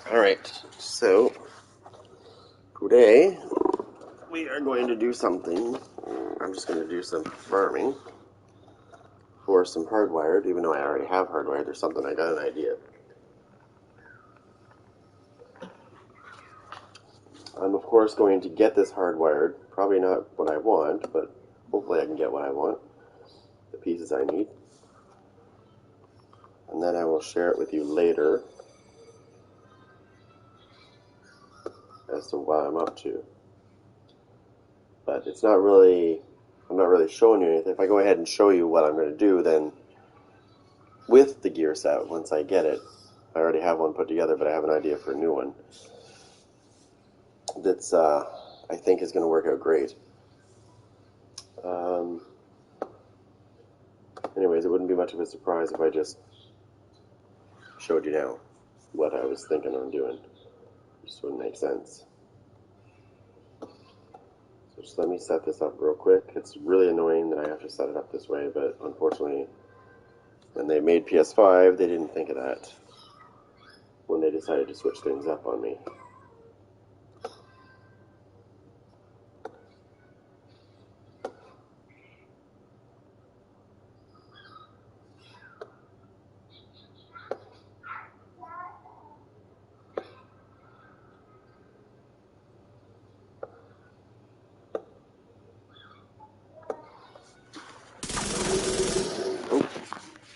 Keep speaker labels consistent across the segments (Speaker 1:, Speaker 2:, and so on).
Speaker 1: Alright, so today we are going to do something. I'm just going to do some farming for some hardwired, even though I already have hardwired. There's something, I got an idea. I'm of course going to get this hardwired, probably not what I want, but hopefully I can get what I want, the pieces I need. And then I will share it with you later as to what I'm up to. But it's not really, I'm not really showing you anything. If I go ahead and show you what I'm going to do, then with the gear set, once I get it, I already have one put together, but I have an idea for a new one that's, I think is going to work out great. Anyways, it wouldn't be much of a surprise if I just showed you now what I was thinking on doing. It just wouldn't make sense. So just let me set this up real quick. It's really annoying that I have to set it up this way, but unfortunately, when they made PS5, they didn't think of that when they decided to switch things up on me.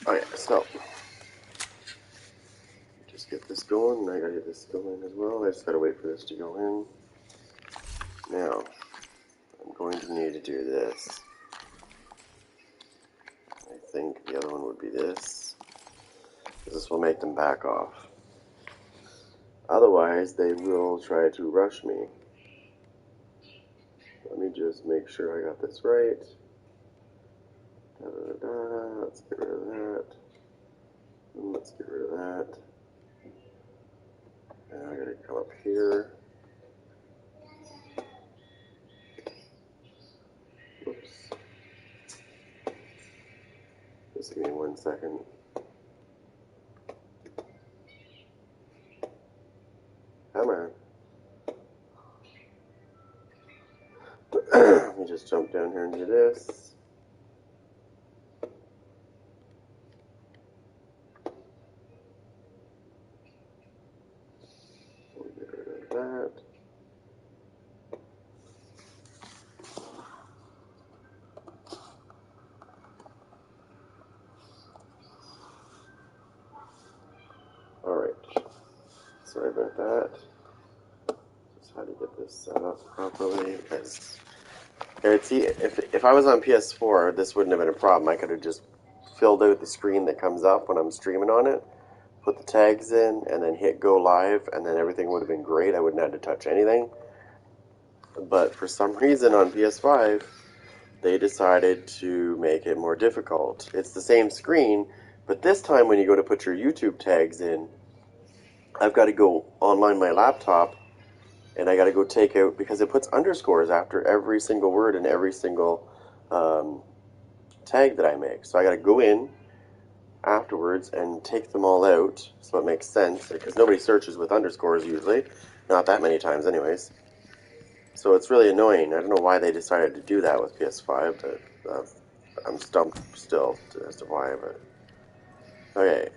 Speaker 1: Oh yeah, so just get this going, and I gotta get this going as well. I just gotta wait for this to go in. Now, I'm going to need to do this. I think the other one would be this. This will make them back off. Otherwise, they will try to rush me. Let me just make sure I got this right. Let's get rid of that. And let's get rid of that. And I gotta come up here. Whoops. Just give me 1 second. Come on. Let me just jump down here and do this. We'll get rid of that. Alright. Sorry about that. Just how to get this set up properly. Because see, if I was on PS4, this wouldn't have been a problem. I could have just filled out the screen that comes up when I'm streaming on it, put the tags in, and then hit go live, and then everything would have been great. I wouldn't have had to touch anything. But for some reason on PS5, they decided to make it more difficult. It's the same screen, but this time when you go to put your YouTube tags in, I've got to go online my laptop, and I got to go take out, because it puts underscores after every single word and every single tag that I make. So I got to go in afterwards and take them all out, so it makes sense, because nobody searches with underscores usually, not that many times anyways. So it's really annoying. I don't know why they decided to do that with PS5, but I'm stumped still as to why. But okay,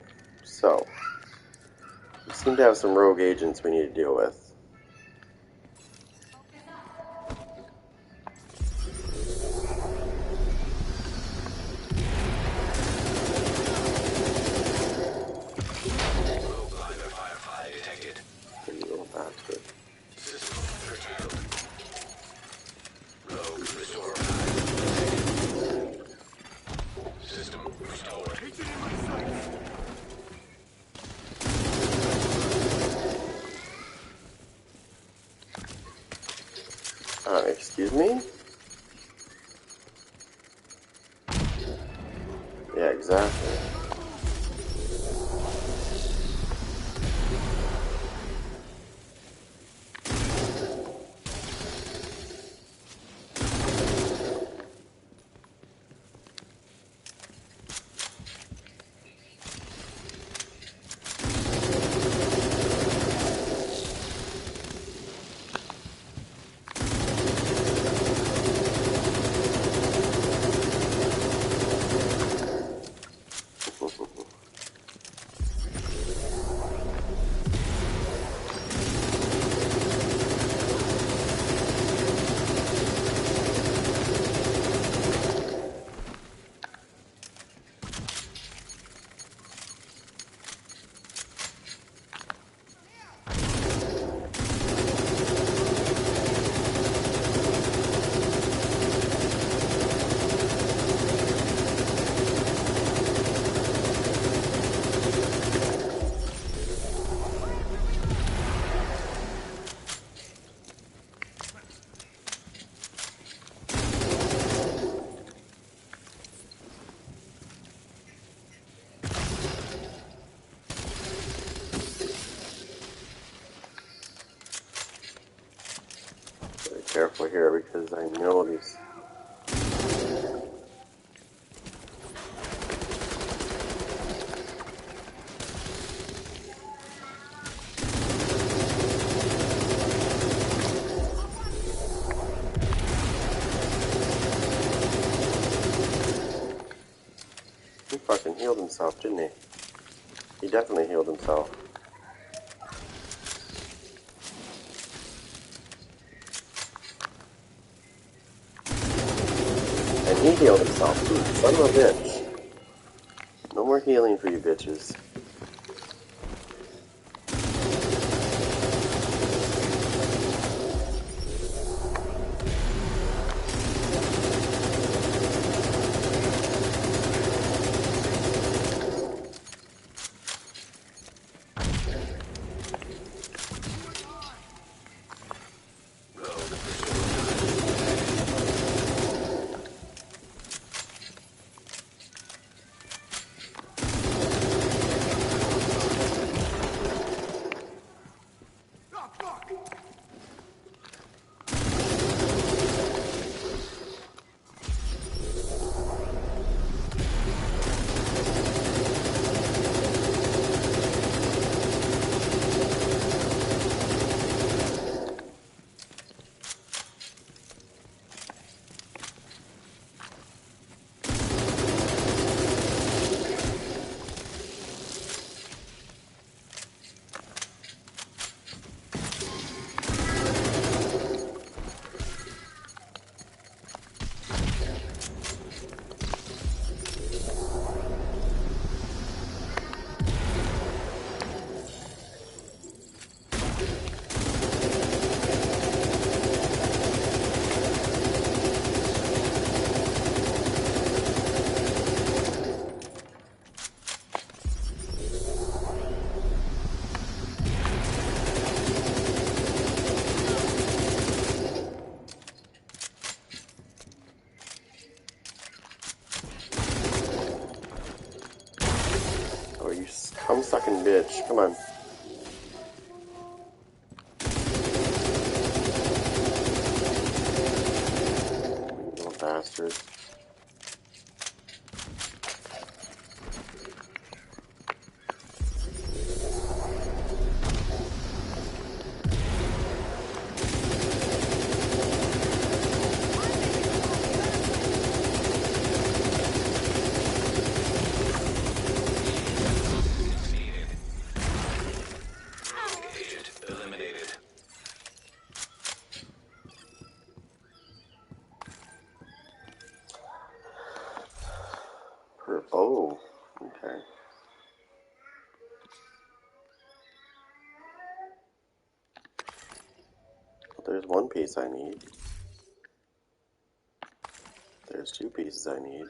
Speaker 1: so we seem to have some rogue agents we need to deal with. Excuse me? Yeah, exactly. careful here because I know these. He fucking healed himself, didn't he? He definitely healed himself. And he healed himself, too. Son of a bitch. No more healing for you bitches. Cum-sucking bitch. Come on. You little bastard. Oh, okay. Well, there's one piece I need. There's two pieces I need.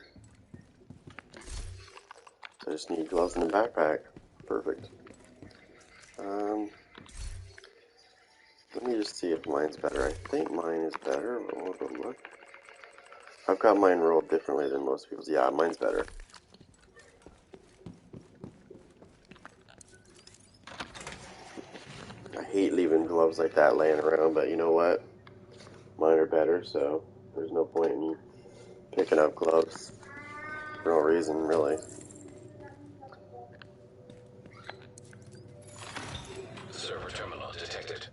Speaker 1: I just need gloves and a backpack. Perfect. Let me just see if mine's better. I think mine is better, but we'll go look. I've got mine rolled differently than most people's. Yeah, mine's better. I hate leaving gloves like that laying around, but you know what? Mine are better, so there's no point in you picking up gloves for no reason, really.
Speaker 2: Server terminal detected.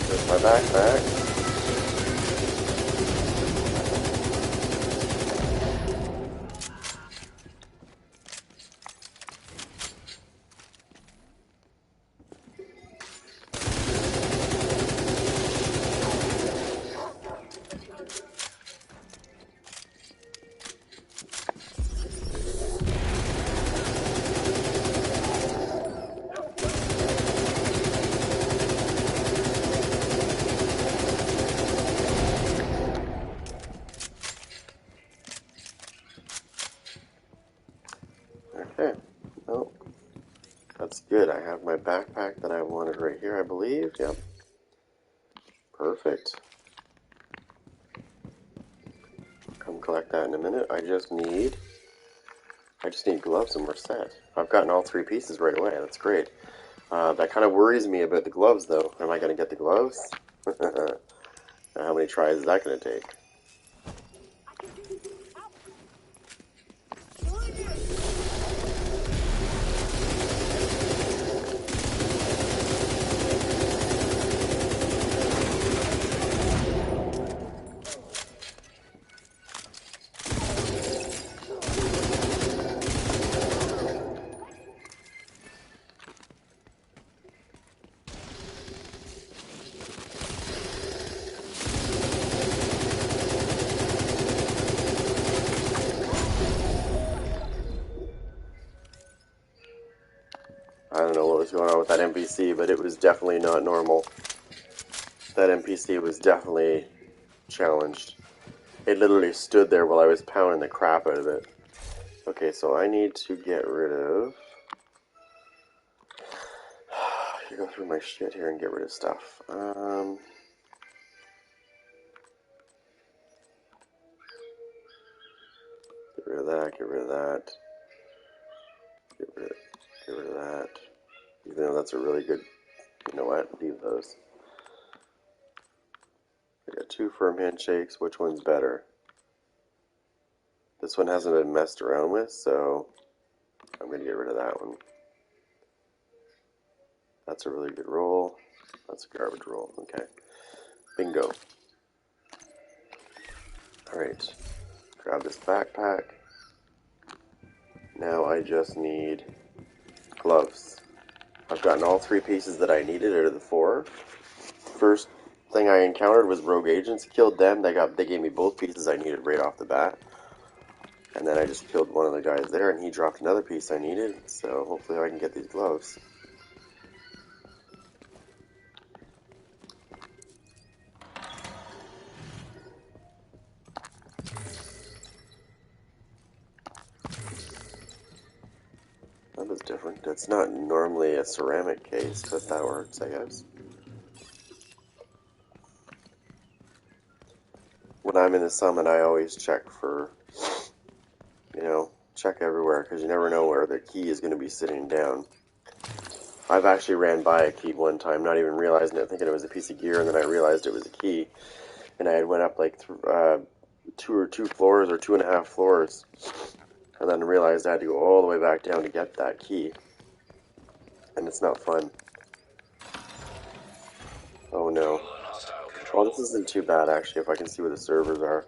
Speaker 1: There's my backpack. Okay. Oh, that's good. I have my backpack that I wanted right here, I believe. Yep. Perfect. Come collect that in a minute. I just need gloves and we're set. I've gotten all 3 pieces right away. That's great. That kind of worries me about the gloves, though. Am I going to get the gloves? How many tries is that going to take? I don't know what was going on with that NPC, but it was definitely not normal. That NPC was definitely challenged. It literally stood there while I was pounding the crap out of it. Okay, so I need to get rid of... I go through my shit here and get rid of stuff. Get rid of that, get rid of that. Get rid of that. Even though that's a really good... You know what? Leave those. I got 2 firm handshakes. Which one's better? This one hasn't been messed around with, so I'm going to get rid of that one. That's a really good roll. That's a garbage roll. Okay. Bingo. Alright. Grab this backpack. Now I just need gloves. I've gotten all 3 pieces that I needed out of the 4. First thing I encountered was rogue agents. Killed them. They gave me both pieces I needed right off the bat. And then I just killed one of the guys there, and he dropped another piece I needed. So hopefully I can get these gloves. That was different. It's not normally a ceramic case, but that works, I guess. When I'm in the summit, I always check for, check everywhere, because you never know where the key is going to be sitting down. I've actually ran by a key one time, not even realizing it, thinking it was a piece of gear, and then I realized it was a key. And I had went up like 2 floors or 2.5 floors, and then realized I had to go all the way back down to get that key. And it's not fun. Oh no. Oh, this isn't too bad actually, if I can see where the servers are.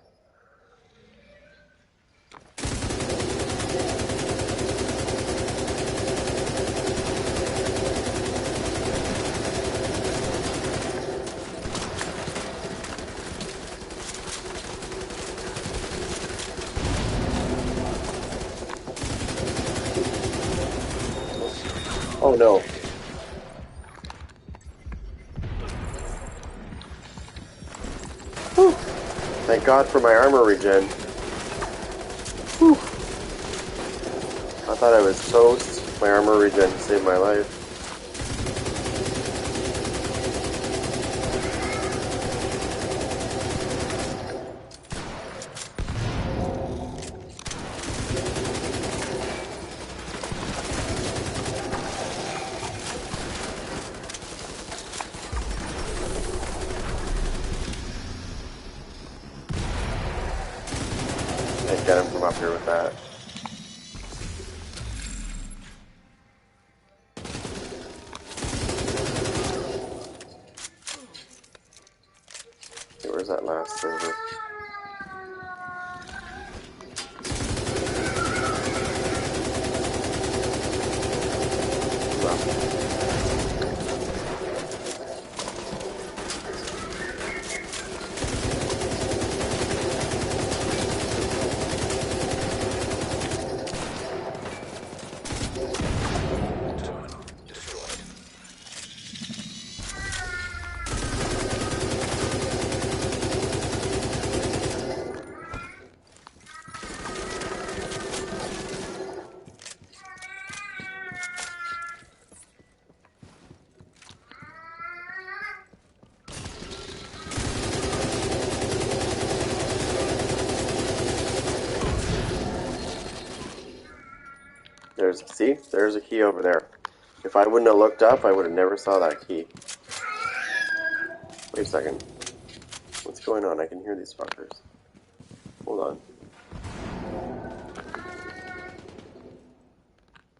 Speaker 1: Oh no. Whew. Thank God for my armor regen. Whew. I thought I was toast. My armor regen saved my life. Can't get him from up here with that. Okay, where's that last server? There's a key over there. If I wouldn't have looked up, I would have never saw that key. Wait a second. What's going on? I can hear these fuckers. Hold on.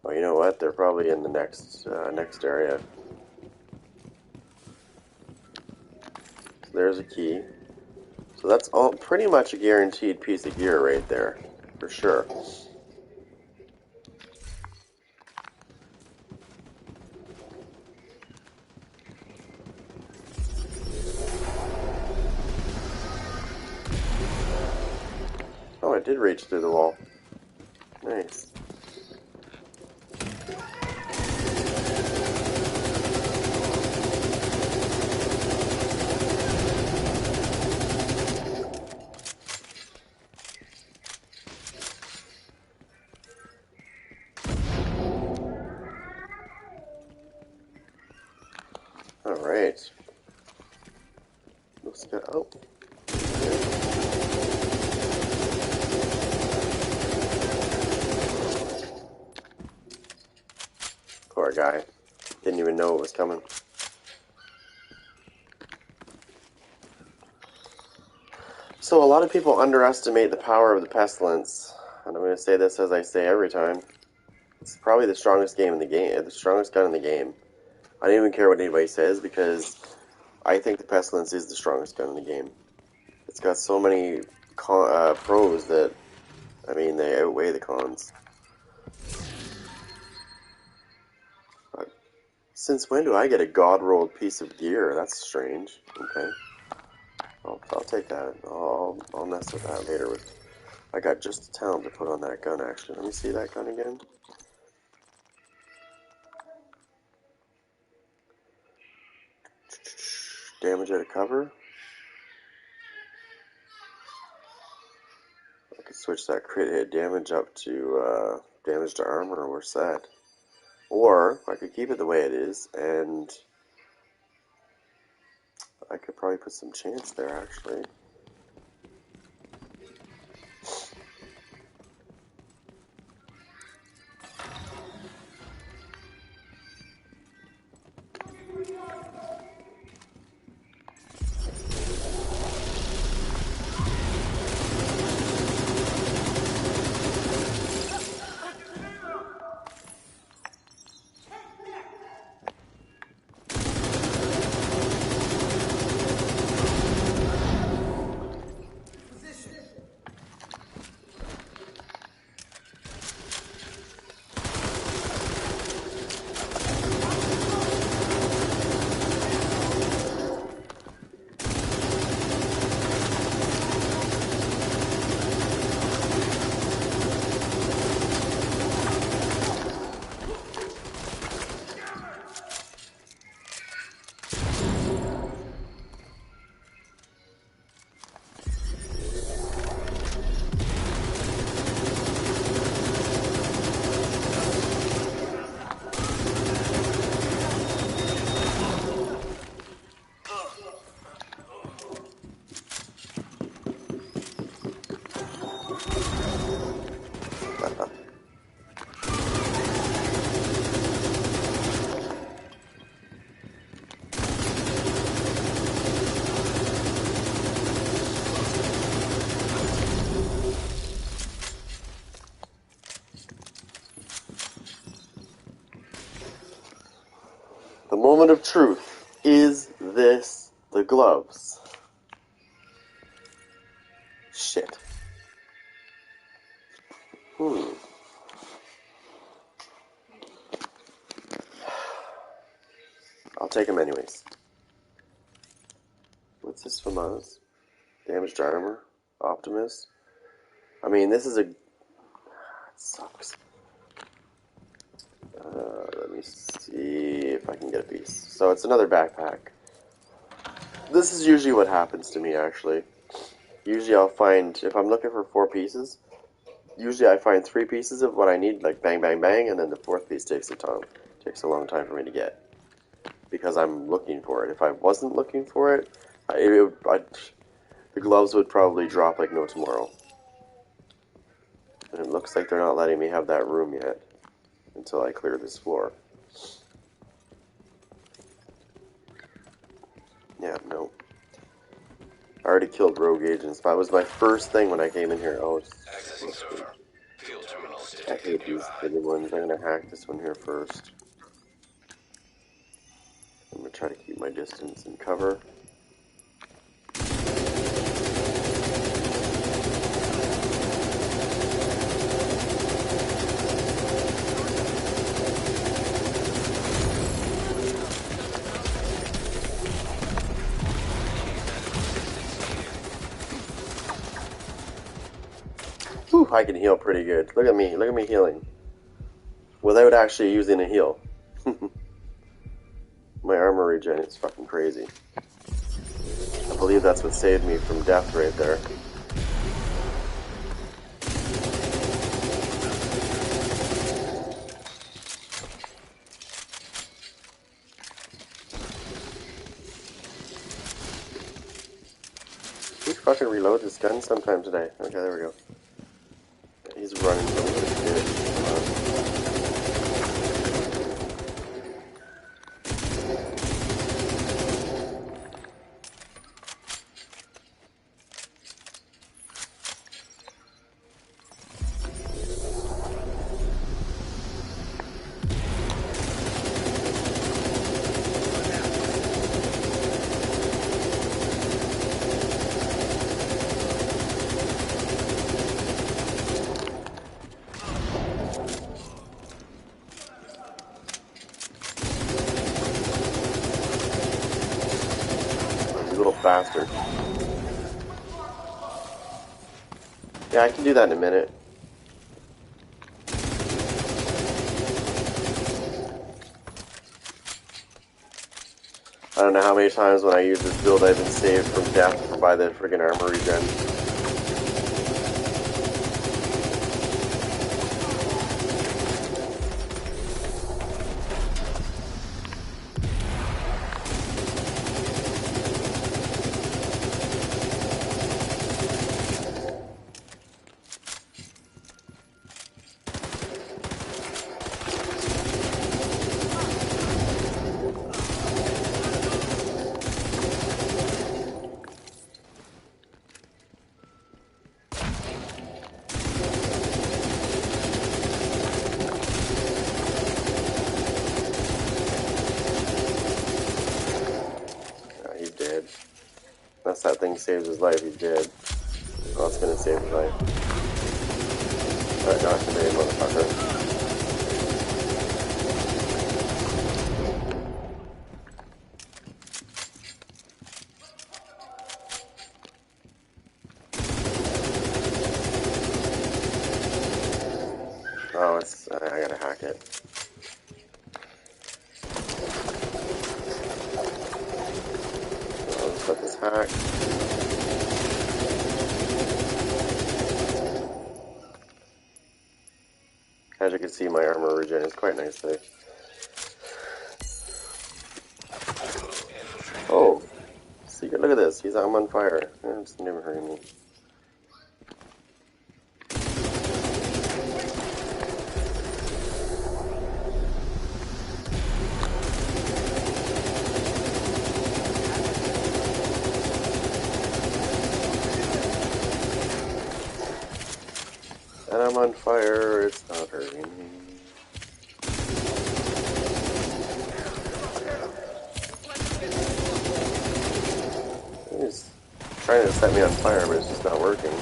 Speaker 1: Oh, you know what? They're probably in the next area. So there's a key. So that's all pretty much a guaranteed piece of gear right there, for sure. Oh, I did reach through the wall. Nice. Alright. Looks good. Oh. Poor guy. Didn't even know it was coming. So a lot of people underestimate the power of the pestilence. And I'm going to say this as I say every time. It's probably the strongest game in the game, the strongest gun in the game. I don't even care what anybody says because I think the pestilence is the strongest gun in the game. It's got so many pros that, I mean, they outweigh the cons. But since when do I get a god-rolled piece of gear? That's strange. Okay. I'll take that. I'll mess with that later. I got just a talent to put on that gun, actually. Let me see that gun again. Damage out of cover. I could switch that crit hit damage up to damage to armor. Where's that? Or I could keep it the way it is, and I could probably put some chance there, actually. The moment of truth. Is this the gloves? Shit. I'll take them anyways. What's this from us? Damaged armor? Optimus? I mean, this is a... It sucks. Let me see if I can get a piece. So it's another backpack. This is usually what happens to me, actually. Usually I'll find, if I'm looking for 4 pieces, usually I find 3 pieces of what I need, like bang, bang, bang, and then the 4th piece takes a long time for me to get. Because I'm looking for it. If I wasn't looking for it, the gloves would probably drop like no tomorrow. And it looks like they're not letting me have that room yet. until I clear this floor. Yeah, no. I already killed rogue agents. That was my first thing when I came in here. Oh,
Speaker 2: Accessing server. Field terminals
Speaker 1: I
Speaker 2: detected
Speaker 1: hate these hidden ones. I'm gonna hack this one here first. I'm gonna try to keep my distance and cover. Whew, I can heal pretty good. Look at me healing. Without actually using a heal. My armor regen is fucking crazy. I believe that's what saved me from death right there. Can we fucking reload this gun sometime today? Okay, there we go. He's running from the bitch. You little bastard. Yeah, I can do that in a minute. I don't know how many times when I use this build I've been saved from death by the friggin' armor regen. He's dead. Unless that thing saves his life, he's dead. Oh, it's gonna save his life. Alright, knock him in, motherfucker. Oh, it's... I gotta hack it. So let's let this hack. As you can see, my armor regen is quite nice there. Oh, secret! Look at this. I'm on fire. It's never hurting me. And I'm on fire. It's not hurting me. He's trying to set me on fire, but it's just not working.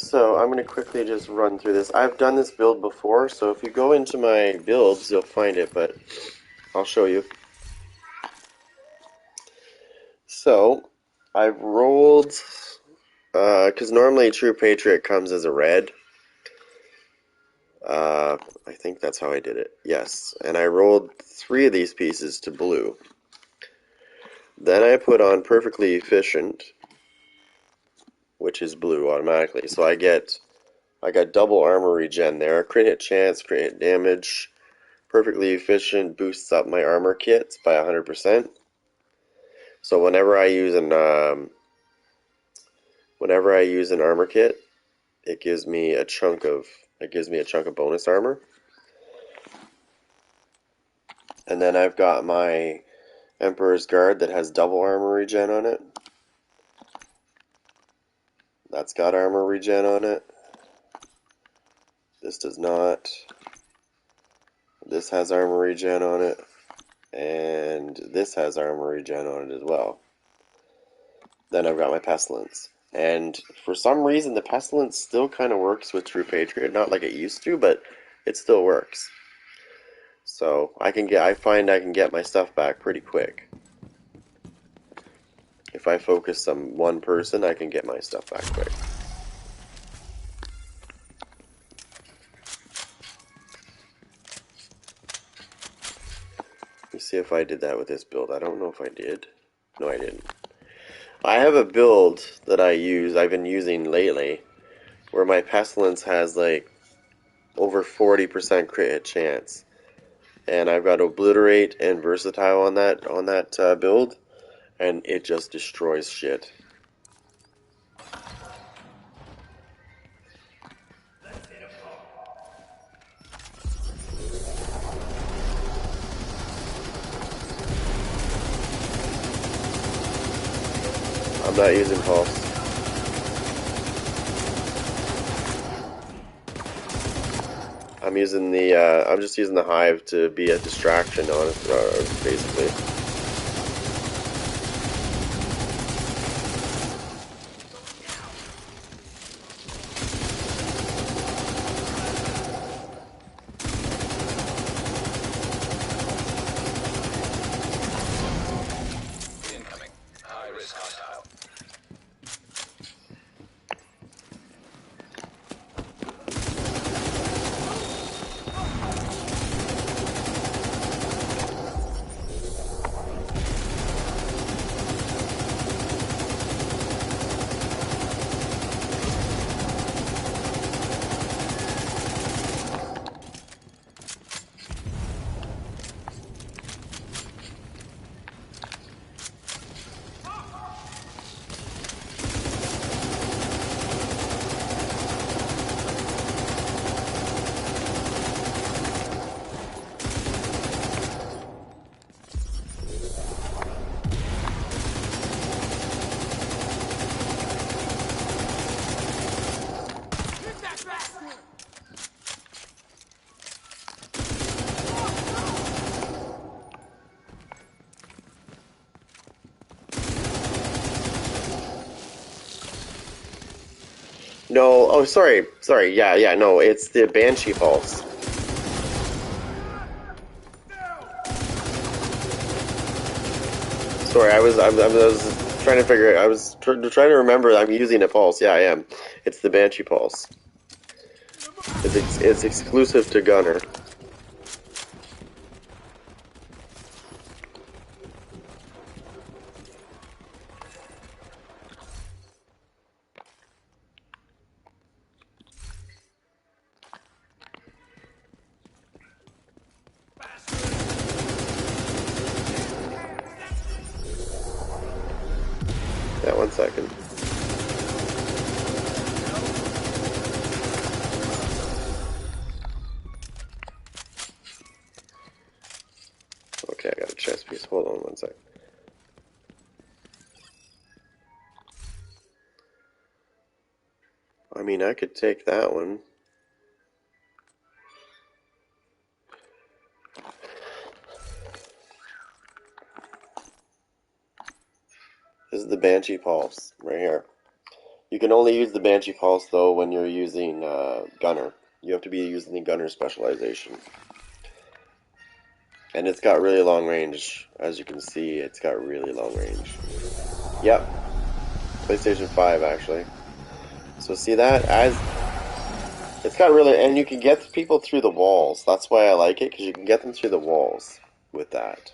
Speaker 1: So I'm going to quickly just run through this. I've done this build before, so if you go into my builds, you'll find it, but I'll show you. So I've rolled, because normally True Patriot comes as a red. I think that's how I did it. Yes, and I rolled 3 of these pieces to blue. Then I put on Perfectly Efficient, which is blue automatically. So I got double armor regen there, crit hit chance, crit hit damage. Perfectly Efficient boosts up my armor kits by 100%. So whenever I use an armor kit, it gives me a chunk of bonus armor. And then I've got my Emperor's Guard that has double armor regen on it. That's got armor regen on it. This does not. This has armor regen on it. And this has armor regen on it as well. Then I've got my Pestilence. And for some reason, the Pestilence still kind of works with True Patriot. Not like it used to, but it still works. So I find I can get my stuff back pretty quick. If I focus on one person, I can get my stuff back quick. Let me see if I did that with this build. I don't know if I did. No, I didn't. I have a build that I've been using lately, where my Pestilence has like over 40% crit hit chance. And I've got Obliterate and Versatile on that build, and it just destroys shit. I'm not using Pulse. I'm just using the Hive to be a distraction on it, basically.
Speaker 2: Incoming. High risk hostile.
Speaker 1: No, oh, sorry, yeah, no, it's the Banshee Pulse. Sorry, I was trying to figure. I was trying to remember. I'm using a Pulse. Yeah, I am. It's the Banshee Pulse. It's exclusive to Gunner. Yeah, 1 second. Okay, I got a chest piece. Hold on 1 second. I mean, I could take that one. This is the Banshee Pulse right here. You can only use the Banshee Pulse though when you're using Gunner. You have to be using the Gunner specialization. And it's got really long range. As you can see, it's got really long range. Yep. PlayStation 5 actually. So see that? It's got really, and you can get people through the walls. That's why I like it, because you can get them through the walls with that.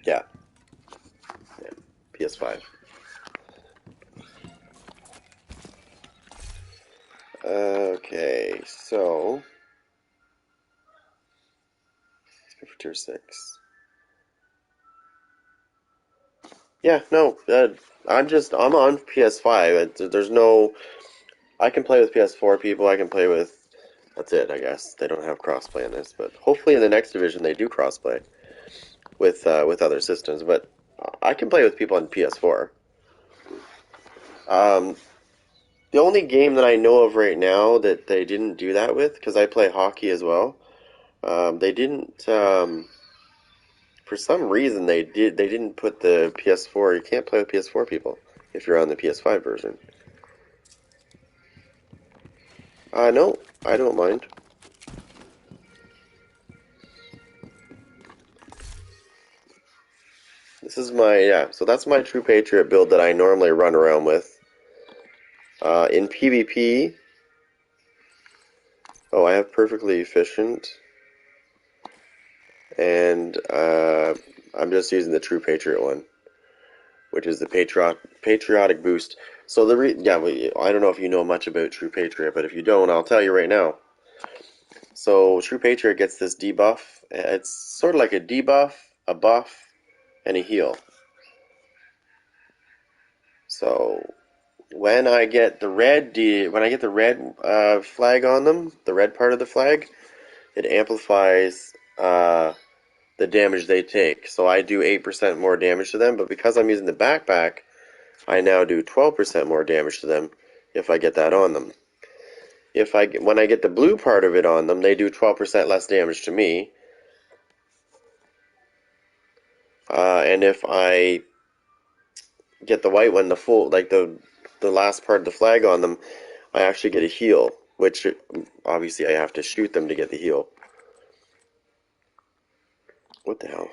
Speaker 1: Yeah. PS5. Okay, so let's go for tier 6. Yeah, no, I'm on PS5. There's no, I can play with PS4 people. I can play with, that's it, I guess. They don't have crossplay in this, but hopefully in the next division they do crossplay with other systems. But I can play with people on PS4. Um, the only game that I know of right now that they didn't do that with, because I play hockey as well, they didn't. For some reason, they didn't put the PS4. You can't play with PS4 people if you're on the PS5 version. No, I don't mind. This is my, yeah, so that's my True Patriot build that I normally run around with. In PvP, oh, I have Perfectly Efficient, and I'm just using the True Patriot one, which is the Patriotic Boost. So I don't know if you know much about True Patriot, but if you don't, I'll tell you right now. So True Patriot gets this debuff. It's sort of like a debuff, a buff, and a heal. So when I get the red flag on them, the red part of the flag, it amplifies the damage they take. So I do 8% more damage to them, but because I'm using the backpack, I now do 12% more damage to them if I get that on them. When I get the blue part of it on them, they do 12% less damage to me. And if I get the white one, the last part of the flag on them, I actually get a heal, which obviously I have to shoot them to get the heal. What the hell?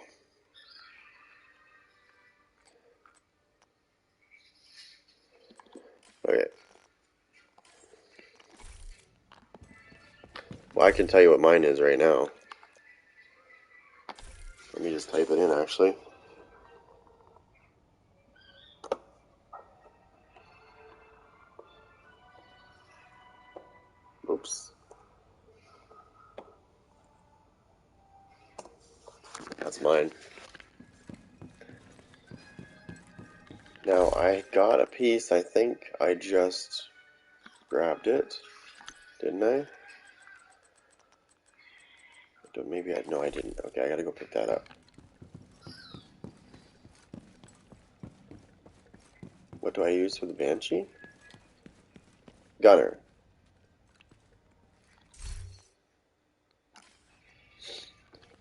Speaker 1: Okay. Well, I can tell you what mine is right now. Let me just type it in, actually. Oops. That's mine. Now, I got a piece. I think I just grabbed it. Didn't I? No, I didn't. Okay, I gotta go pick that up. What do I use for the Banshee? Gunner.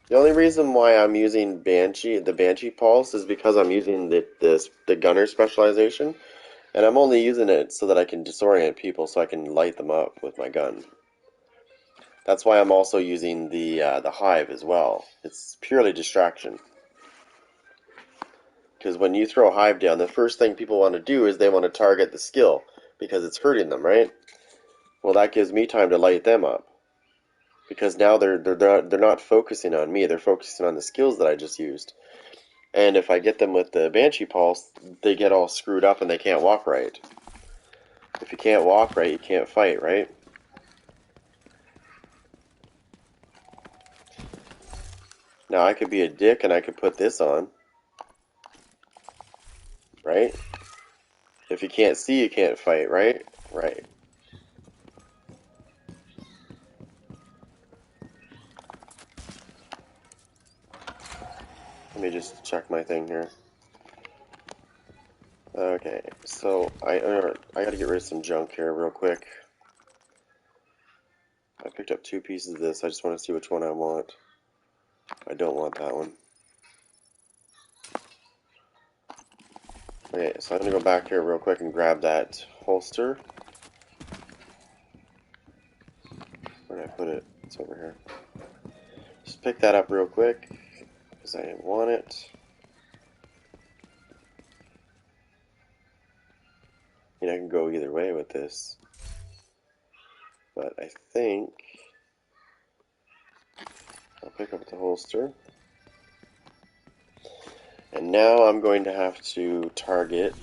Speaker 1: The only reason why I'm using the Banshee Pulse, is because I'm using the Gunner specialization, and I'm only using it so that I can disorient people, so I can light them up with my gun. That's why I'm also using the Hive as well. It's purely distraction. Because when you throw a Hive down, the first thing people want to do is they want to target the skill, because it's hurting them, right? Well, that gives me time to light them up, because now they're not focusing on me. They're focusing on the skills that I just used. And if I get them with the Banshee Pulse, they get all screwed up and they can't walk right. If you can't walk right, you can't fight, right? Now I could be a dick and I could put this on, right? If you can't see, you can't fight, right? Right. Let me just check my thing here. Okay, so I gotta get rid of some junk here real quick. I picked up 2 pieces of this. I just want to see which one I want. I don't want that one. Okay, so I'm going to go back here real quick and grab that holster. Where did I put it? It's over here. Just pick that up real quick, because I want it. I mean, I can go either way with this. But I think I'll pick up the holster. And now I'm going to have to target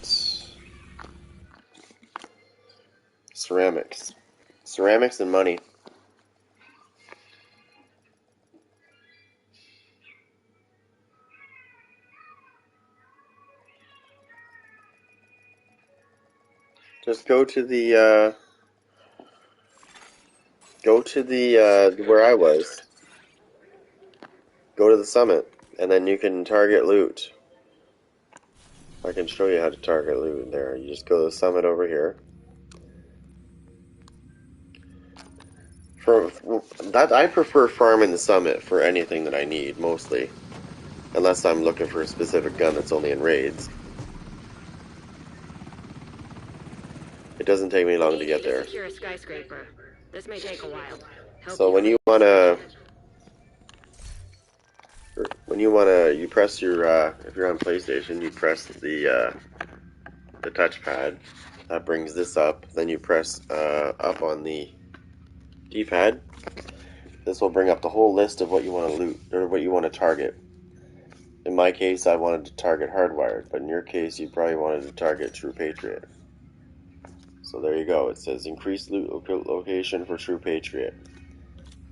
Speaker 1: ceramics. Ceramics and money. Just go to the where I was. Go to the summit, and then you can target loot. I can show you how to target loot there. You just go to the summit over here. For that, I prefer farming the summit for anything that I need, mostly. Unless I'm looking for a specific gun that's only in raids. It doesn't take me long to get there.
Speaker 3: Secure a skyscraper. This may take a while.
Speaker 1: So when you wanna, you press your, if you're on PlayStation, you press the touchpad. That brings this up. Then you press up on the D-pad. This will bring up the whole list of what you want to loot, or what you want to target. In my case, I wanted to target Hardwired, but in your case, you probably wanted to target True Patriot. So there you go. It says increase loot location for True Patriot.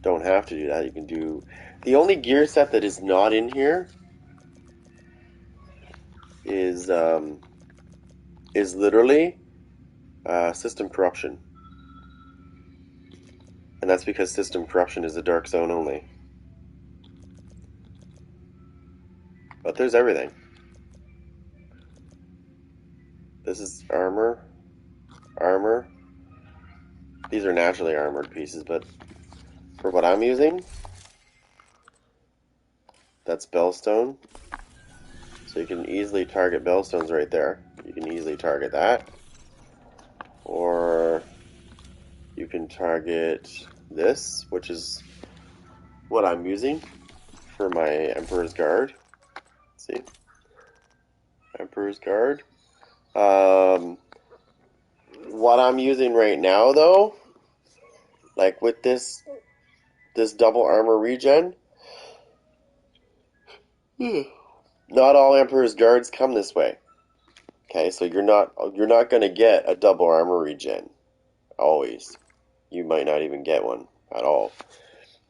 Speaker 1: Don't have to do that. You can do... The only gear set that is not in here is literally System Corruption. And that's because System Corruption is a Dark Zone only. But there's everything. This is armor. Armor. These are naturally armored pieces, but for what I'm using, that's Bellstone. So you can easily target Bellstones right there. You can easily target that. Or you can target this, which is what I'm using for my Emperor's Guard. Let's see. Emperor's Guard. What I'm using right now, though, like with this double armor regen, not all Emperor's Guards come this way. Okay, so you're not gonna get a double armor regen. Always. You might not even get one at all.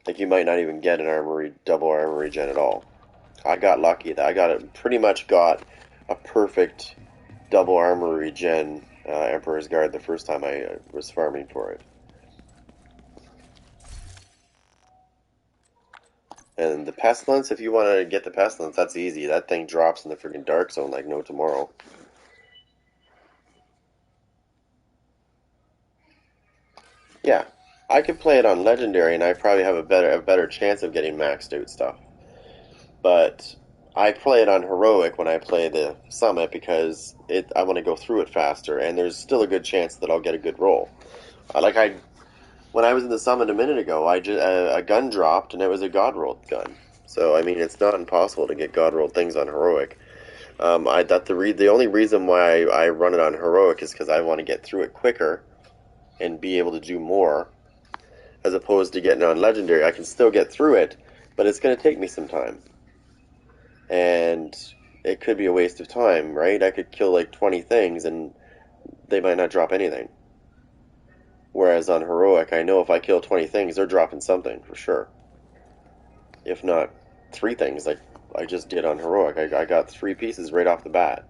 Speaker 1: Like, you might not even get an double armor regen at all. I got lucky that I pretty much got a perfect double armor regen Emperor's Guard the first time I was farming for it. And the Pestilence, if you want to get the Pestilence, that's easy. That thing drops in the freaking Dark Zone like no tomorrow. Yeah, I could play it on Legendary, and I probably have a better chance of getting maxed out stuff. But I play it on Heroic when I play the Summit because I want to go through it faster, and there's still a good chance that I'll get a good roll. When I was in the Summit a minute ago, a gun dropped, and it was a God rolled gun. So I mean, it's not impossible to get God rolled things on Heroic. The only reason why I run it on Heroic is because I want to get through it quicker and be able to do more, as opposed to getting on Legendary. I can still get through it, but it's going to take me some time. And it could be a waste of time, right? I could kill like 20 things and they might not drop anything. Whereas on Heroic, I know if I kill 20 things, they're dropping something for sure. If not 3 things like I just did on Heroic. I got 3 pieces right off the bat.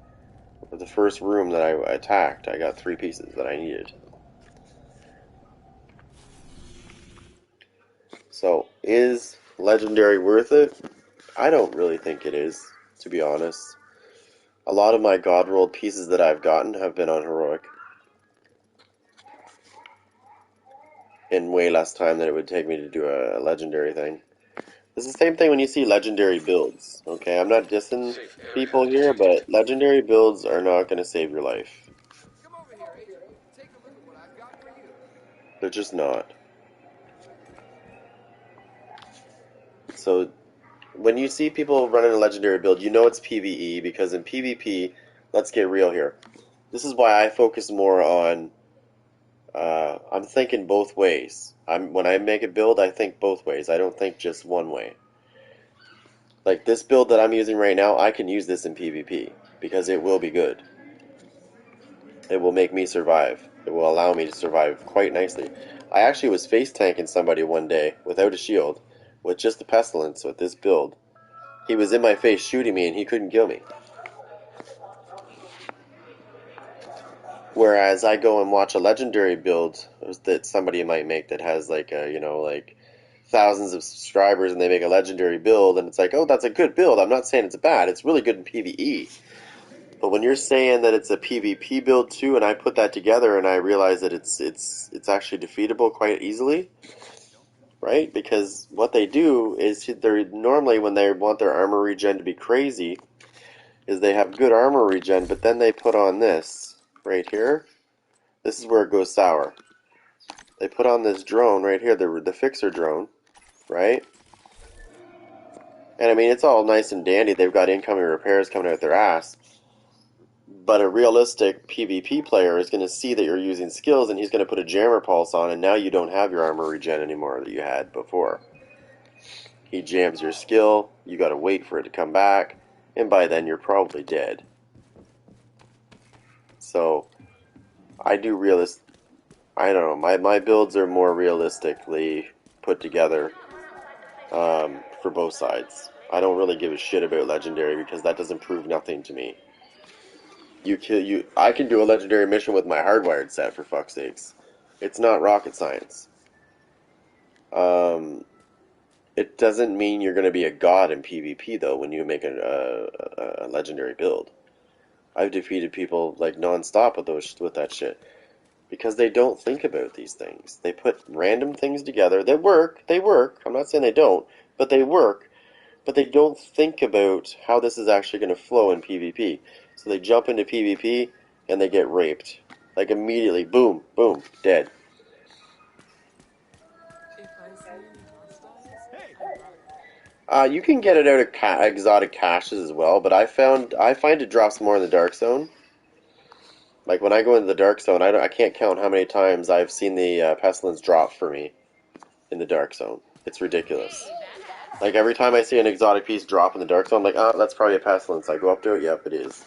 Speaker 1: For the first room that I attacked, I got 3 pieces that I needed. So, is Legendary worth it? I don't really think it is, to be honest. A lot of my God rolled pieces that I've gotten have been on Heroic. In way less time than it would take me to do a Legendary thing. It's the same thing when you see legendary builds. Okay, I'm not dissing
Speaker 2: Safe area
Speaker 1: people here,
Speaker 2: detected.
Speaker 1: but legendary builds are not going to save your life.
Speaker 4: Come over here, Agent. Take a look at what I've got for you.
Speaker 1: They're just not. So when you see people running a legendary build, you know it's PvE, because in PvP, let's get real here. This is why I focus more on. I'm thinking both ways. When I make a build, I think both ways. I don't think just one way. Like this build that I'm using right now, I can use this in PvP because it will be good. It will make me survive. It will allow me to survive quite nicely. I actually was face tanking somebody one day without a shield, with just the pestilence with this build. He was in my face shooting me and he couldn't kill me. Whereas I go and watch a legendary build that somebody might make that has like a, like thousands of subscribers, and they make a legendary build and it's like, oh, that's a good build. I'm not saying it's bad. It's really good in PvE. But when you're saying that it's a PvP build too, and I put that together and I realize that it's actually defeatable quite easily, right? Because what they do is they're normally, when they want their armor regen to be crazy, is they have good armor regen, but then they put on this right here. This is where it goes sour. They put on this drone right here, the fixer drone, right? And I mean, it's all nice and dandy. They've got incoming repairs coming out their ass. But a realistic PvP player is going to see that you're using skills, and he's going to put a jammer pulse on, and now you don't have your armor regen anymore that you had before. He jams your skill, you got to wait for it to come back, and by then you're probably dead. So I do I don't know, my builds are more realistically put together for both sides. I don't really give a shit about legendary because that doesn't prove nothing to me. I can do a legendary mission with my hardwired set, for fuck's sakes. It's not rocket science. It doesn't mean you're going to be a god in PvP though when you make a legendary build. I've defeated people like non-stop with that shit because they don't think about these things. They put random things together. They work. They work. I'm not saying they don't, but they work. But they don't think about how this is actually going to flow in PvP. So they jump into PvP and they get raped. Like immediately, boom, boom, dead.
Speaker 4: If I see any hostiles,
Speaker 1: You can get it out of exotic caches as well, but I find it drops more in the dark zone. Like when I go into the dark zone, I can't count how many times I've seen the pestilence drop for me in the dark zone. It's ridiculous.
Speaker 3: Hey, badass.
Speaker 1: Like every time I see an exotic piece drop in the dark zone, I'm like, oh, that's probably a pestilence. I go up to it, yep, it is.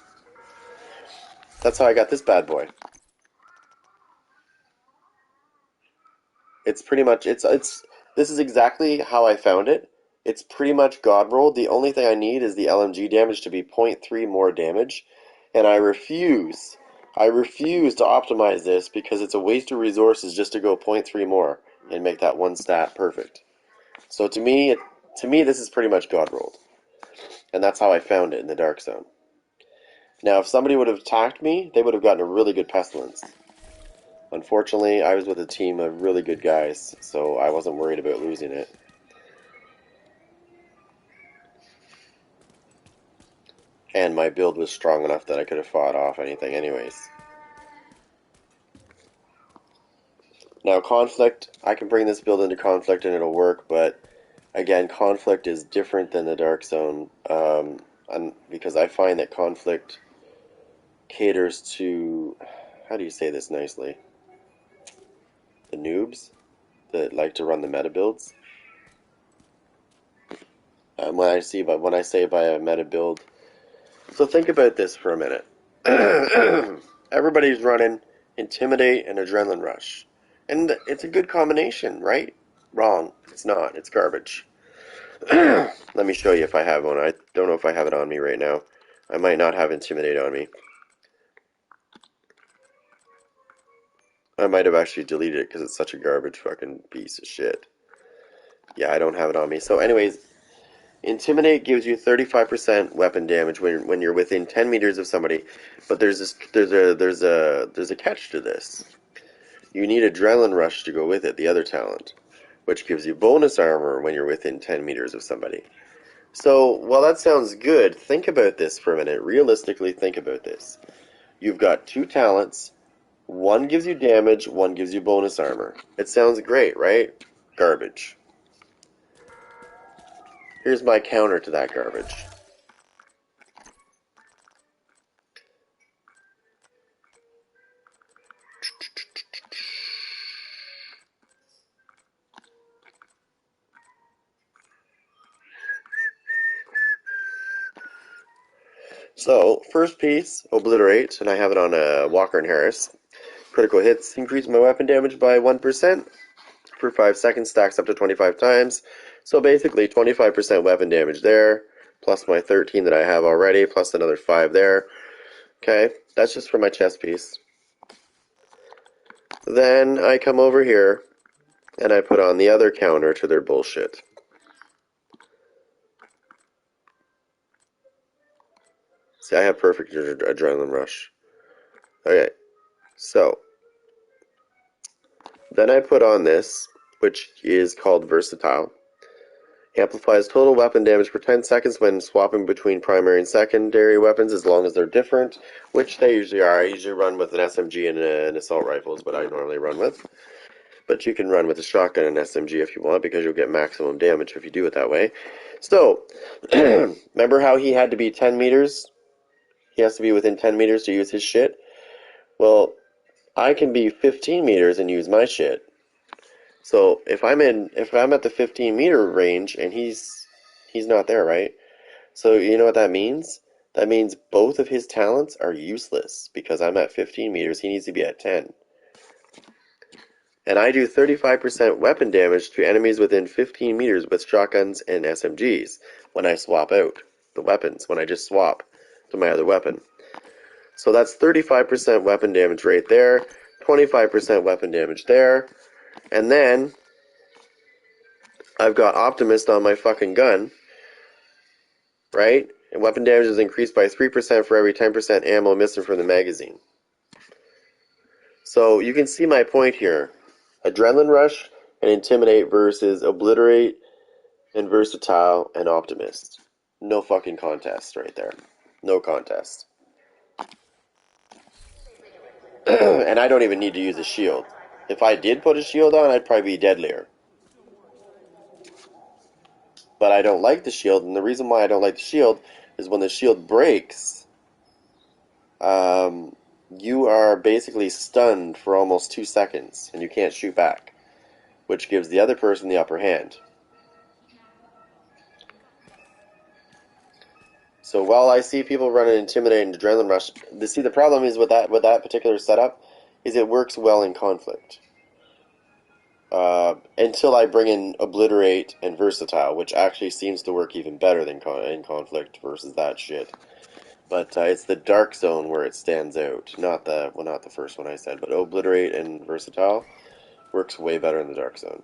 Speaker 1: That's how I got this bad boy. It's pretty much this is exactly how I found it. It's pretty much God rolled. The only thing I need is the LMG damage to be 0.3 more damage, and I refuse. I refuse to optimize this because it's a waste of resources just to go zero point 0.3 more and make that one stat perfect. So to me this is pretty much God rolled. And that's how I found it in the dark zone. Now if somebody would have attacked me, they would have gotten a really good pestilence. Unfortunately, I was with a team of really good guys, so I wasn't worried about losing it. And my build was strong enough that I could have fought off anything anyways. Now, conflict, I can bring this build into conflict and it'll work, but again, conflict is different than the dark zone, because I find that conflict caters to, how do you say this nicely? The noobs that like to run the meta builds. When I say by a meta build, so think about this for a minute. Everybody's running Intimidate and Adrenaline Rush. And it's a good combination, right? Wrong. It's not. It's garbage. Let me show you if I have one. I don't know if I have it on me right now. I might not have Intimidate on me. I might have actually deleted it because it's such a garbage fucking piece of shit. Yeah, I don't have it on me. So anyways, Intimidate gives you 35% weapon damage when you're within 10 meters of somebody, but there's a catch to this. You need Adrenaline Rush to go with it, the other talent. which gives you bonus armor when you're within 10 meters of somebody. So, while that sounds good, think about this for a minute. Realistically, think about this. You've got 2 talents. One gives you damage, one gives you bonus armor. It sounds great, right? Garbage. Here's my counter to that garbage. So, first piece, Obliterate, and I have it on Walker and Harris. Critical hits increase my weapon damage by 1% for 5 seconds, stacks up to 25 times. So basically 25% weapon damage there, plus my 13 that I have already, plus another 5 there. Okay, that's just for my chest piece. Then I come over here, and I put on the other counter to their bullshit. See, I have perfect adrenaline rush. Okay, so then I put on this, which is called Versatile. Amplifies total weapon damage for 10 seconds when swapping between primary and secondary weapons as long as they're different, which they usually are. I usually run with an SMG and an assault rifle is what I normally run with. But you can run with a shotgun and SMG if you want, because you'll get maximum damage if you do it that way. So, remember how he had to be 10 meters? He has to be within 10 meters to use his shit? Well, I can be 15 meters and use my shit. So if I'm at the 15 meter range and he's not there, right? So you know what that means? That means both of his talents are useless because I'm at 15 meters, he needs to be at 10. And I do 35% weapon damage to enemies within 15 meters with shotguns and SMGs when I swap out the weapons, when I just swap to my other weapon. So that's 35% weapon damage right there, 25% weapon damage there, and then I've got Optimist on my fucking gun, right? And weapon damage is increased by 3% for every 10% ammo missing from the magazine. So you can see my point here. Adrenaline Rush and Intimidate versus Obliterate and Versatile and Optimist. No fucking contest right there. No contest. And I don't even need to use a shield. If I did put a shield on, I'd probably be deadlier. But I don't like the shield, and the reason why I don't like the shield is when the shield breaks, you are basically stunned for almost 2 seconds, and you can't shoot back, which gives the other person the upper hand. So while I see people running Intimidate and Adrenaline Rush, the problem is with that particular setup is it works well in conflict. Until I bring in Obliterate and Versatile, which actually seems to work even better than in conflict versus that shit. But it's the Dark Zone where it stands out. Not the first one I said, but Obliterate and Versatile works way better in the Dark Zone.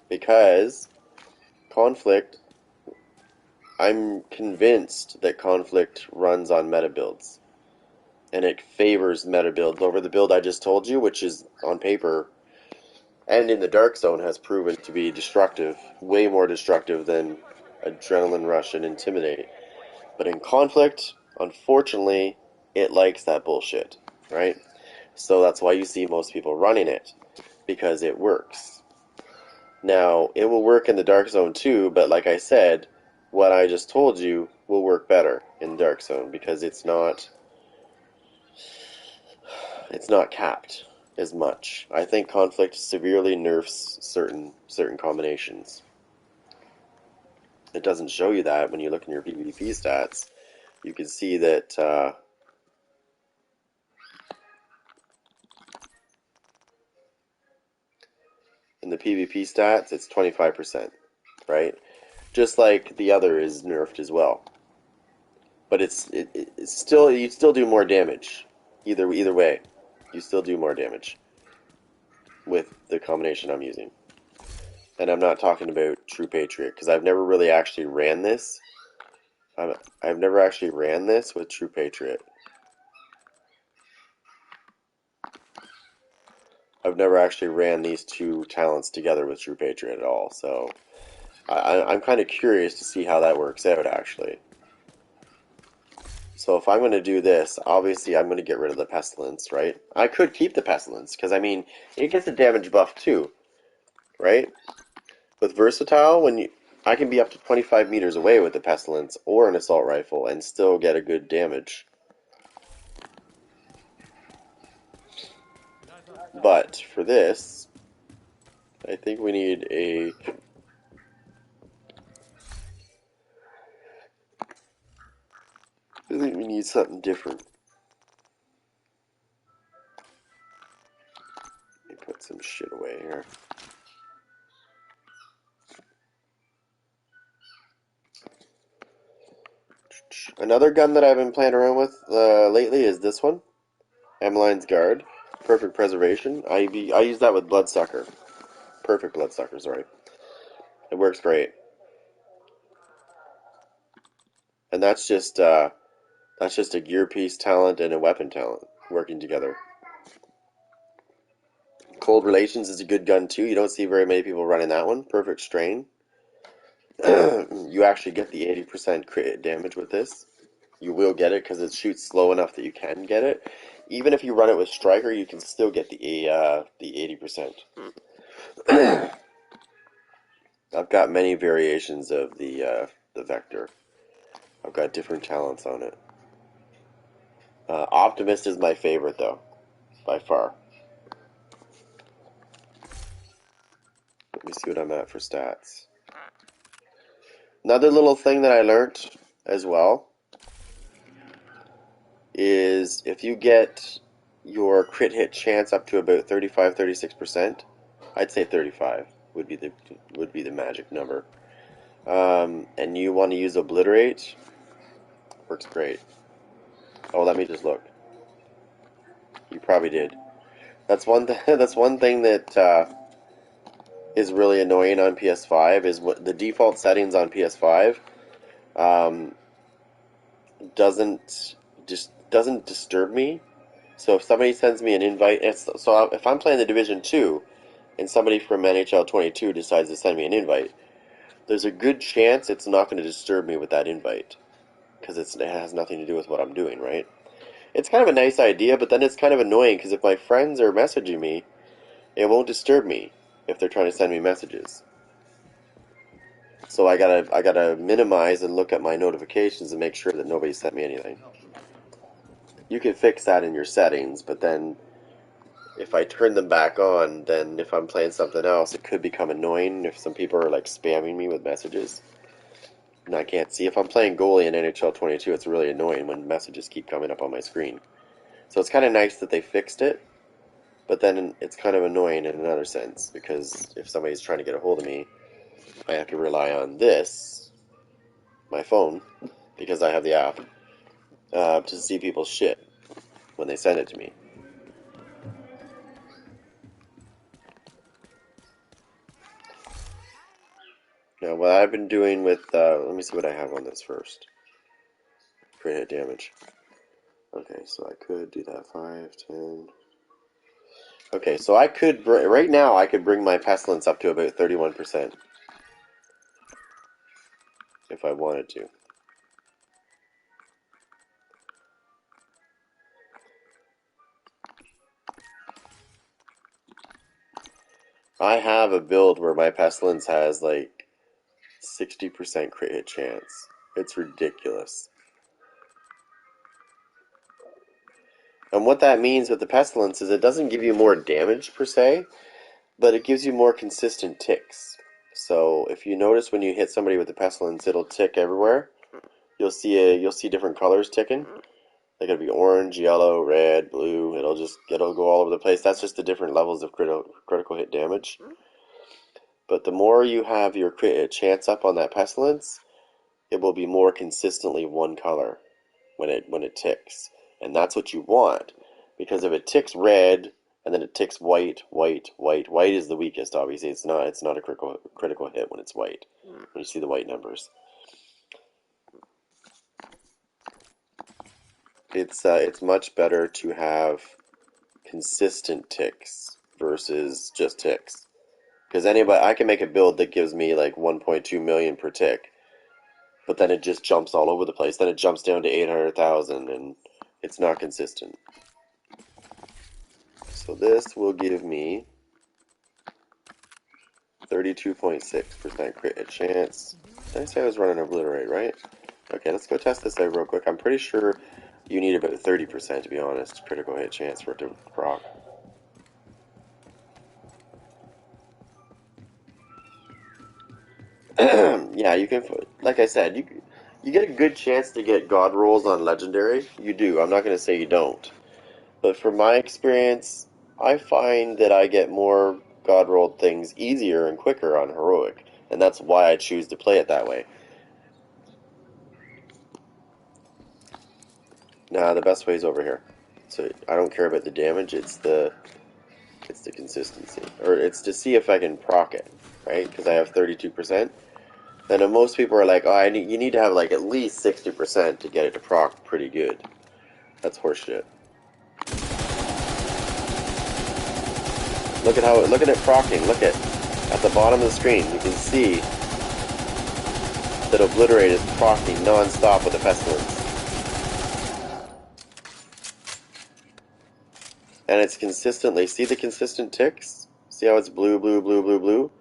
Speaker 1: Because conflict, I'm convinced that conflict runs on meta builds. And it favors meta builds over the build I just told you, which is on paper and in the Dark Zone has proven to be destructive, way more destructive than Adrenaline Rush and Intimidate. But in conflict, unfortunately, it likes that bullshit, right? So that's why you see most people running it, because it works. Now, it will work in the Dark Zone too, but like I said, what I just told you will work better in the Dark Zone, because it's not capped as much. I think conflict severely nerfs certain combinations. It doesn't show you that when you look in your PvP stats. You can see that in the PvP stats, it's 25%, right? Just like the other is nerfed as well. But it's still, you still do more damage. Either way, you still do more damage with the combination I'm using. And I'm not talking about True Patriot, because I've never really actually ran this. I've never actually ran this with True Patriot. I've never actually ran these two talents together with True Patriot at all, so I'm kind of curious to see how that works out, actually. So if I'm going to do this, obviously I'm going to get rid of the Pestilence, right? I could keep the Pestilence, because, I mean, it gets a damage buff too, right? With Versatile, I can be up to 25 meters away with the Pestilence or an Assault Rifle and still get a good damage. But for this, I think we need something different. Let me put some shit away here. Another gun that I've been playing around with lately is this one, Emmeline's Guard. Perfect preservation. I use that with Bloodsucker. Perfect Bloodsucker, sorry. It works great. And that's just a gear piece talent and a weapon talent working together. Cold Relations is a good gun too. You don't see very many people running that one. Perfect Strain. You actually get the 80% crit damage with this. You will get it because it shoots slow enough that you can get it. Even if you run it with Striker, you can still get the 80%. I've got many variations of the Vector. I've got different talents on it. Optimist is my favorite though, by far. Let me see what I'm at for stats. Another little thing that I learned as well is if you get your crit hit chance up to about 35-36%, I'd say 35 would be the magic number. And you want to use Obliterate, works great. Oh, let me just look. You probably did. That's one that's one thing that is really annoying on PS5 is what the default settings on PS5 um, doesn't disturb me. So if somebody sends me an invite, if I'm playing the Division 2 and somebody from NHL 22 decides to send me an invite, there's a good chance it's not going to disturb me with that invite because it has nothing to do with what I'm doing, right? It's kind of a nice idea, but then it's kind of annoying because if my friends are messaging me, it won't disturb me if they're trying to send me messages. So I gotta minimize and look at my notifications and make sure that nobody sent me anything. You can fix that in your settings, but then if I turn them back on, then if I'm playing something else, it could become annoying if some people are like spamming me with messages. And I can't see. If I'm playing goalie in NHL 22, it's really annoying when messages keep coming up on my screen. So it's kind of nice that they fixed it, but then it's kind of annoying in another sense, because if somebody's trying to get a hold of me, I have to rely on this, my phone, because I have the app, to see people's shit when they send it to me. Now, what I've been doing with, let me see what I have on this first. Crit hit damage. Okay, so I could do that 5, 10. Okay, so I could, right now, I could bring my Pestilence up to about 31%. If I wanted to. I have a build where my Pestilence has like 60% crit hit chance. It's ridiculous. And what that means with the Pestilence is it doesn't give you more damage per se, but it gives you more consistent ticks. So if you notice when you hit somebody with the Pestilence, it'll tick everywhere. You'll see different colors ticking. They're gonna be orange, yellow, red, blue. It'll go all over the place. That's just the different levels of critical hit damage. But the more you have your crit hit chance up on that Pestilence, it will be more consistently one color when it ticks, and that's what you want, because if it ticks red and then it ticks white is the weakest. Obviously, it's not a critical hit when it's white. When you see the white numbers, it's much better to have consistent ticks versus just ticks. Because I can make a build that gives me like 1.2 million per tick, but then it just jumps all over the place. Then it jumps down to 800,000, and it's not consistent. So this will give me 32.6% crit hit chance. Did I say I was running Obliterate, right? Okay, let's go test this out real quick. I'm pretty sure you need about 30%, to be honest, critical hit chance for it to proc. Yeah, you can, like I said, you get a good chance to get god rolls on Legendary. You do, I'm not going to say you don't. But from my experience, I find that I get more god rolled things easier and quicker on Heroic. And that's why I choose to play it that way. Nah, the best way is over here. So I don't care about the damage, it's the consistency. Or it's to see if I can proc it, right? Because I have 32%. Then most people are like, oh, you need to have like at least 60% to get it to proc pretty good. That's horseshit. Look at it procking. Look at the bottom of the screen. You can see that Obliterate is procking non-stop with the Pestilence. And it's consistently, see the consistent ticks? See how it's blue, blue, blue, blue, blue?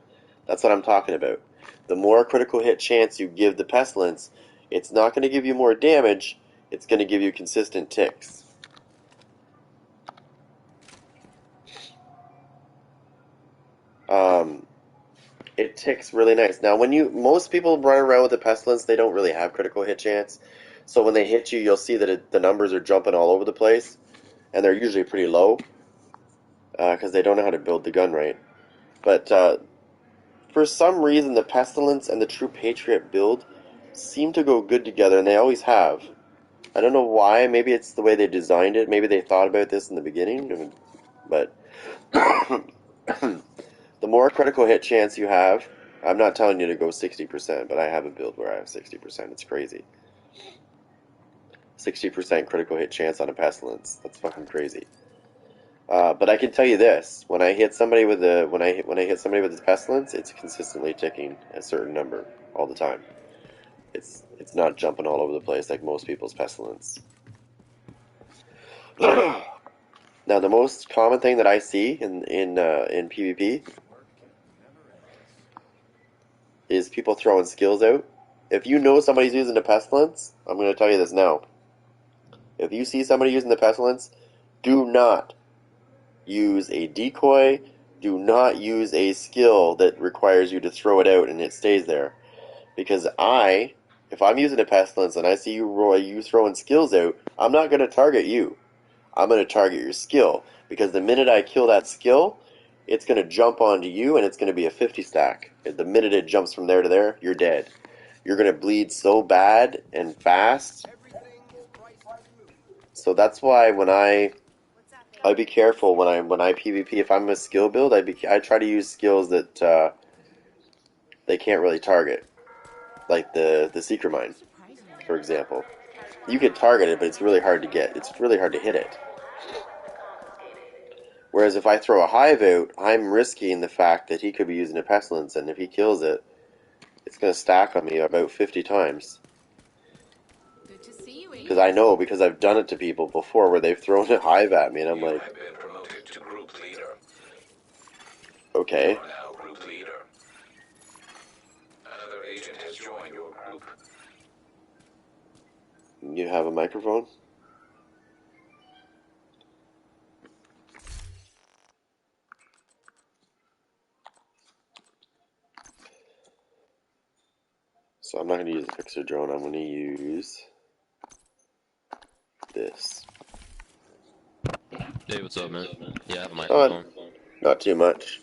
Speaker 1: That's what I'm talking about. The more critical hit chance you give the Pestilence, it's not going to give you more damage, it's going to give you consistent ticks. It ticks really nice. Now, most people run around with the Pestilence, they don't really have critical hit chance. So when they hit you, you'll see that the numbers are jumping all over the place, and they're usually pretty low, because they don't know how to build the gun right. But for some reason, the Pestilence and the True Patriot build seem to go good together, and they always have. I don't know why. Maybe it's the way they designed it. Maybe they thought about this in the beginning. But the more critical hit chance you have, I'm not telling you to go 60%, but I have a build where I have 60%. It's crazy. 60% critical hit chance on a Pestilence. That's fucking crazy. But I can tell you this: when I hit somebody with the Pestilence, it's consistently ticking a certain number all the time. It's not jumping all over the place like most people's Pestilence. Now, the most common thing that I see in PvP is people throwing skills out. If you know somebody's using the Pestilence, I'm going to tell you this now. If you see somebody using the Pestilence, do not use a decoy. Do not use a skill that requires you to throw it out and it stays there. Because if I'm using a Pestilence and I see you throwing skills out, I'm not going to target you. I'm going to target your skill. Because the minute I kill that skill, it's going to jump onto you and it's going to be a 50 stack. The minute it jumps from there to there, you're dead. You're going to bleed so bad and fast. So that's why when I'd be careful when I PvP. If I'm a skill build, I try to use skills that they can't really target, like the Seeker Mine, for example. You can target it, but it's really hard to get. It's really hard to hit it. Whereas if I throw a Hive out, I'm risking the fact that he could be using a Pestilence, and if he kills it, it's going to stack on me about 50 times. Because I know, because I've done it to people before where they've thrown a Hive at me, and I'm like, okay.
Speaker 2: Another agent has joined your group.
Speaker 1: You have a microphone? So I'm not going to use the Fixer drone, I'm going to use this.
Speaker 5: Hey, what's up, man? Yeah, I have a microphone.
Speaker 1: Not too much.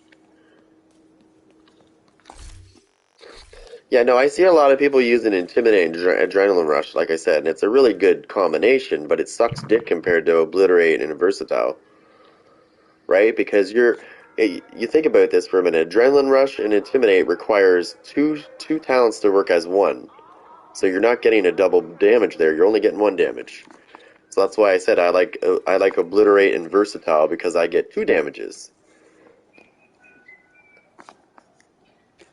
Speaker 1: Yeah, no, I see a lot of people using Intimidate and Adrenaline Rush, like I said, and it's a really good combination, but it sucks dick compared to Obliterate and Versatile. Right? Because you think about this for a minute. Adrenaline Rush and Intimidate requires two talents to work as one. So you're not getting a double damage there, you're only getting one damage. So that's why I said I like Obliterate and Versatile, because I get two damages.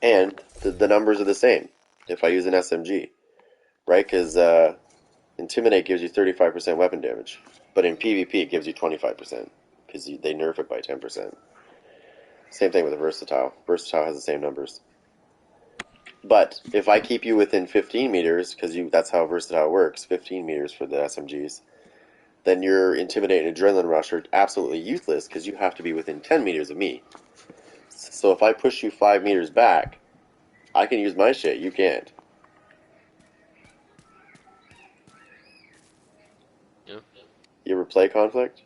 Speaker 1: And the numbers are the same if I use an SMG, right? Because Intimidate gives you 35% weapon damage, but in PvP it gives you 25% because they nerf it by 10%. Same thing with a Versatile. Versatile has the same numbers. But if I keep you within 15 meters, because that's how Versatile works, 15 meters for the SMGs, then your Intimidate and Adrenaline Rush are absolutely useless because you have to be within 10 meters of me. So if I push you 5 meters back, I can use my shit, you can't.
Speaker 5: Yep.
Speaker 1: You ever play Conflict?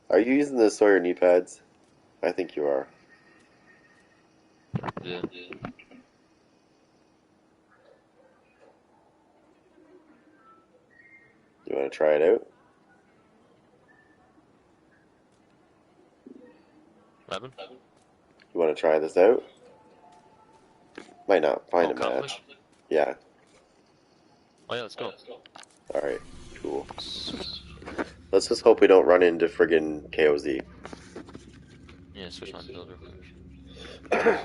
Speaker 1: Are you using the Sawyer knee pads? I think you are.
Speaker 5: Yeah.
Speaker 1: You want to try it out?
Speaker 5: 11?
Speaker 1: You want to try this out? Might not find
Speaker 5: Oh,
Speaker 1: a
Speaker 5: conflict?
Speaker 1: match. Yeah.
Speaker 5: Oh yeah, let's go.
Speaker 1: Alright, cool. Let's just hope we don't run into friggin' KOZ.
Speaker 5: Yeah, switch my build real quick.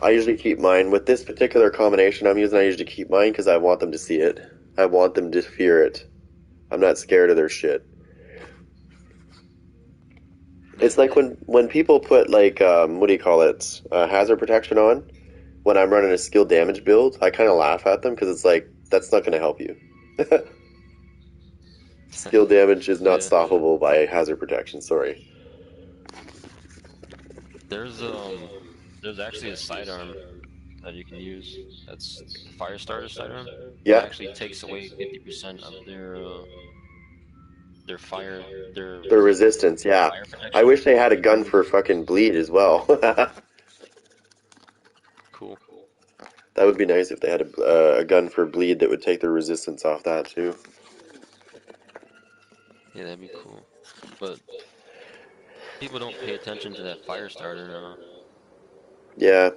Speaker 1: I usually keep mine. With this particular combination I'm using, I usually keep mine because I want them to see it. I want them to fear it. I'm not scared of their shit. It's like when people put, like, what do you call it? Hazard protection on. When I'm running a skill damage build, I kind of laugh at them because it's like, that's not going to help you. Skill damage is not
Speaker 5: Yeah.
Speaker 1: stoppable by hazard protection, sorry.
Speaker 5: There's actually a sidearm that you can use. That's like the fire starter sidearm. That
Speaker 1: Yeah,
Speaker 5: actually takes away 50% of their fire, their
Speaker 1: the resistance, yeah.
Speaker 5: fire
Speaker 1: I
Speaker 5: protection.
Speaker 1: wish they had a gun for fucking bleed as well.
Speaker 5: Cool.
Speaker 1: That would be nice if they had a gun for bleed that would take the resistance off that too.
Speaker 5: Yeah, that'd be cool. But people don't pay attention to that fire starter now.
Speaker 1: Yeah,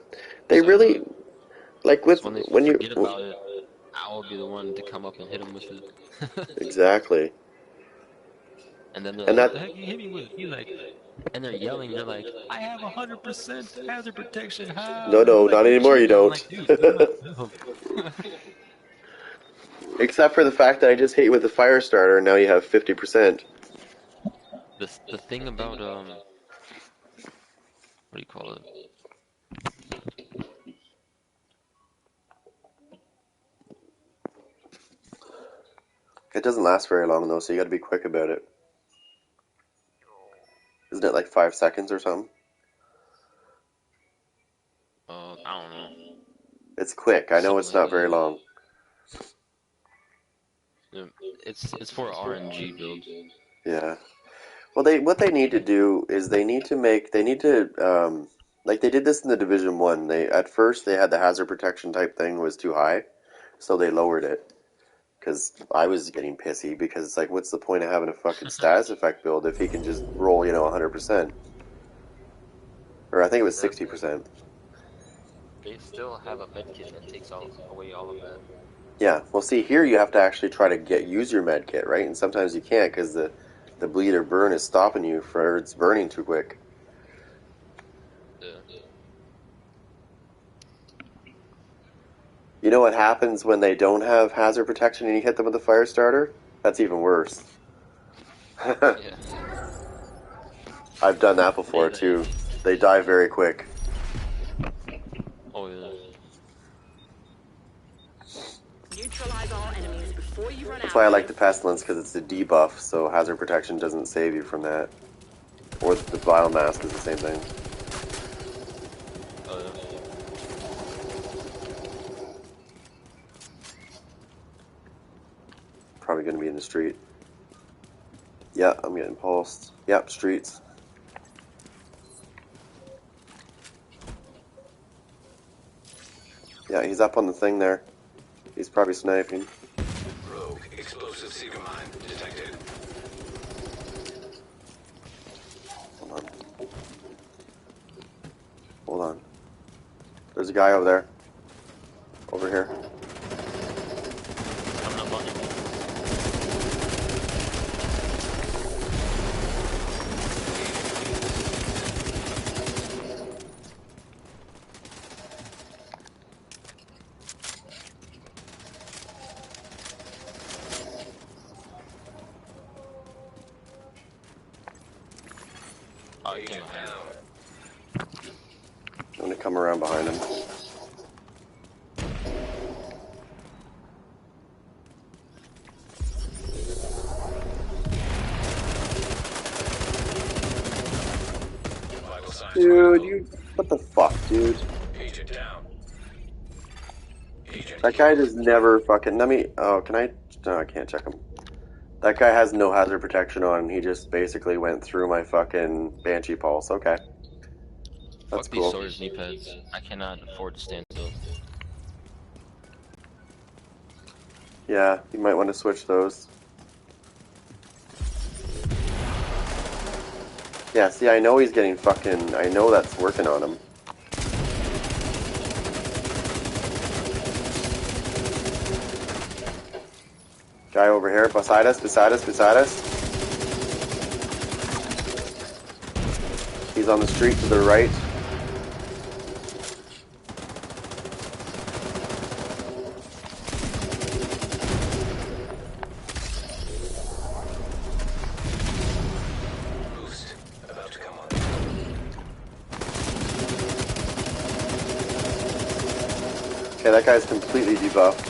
Speaker 1: they
Speaker 5: So,
Speaker 1: really like with
Speaker 5: so when they
Speaker 1: when you
Speaker 5: forget about it, I'll be the one to come up and hit them with it.
Speaker 1: exactly,
Speaker 5: And then they're
Speaker 1: and
Speaker 5: like, "What
Speaker 1: that
Speaker 5: the heck you hit me with?" He's like, and they're yelling. They're like, "I have 100% hazard protection. How?" And
Speaker 1: no,
Speaker 5: he's like,
Speaker 1: not
Speaker 5: "You're
Speaker 1: anymore. You
Speaker 5: cheating." I'm
Speaker 1: don't.
Speaker 5: like, "Dude, look at my build."
Speaker 1: Except for the fact that I just hit you with the fire starter, and now you have 50%.
Speaker 5: The thing about what do you call it?
Speaker 1: It doesn't last very long though, so you got to be quick about it. Isn't it like 5 seconds or something?
Speaker 5: I don't know.
Speaker 1: It's quick. I know
Speaker 5: Something
Speaker 1: it's
Speaker 5: like
Speaker 1: not very
Speaker 5: that.
Speaker 1: long.
Speaker 5: Yeah, it's for RNG builds.
Speaker 1: Yeah. Well, what they need to do is they need to like they did this in the Division 1. They at first they had the hazard protection type thing was too high, so they lowered it. Because I was getting pissy because it's like, what's the point of having a fucking status effect build if he can just roll, 100%? Or I think it was
Speaker 5: Yep.
Speaker 1: 60%.
Speaker 5: They still have a medkit that takes away all of that.
Speaker 1: Yeah. Well, see, here you have to actually try to use your med kit, right? And sometimes you can't because the bleed or burn is stopping you for it's burning too quick.
Speaker 5: Yeah.
Speaker 1: You know what happens when they don't have hazard protection and you hit them with a fire starter? That's even worse.
Speaker 5: Yeah.
Speaker 1: I've done that before too. They die very quick.
Speaker 5: Oh yeah.
Speaker 3: Neutralize all enemies before you run
Speaker 1: That's
Speaker 3: out
Speaker 1: why I
Speaker 3: of
Speaker 1: like the
Speaker 3: this.
Speaker 1: pestilence because it's a debuff, so hazard protection doesn't save you from that. Or the biomask is the same thing.
Speaker 5: Oh yeah.
Speaker 1: Probably going to be in the street. Yeah, I'm getting pulsed. Yep, streets. Yeah, he's up on the thing there. He's probably sniping.
Speaker 2: Rogue explosive seeker mine detected.
Speaker 1: Hold on. Hold on. There's a guy over there. Over here.
Speaker 5: Coming up on you. Oh, he came behind.
Speaker 1: I'm gonna come around behind him.
Speaker 2: Vital signs
Speaker 1: Dude,
Speaker 2: critical.
Speaker 1: you. What the fuck, dude?
Speaker 2: Agent down. Agent
Speaker 1: That guy
Speaker 2: killed.
Speaker 1: just never fucking. Let me. Oh, can I? No, I can't check him. That guy has no hazard protection on. He just basically went through my fucking Banshee Pulse. Okay. That's
Speaker 5: Fuck these
Speaker 1: cool.
Speaker 5: swords, knee pads. I cannot afford to stand still.
Speaker 1: Yeah, you might want to switch those. Yeah, see, I know he's getting fucking. I know that's working on him. Guy over here, beside us, beside us, beside us. He's on the street to the right.
Speaker 2: Boost. About to come on.
Speaker 1: Okay, that guy's completely debuffed.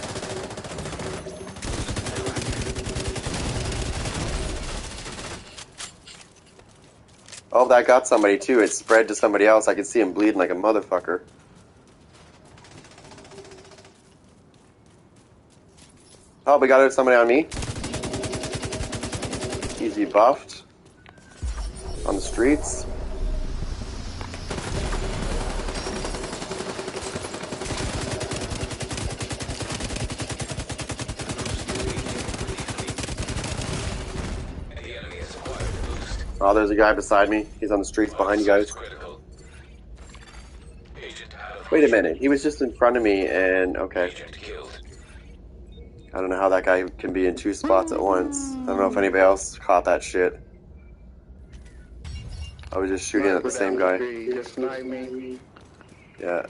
Speaker 1: Oh, that got somebody too. It spread to somebody else. I can see him bleeding like a motherfucker. Oh, we got somebody on me. He's debuffed. On the streets.
Speaker 2: The enemy has acquired a boost.
Speaker 1: Oh, there's a guy beside me. He's on the streets behind you guys.
Speaker 2: Critical. Agent out of
Speaker 1: Wait a
Speaker 2: range.
Speaker 1: minute. He was just in front of me and okay.
Speaker 2: Agent killed.
Speaker 1: I don't know how that guy can be in two spots at once. I don't know if anybody else caught that shit. I was just shooting at the same guy.
Speaker 6: He just sniped me.
Speaker 1: Yeah.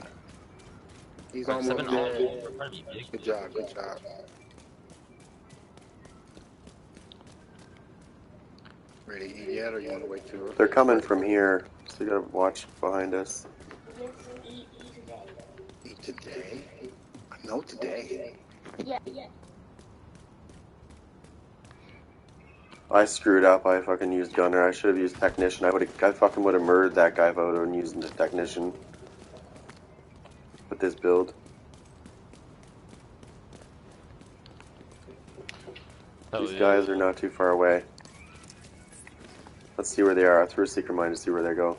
Speaker 6: He's
Speaker 5: Alright,
Speaker 6: almost
Speaker 5: 7 all.
Speaker 6: dead.
Speaker 5: We're trying to be big.
Speaker 6: Good job, good job. Ready to eat yet, or you want to wait till?
Speaker 1: They're coming from here, so you gotta watch behind us.
Speaker 6: Eat today? No, today.
Speaker 1: I screwed up. I fucking used gunner. I should have used technician. I fucking would have murdered that guy if I would have used the technician. With this build.
Speaker 5: Hell
Speaker 1: These
Speaker 5: yeah.
Speaker 1: guys are not too far away. Let's see where they are. I threw a secret mine to see where they go.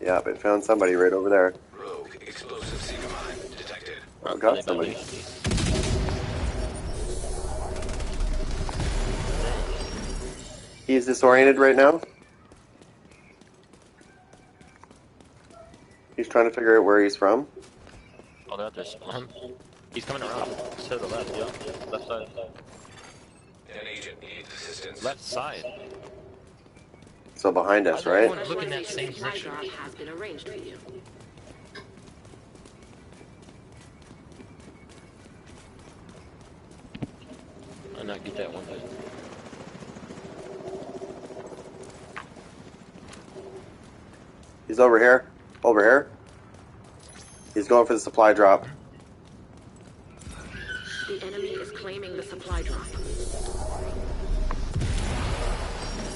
Speaker 1: Yeah, but found somebody right over there.
Speaker 2: Rogue explosive seeker mine detected.
Speaker 1: I got somebody. He's disoriented right now. He's trying to figure out where he's from.
Speaker 5: Oh, they're out there. He's coming around. To the left, yeah. Left side.
Speaker 2: An agent needs assistance.
Speaker 5: Left side.
Speaker 1: So behind us, right?
Speaker 5: Everyone's looking at the same
Speaker 3: Supply
Speaker 5: direction.
Speaker 3: drop has been arranged for you.
Speaker 5: Why not get that one?
Speaker 1: He's over here. Over here. He's going for the supply drop.
Speaker 3: The enemy is claiming the supply drop.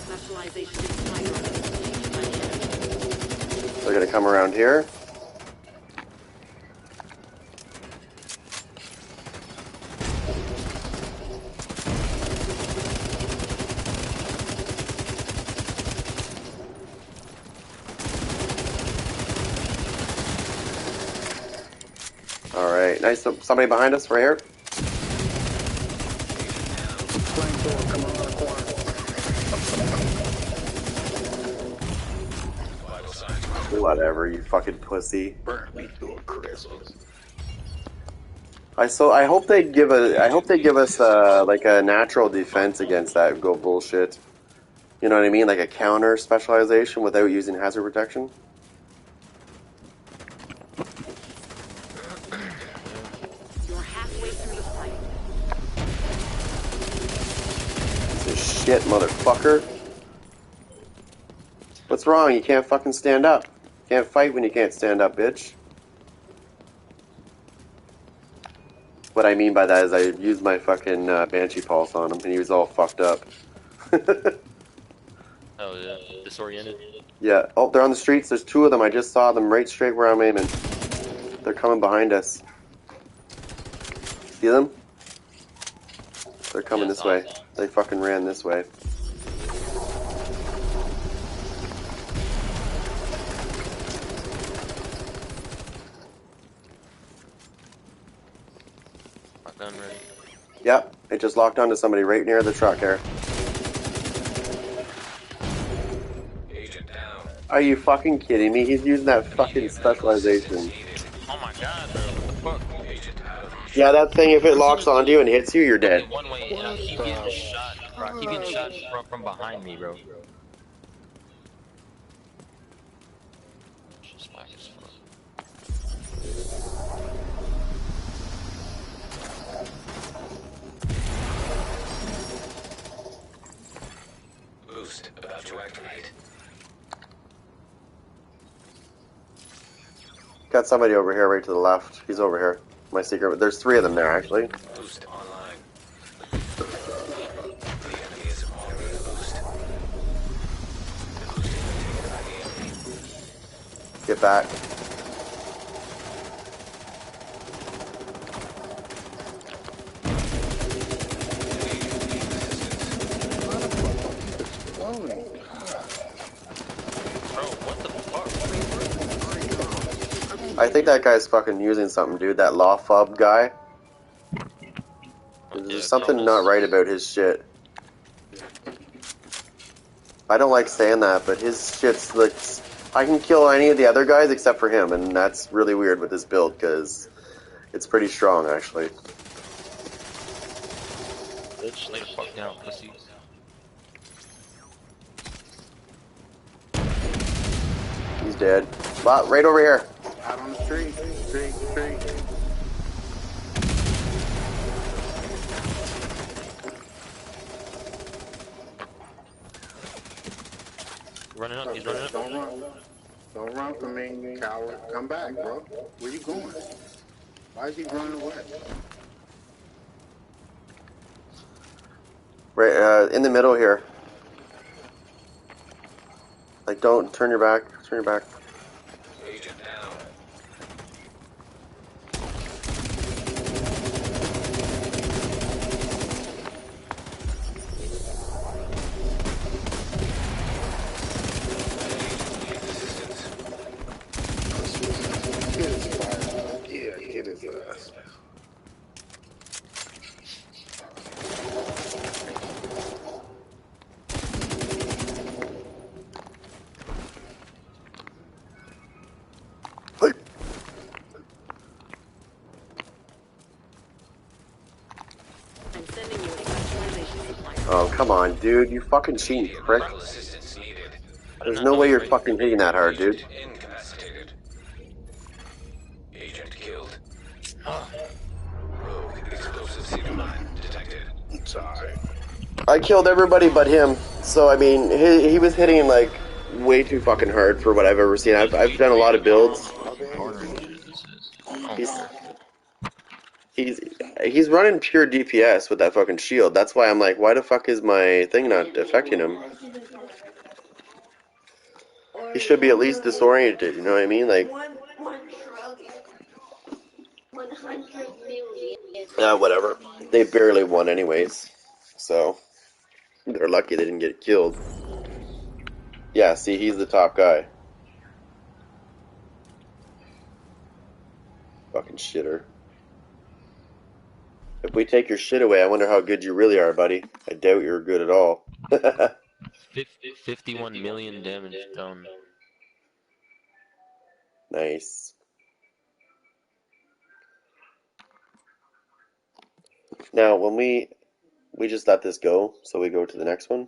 Speaker 3: Specialization supply drop is taken by the enemy.
Speaker 1: They're gonna come around here. Alright, nice. Somebody behind us right here.
Speaker 6: Flamethrower coming around the corner.
Speaker 2: Vital signs.
Speaker 1: Whatever, you fucking pussy.
Speaker 6: Burn me to a crisp.
Speaker 1: I hope they give us like a natural defense against that go bullshit. You know what I mean? Like a counter specialization without using hazard protection.
Speaker 3: You're halfway through the fight.
Speaker 1: Piece of shit, motherfucker. What's wrong? You can't fucking stand up. Can't fight when you can't stand up, bitch. What I mean by that is I used my fucking Banshee Pulse on him, and he was all fucked up.
Speaker 5: Oh yeah, disoriented.
Speaker 1: Yeah. Oh, they're on the streets. There's two of them. I just saw them right straight where I'm aiming. They're coming behind us. See them? They're coming
Speaker 5: Yeah,
Speaker 1: this way.
Speaker 5: saw.
Speaker 1: They fucking ran this way.
Speaker 5: My gun ready.
Speaker 1: Yep. It just locked onto somebody right near the truck there.
Speaker 2: Agent down.
Speaker 1: Are you fucking kidding me? He's using that fucking
Speaker 2: Immediate medical assistance
Speaker 1: specialization.
Speaker 2: needed.
Speaker 5: Oh my god, bro. What the fuck?
Speaker 2: Agent out of view.
Speaker 1: Yeah, that thing, if it
Speaker 5: He's
Speaker 1: locks
Speaker 5: only
Speaker 1: onto you and hits you, you're dead.
Speaker 5: one way, and I
Speaker 6: What
Speaker 5: keep getting
Speaker 6: the
Speaker 5: shot, bro. I keep getting shot from behind me, bro. Just whack as fuck.
Speaker 2: Boost about to activate.
Speaker 1: Got somebody over here right to the left. He's over here. My secret. There's three of them there, actually.
Speaker 2: Boost online. The enemy is honoring the boost. The boost has been taken by the enemy.
Speaker 1: Get back.
Speaker 6: exploding?
Speaker 5: Bro, what the fuck?
Speaker 1: I think that guy's fucking using something, dude. That law fub guy. There's
Speaker 5: Yeah,
Speaker 1: something not
Speaker 5: Thomas.
Speaker 1: right about his shit. I don't like saying that, but his shit's like... I can kill any of the other guys except for him, and that's really weird with his build, because it's pretty strong, actually.
Speaker 5: Bitch, lay the fuck down, pussy.
Speaker 1: He's dead. Wow, right over here.
Speaker 6: Out on the street. Street.
Speaker 5: Running up, he's running up.
Speaker 6: Don't run. Don't run from me, coward. Come back, bro. Where you going? Why is he running away?
Speaker 1: Right, in the middle here. Like, don't turn your back. Turn your back.
Speaker 2: Agent down.
Speaker 6: Get his fire. Yeah, get his ass.
Speaker 1: Hey.
Speaker 3: I'm sending you a specialization supply.
Speaker 1: Oh, come on, dude. You fucking cheating prick.
Speaker 2: Medical assistance needed.
Speaker 5: I did
Speaker 1: There's
Speaker 5: not
Speaker 1: no
Speaker 5: know
Speaker 1: way
Speaker 5: he
Speaker 1: you're
Speaker 5: was
Speaker 1: fucking hitting that hard, dude.
Speaker 2: Agent incapacitated. Agent killed.
Speaker 5: Ah,
Speaker 2: Rogue explosive seeker mine detected.
Speaker 6: Sorry.
Speaker 1: I killed everybody but him. So, I mean, he was hitting, like, way too fucking hard for what I've ever seen. I've done a lot of builds.
Speaker 5: corner and shit, this is. I don't
Speaker 1: He's,
Speaker 5: care.
Speaker 1: he's running pure DPS with that fucking shield. That's why I'm like, why the fuck is my thing not affecting him? He should be at least disoriented, you know what I mean? Like,
Speaker 3: One trillion. 100 million.
Speaker 1: whatever. They barely won anyways. So, they're lucky they didn't get killed. Yeah, see, he's the top guy. Fucking shitter. If we take your shit away, I wonder how good you really are, buddy. I doubt you're good at all.
Speaker 5: 51 million damage done.
Speaker 1: Nice. Now, when we just let this go, so we go to the next one.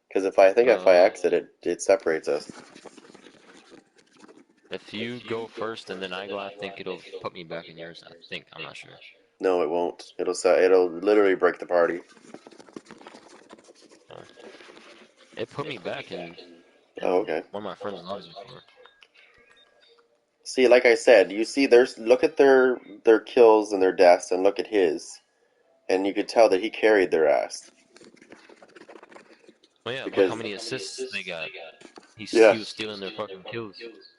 Speaker 1: Because if I exit it, it separates us.
Speaker 5: If you go first and then I go, I think it'll put me back in yours. I think. I'm not sure.
Speaker 1: No, it won't. It'll literally break the party.
Speaker 5: Uh, It put me back in
Speaker 1: Oh, okay.
Speaker 5: one of my friends logs before.
Speaker 1: See, like I said, you see, look at their kills and their deaths, and look at his, and you could tell that he carried their ass.
Speaker 5: Oh yeah, look how
Speaker 1: Because
Speaker 5: many assists they got.
Speaker 1: yeah,
Speaker 5: He was stealing their fucking kills.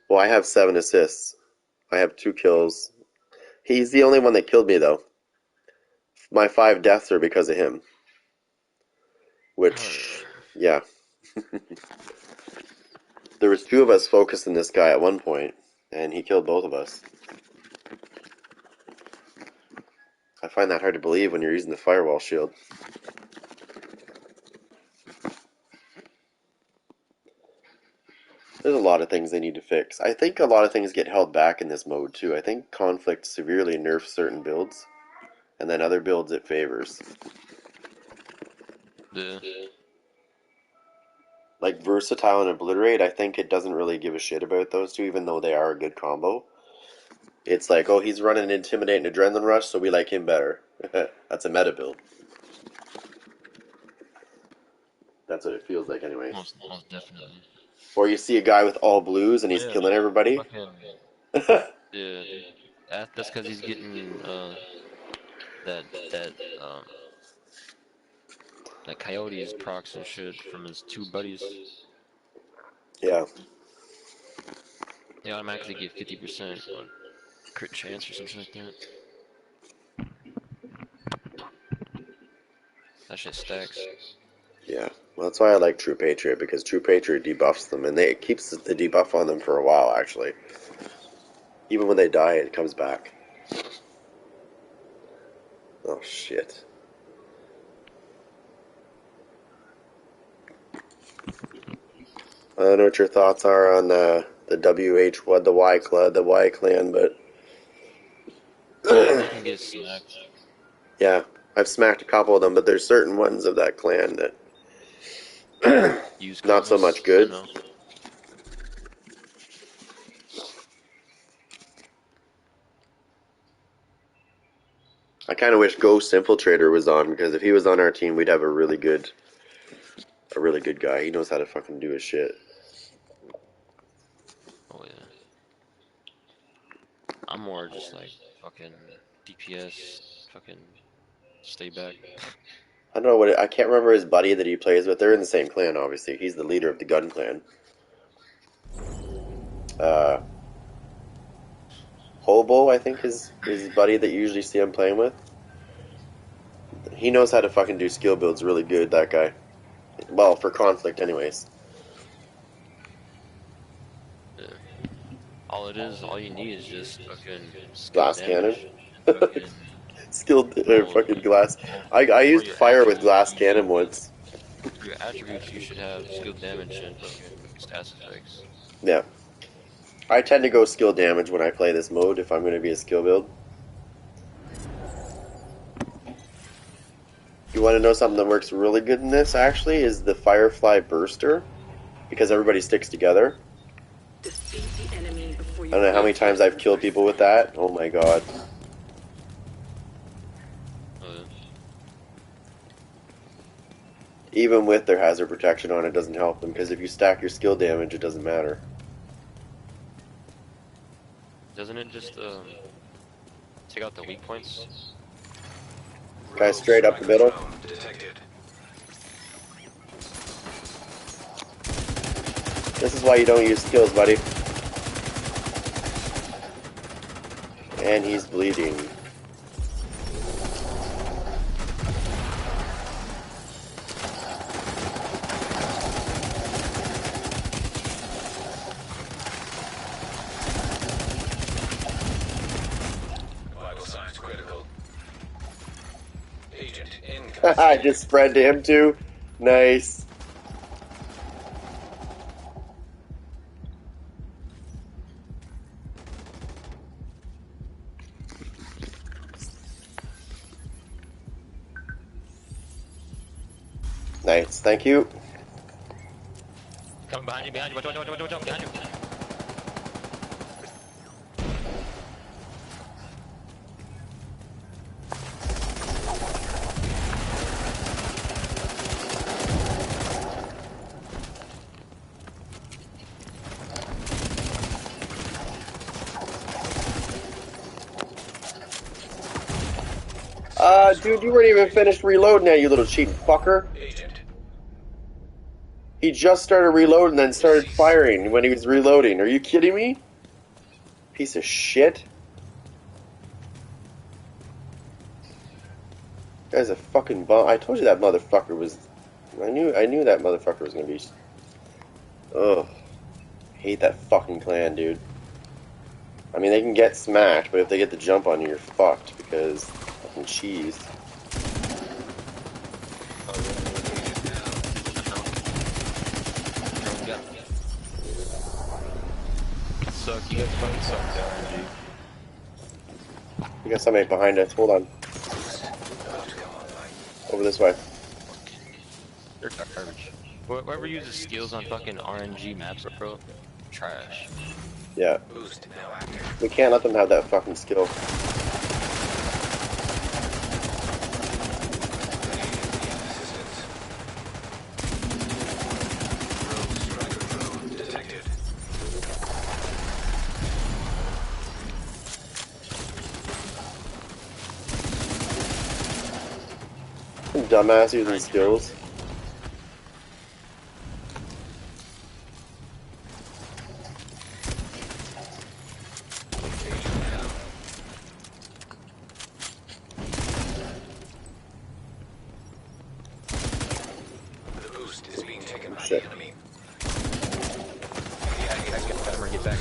Speaker 1: well, I have 7 assists. I have 2 kills. He's the only one that killed me though. My 5 deaths are because of him. Which, yeah, there was 2 of us focusing this guy at one point, and he killed both of us. I find that hard to believe when you're using the firewall shield. There's a lot of things they need to fix. I think a lot of things get held back in this mode too. I think conflict severely nerfs certain builds, and then other builds it favors.
Speaker 5: Yeah.
Speaker 1: Like versatile and obliterate, I think it doesn't really give a shit about those two, even though they are a good combo. It's like, oh, he's running intimidate and adrenaline rush, so we like him better. That's a meta build. That's what it feels like, anyways.
Speaker 5: Most definitely.
Speaker 1: Or you see a guy with all blues and he's
Speaker 5: Yeah.
Speaker 1: killing everybody.
Speaker 5: Fucking yeah, dude. That's because he's getting that that um that coyotes procs and shit from his 2 buddies.
Speaker 1: Yeah.
Speaker 5: They automatically get 50% on crit chance or something like that. That shit stacks.
Speaker 1: Yeah. Well, that's why I like True Patriot, because True Patriot debuffs them, and it keeps the debuff on them for a while, actually. Even when they die, it comes back. Oh, shit. I don't know what your thoughts are on the WH, the Y Club, the Y Clan, but
Speaker 5: You can get smacked.
Speaker 1: yeah, I've smacked a couple of them, but there's certain ones of that clan that
Speaker 5: Use
Speaker 1: not so
Speaker 5: combos.
Speaker 1: much
Speaker 5: I
Speaker 1: good.
Speaker 5: know.
Speaker 1: I kind of wish Ghost Infiltrator was on, because if he was on our team, we'd have a really good guy. He knows how to fucking do his shit.
Speaker 5: Oh yeah. I'm more just like fucking DPS. Fucking stay back.
Speaker 1: I don't know I can't remember his buddy that he plays with. They're in the same clan, obviously. He's the leader of the gun clan. Hobo, I think, is his buddy that you usually see him playing with. He knows how to fucking do skill builds really good, that guy. Well, for conflict, anyways.
Speaker 5: Yeah. All you need is just fucking skill
Speaker 1: Glass cannon.
Speaker 5: damage and fucking
Speaker 1: Skilled fucking glass. I
Speaker 5: for
Speaker 1: used
Speaker 5: your
Speaker 1: fire with glass
Speaker 5: attributes.
Speaker 1: cannon once.
Speaker 5: For your attributes, you should have skill damage and fucking stats effects.
Speaker 1: Yeah. I tend to go skill damage when I play this mode if I'm going to be a skill build. You want to know something that works really good in this, actually, is the Firefly Burster. Because everybody sticks together.
Speaker 3: Defeat the enemy before
Speaker 1: I
Speaker 3: you
Speaker 1: don't know how many times I've killed people with that. Oh my god. Even with their hazard protection on, it doesn't help them, because if you stack your skill damage, it doesn't matter.
Speaker 5: Doesn't it just take out the weak points?
Speaker 1: Guy straight up the middle.
Speaker 2: Detected.
Speaker 1: This is why you don't use skills, buddy. And he's bleeding.
Speaker 2: Vital signs critical. Agent in
Speaker 1: I just spread to him too. Nice. Nice, thank you.
Speaker 5: Coming behind you, behind you, behind you.
Speaker 1: Dude, you weren't even finished reloading yet, you little cheating fucker.
Speaker 2: Agent.
Speaker 1: He just started reloading, then started firing when he was reloading. Are you kidding me? Piece of shit. Guy's a fucking bum. I told you that motherfucker was. I knew that motherfucker was gonna be. Ugh. Hate that fucking clan, dude. I mean, they can get smashed, but if they get the jump on you, you're fucked because fucking cheese.
Speaker 5: Suck, you guys fucking suck, RNG.
Speaker 1: We got somebody behind us. Hold on. Over this way.
Speaker 5: They're garbage. Whoever uses skills on fucking RNG maps, bro, trash.
Speaker 1: Yeah.
Speaker 2: Boost now active.
Speaker 1: We can't let them have that fucking skill.
Speaker 2: Assistance. Rogue striker drone detected.
Speaker 1: Dumbass using skills.
Speaker 2: The boost is being taken by
Speaker 1: Shit.
Speaker 2: the enemy.
Speaker 5: Get back.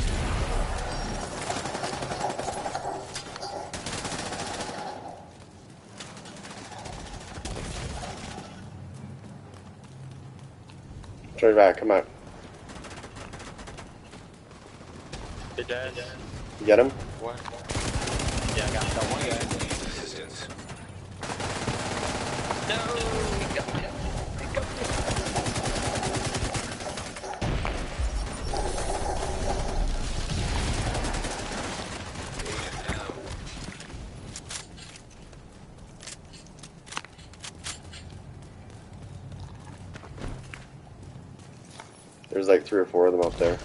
Speaker 1: Turn back, come on.
Speaker 5: Hey, Dad.
Speaker 1: You get him?
Speaker 5: What? Yeah, I got that one guy.
Speaker 2: Assistance.
Speaker 5: No, he got me.
Speaker 2: Agent down.
Speaker 1: There's like 3 or 4 of them up there.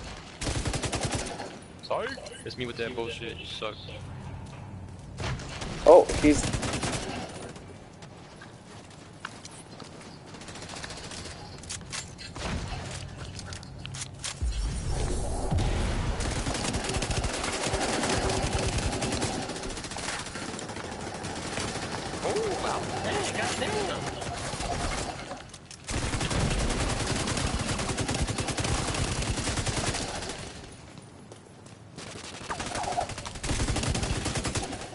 Speaker 5: Sorry? It's me with that bullshit. You suck.
Speaker 1: Oh, he's.
Speaker 5: Oh, wow. Dang, goddamn.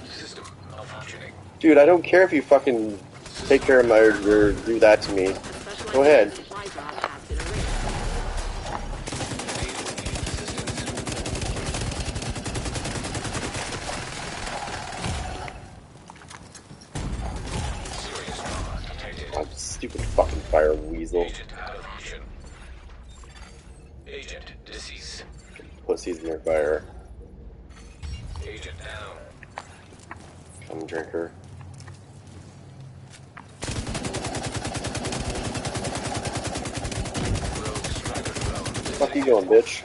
Speaker 2: System malfunctioning.
Speaker 1: Dude, I don't care if you fucking take care of my or do that to me. Go ahead.
Speaker 3: Supply drop has been erased.
Speaker 2: Serious trauma detected.
Speaker 1: Oh, stupid fucking fire weasel.
Speaker 2: Agent out of mission. Agent deceased.
Speaker 1: Pussies in your fire.
Speaker 2: Agent down.
Speaker 1: Come drinker.
Speaker 2: Rogue striker drone
Speaker 1: Fuck you
Speaker 2: detected.
Speaker 1: going, bitch?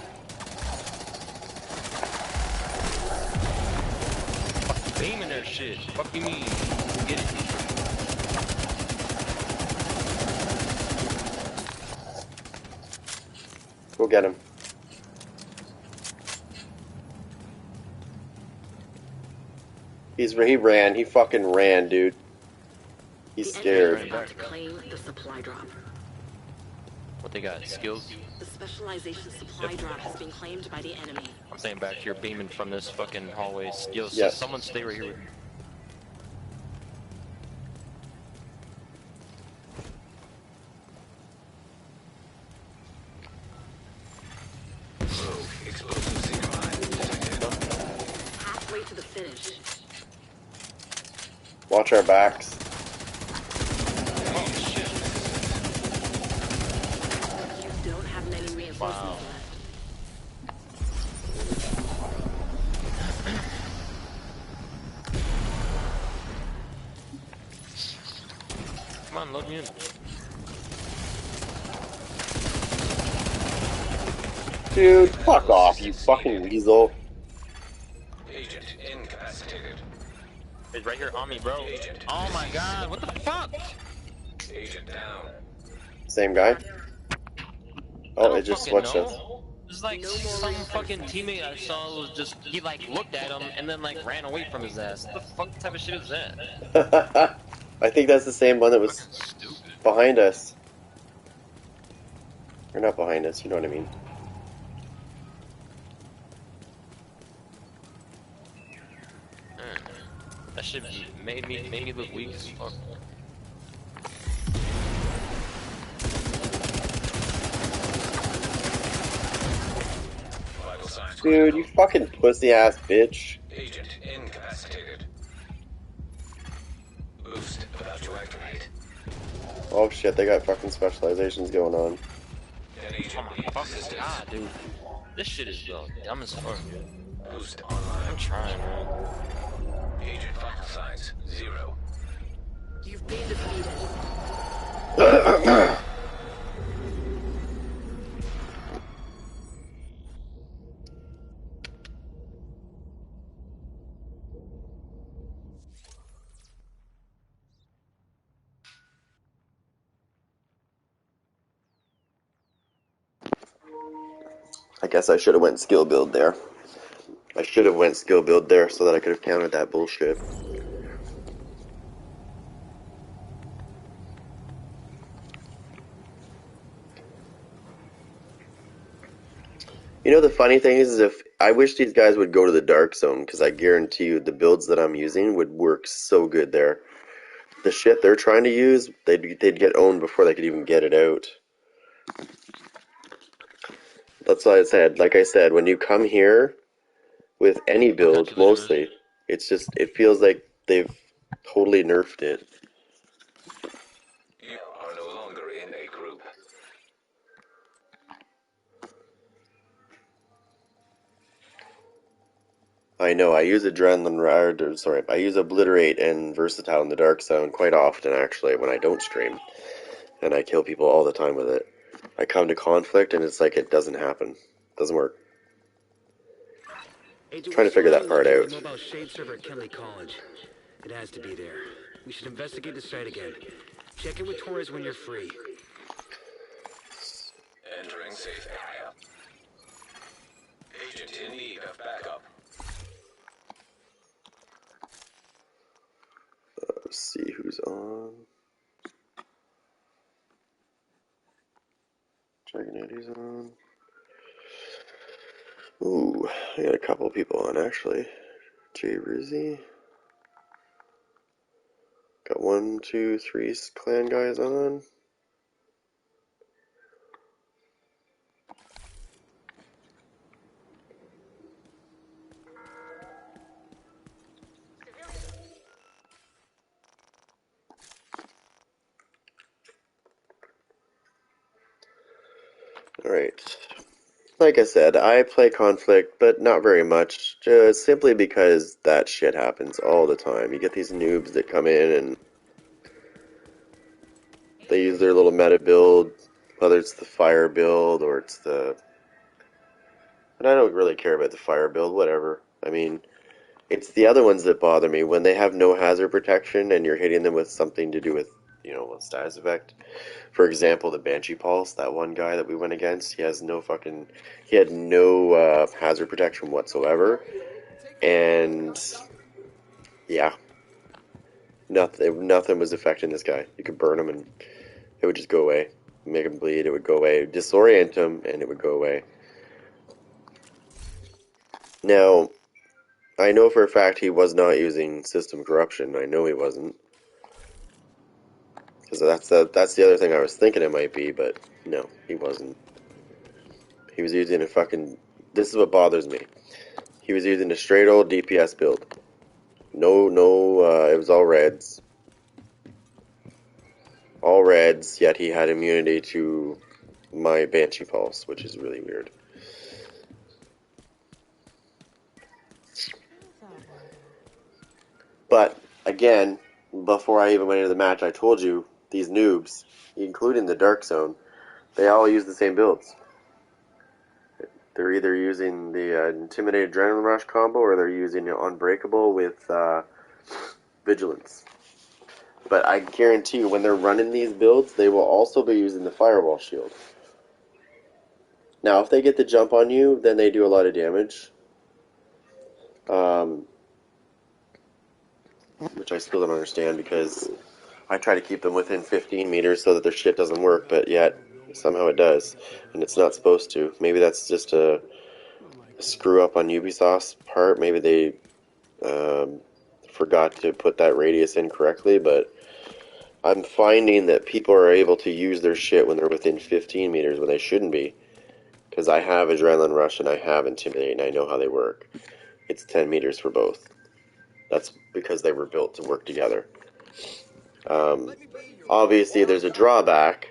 Speaker 5: Beaming that shit. Fuck you mean? Get it.
Speaker 1: Go get him. He ran. He fucking ran, dude. He's
Speaker 3: The enemy is
Speaker 1: scared.
Speaker 3: about to claim the supply drop.
Speaker 5: What they got? Skills?
Speaker 3: The specialization supply drop has been claimed by the enemy.
Speaker 5: I'm saying back here, beaming from this fucking hallway. Yo,
Speaker 1: Yes.
Speaker 5: someone stay right here with me.
Speaker 2: Rogue explosive single line detected.
Speaker 3: Halfway to the finish.
Speaker 1: Watch our backs.
Speaker 5: Oh, shit.
Speaker 3: You don't have many reinforcements
Speaker 5: Wow.
Speaker 3: left.
Speaker 5: Come on, load me in.
Speaker 1: Dude, fuck off, you fucking weasel.
Speaker 2: Agent incapacitated.
Speaker 5: He's right here on me, bro. Oh my god, what the fuck?
Speaker 2: Agent down.
Speaker 1: Same guy? Oh,
Speaker 5: I
Speaker 1: it
Speaker 5: don't
Speaker 1: just
Speaker 5: fucking
Speaker 1: switched us.
Speaker 5: know. It's like some fucking teammate I saw was just, he like looked at him and then like ran away from his ass. What the fuck type of shit is that?
Speaker 1: I think that's the same one that was
Speaker 5: Fucking stupid.
Speaker 1: behind us. Or not behind us, you know what I mean.
Speaker 5: That shit made me look weak as fuck.
Speaker 2: Vital signs
Speaker 1: Dude,
Speaker 2: critical.
Speaker 1: you fucking pussy ass bitch.
Speaker 2: Agent incapacitated. Boost about to activate.
Speaker 1: Oh shit, they got fucking specializations going on.
Speaker 2: An
Speaker 5: Oh
Speaker 2: agent
Speaker 5: my
Speaker 2: needs
Speaker 5: fucking
Speaker 2: assistance.
Speaker 5: god, dude. This shit is dumb as fuck.
Speaker 2: Boost online.
Speaker 5: I'm trying, man.
Speaker 2: Agent vital signs 0.
Speaker 3: You've been defeated.
Speaker 1: I guess I should have went skill build there. I should have went skill build there so that I could have countered that bullshit. You know, the funny thing is if I wish these guys would go to the dark zone, because I guarantee you the builds that I'm using would work so good there. The shit they're trying to use, they'd get owned before they could even get it out. That's why I said, like I said, when you come here with any
Speaker 5: I'll cut
Speaker 1: build,
Speaker 5: to the division.
Speaker 1: mostly, it feels like they've totally nerfed it.
Speaker 2: You are no longer in a group.
Speaker 1: I know, I use I use Obliterate and Versatile in the Dark Zone quite often, actually, when I don't stream. And I kill people all the time with it. I come to Conflict, and it's like it doesn't happen. Doesn't work.
Speaker 7: Agent,
Speaker 1: Trying
Speaker 7: we're
Speaker 1: to figure that
Speaker 7: surrounding the
Speaker 1: part out.
Speaker 7: mobile shade server at Kenley College. It has to be there. We should investigate the site again. Check in with Torres when you're free.
Speaker 2: Entering safe area. Agent in need of backup.
Speaker 1: Let's see who's on. Checking out who's on. Ooh, I got a couple people on, actually. Jay Rizzy. Got 1, 2, 3 clan guys on. Alright. Like I said, I play Conflict, but not very much, just simply because that shit happens all the time. You get these noobs that come in and they use their little meta build, whether it's the fire build or it's the... And I don't really care about the fire build, whatever. I mean, it's the other ones that bother me, when they have no hazard protection and you're hitting them with something to do with, a status effect. For example, the Banshee Pulse, that one guy that we went against, he had no hazard protection whatsoever, and yeah, nothing was affecting this guy. You could burn him and it would just go away. Make him bleed, it would go away. Disorient him, and it would go away. Now, I know for a fact he was not using system corruption. I know he wasn't. Because that's the other thing I was thinking it might be, but no, he wasn't. He was using a fucking... This is what bothers me. He was using a straight old DPS build. It was all reds. All reds, yet he had immunity to my Banshee Pulse, which is really weird. But, again, before I even went into the match, I told you, these noobs, including the Dark Zone, they all use the same builds. They're either using the Intimidated Adrenaline Rush combo, or they're using Unbreakable with vigilance. But I guarantee you, when they're running these builds, they will also be using the firewall shield. Now, if they get the jump on you, then they do a lot of damage. Which I still don't understand, because I try to keep them within 15 meters so that their shit doesn't work, but yet somehow it does, and it's not supposed to. Maybe that's just a screw up on Ubisoft's part. Maybe they forgot to put that radius in correctly, but I'm finding that people are able to use their shit when they're within 15 meters when they shouldn't be, because I have Adrenaline Rush and I have Intimidate and I know how they work. It's 10 meters for both. That's because they were built to work together. Obviously, there's a drawback,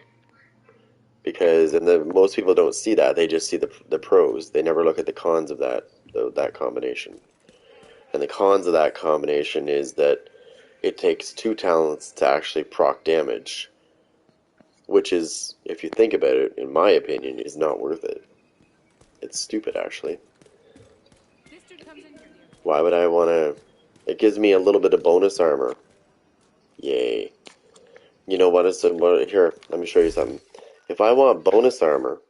Speaker 1: because most people don't see that. They just see the pros. They never look at the cons of that combination. And the cons of that combination is that it takes 2 talents to actually proc damage, which is, if you think about it, in my opinion, is not worth it. It's stupid, actually. Why would I want to... It gives me a little bit of bonus armor. Yay. You know what? Here, let me show you something. If I want bonus armor,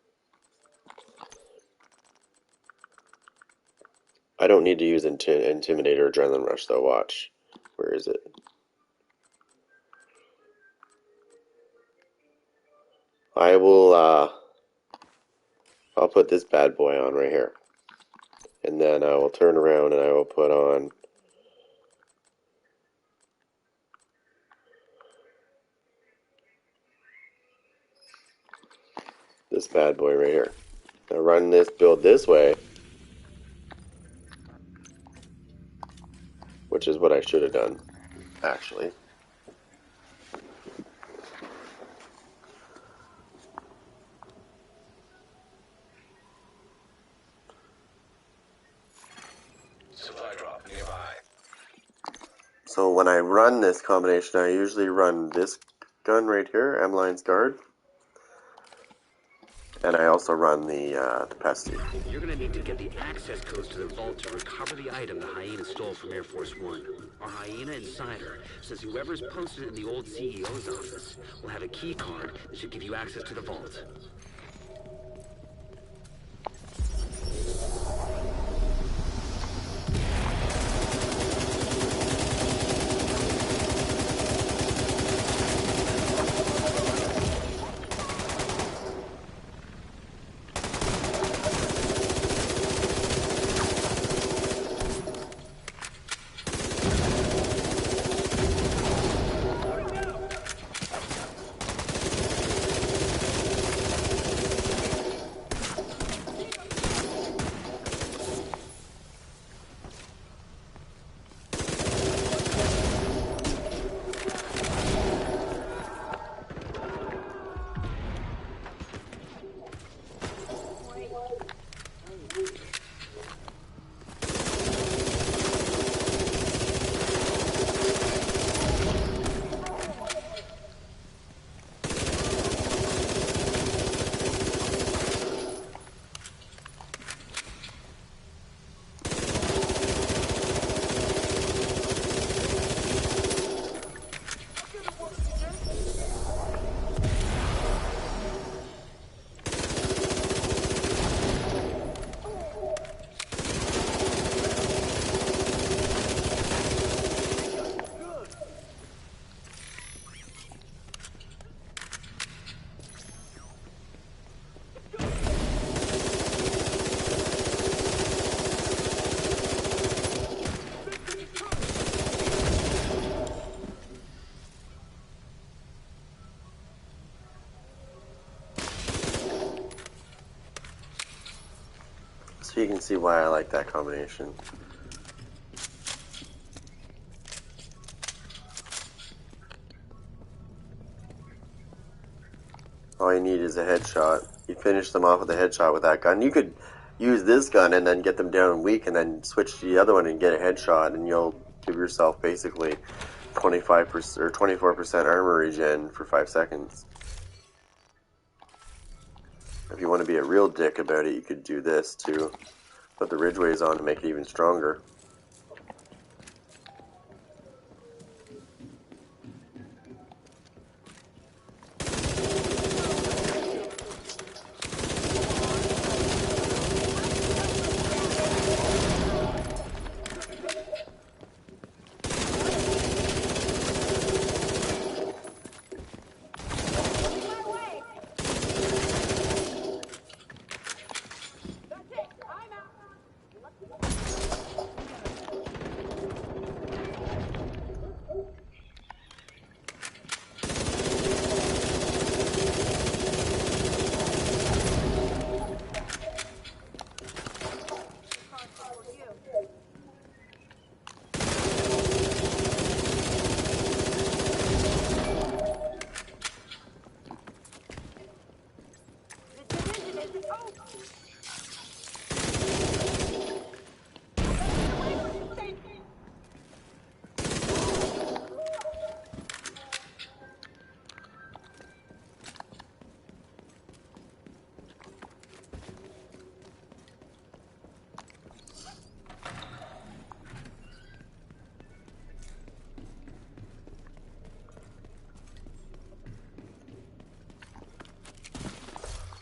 Speaker 1: I don't need to use Intimidate or Adrenaline Rush, though. Watch. Where is it? I will, I'll put this bad boy on right here. And then I will turn around and I will put on this bad boy right here. Now run this build this way, which is what I should have done, actually.
Speaker 2: Supply drop nearby.
Speaker 1: So when I run this combination, I usually run this gun right here, M-Line's Guard. And I also run the Pesty.
Speaker 7: You're gonna need to get the access codes to the vault to recover the item the hyena stole from Air Force One. Our hyena insider says whoever's posted in the old CEO's office will have a key card that should give you access to the vault.
Speaker 1: So you can see why I like that combination. All you need is a headshot. You finish them off with a headshot with that gun. You could use this gun and then get them down weak and then switch to the other one and get a headshot, and you'll give yourself basically 25% or 24% armor regen for 5 seconds. If you want to be a real dick about it, you could do this too. Put the Ridgeways on to make it even stronger.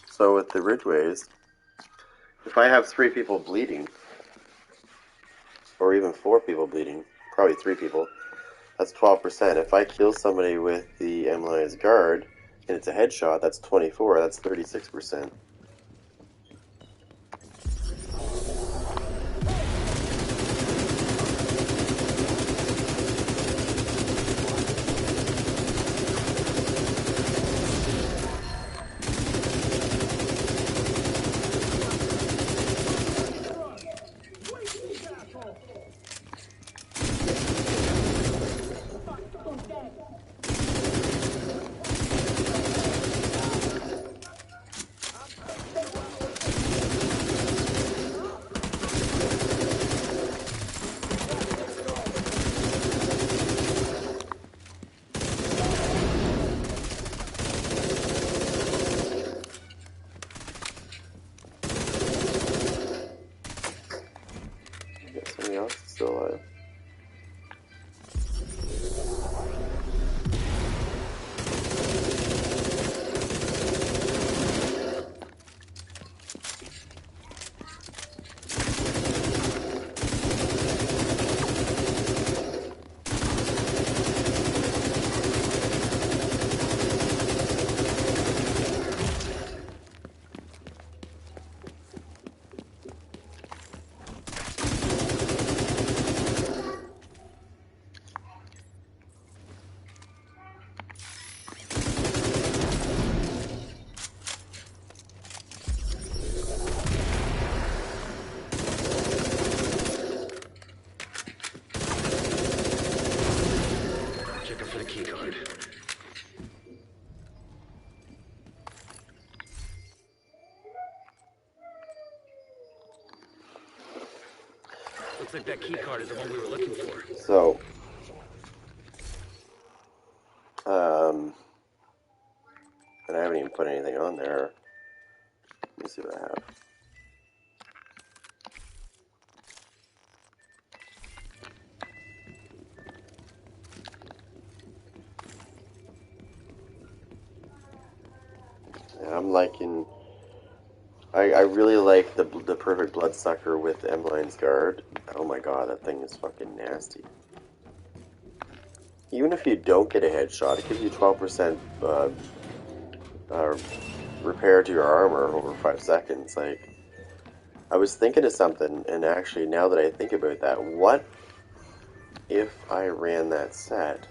Speaker 1: So with the ridgeways, if I have 3 people bleeding, or even 4 people bleeding, probably 3 people, that's 12%. If I kill somebody with the M-Lion's guard, and it's a headshot, that's 24, that's 36%. Somebody else is still alive.
Speaker 7: Checking for the key card. Looks like that key card is the one we were looking for.
Speaker 1: So, and I haven't even put anything on there. Let me see what I have. Yeah, I'm liking. I really like the perfect bloodsucker with M-Line's guard. Oh my god, that thing is fucking nasty. Even if you don't get a headshot, it gives you 12% repair to your armor over 5 seconds. Like, I was thinking of something, and actually, now that I think about that, what if I ran that set?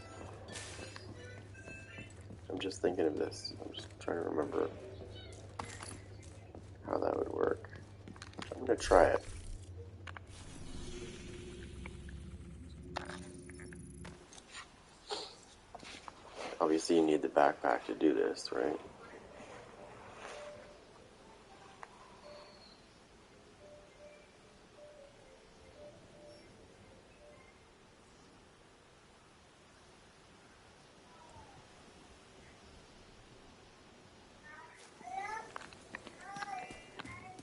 Speaker 1: I'm just thinking of this. I'm just trying to remember how that would work. I'm gonna try it. Obviously, you need the backpack to do this, right?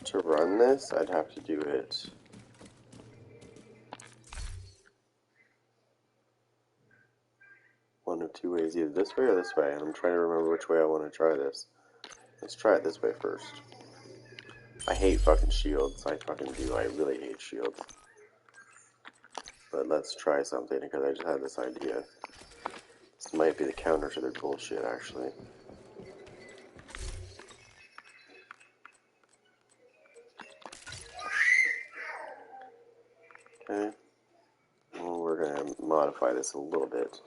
Speaker 1: To run this, I'd have to do it one of 2 ways, either this way or this way, and I'm trying to remember which way I want to try this. Let's try it this way first. I hate fucking shields, I fucking do, I really hate shields. But let's try something, because I just had this idea. This might be the counter to their bullshit, actually. Okay. Well, we're going to modify this a little bit.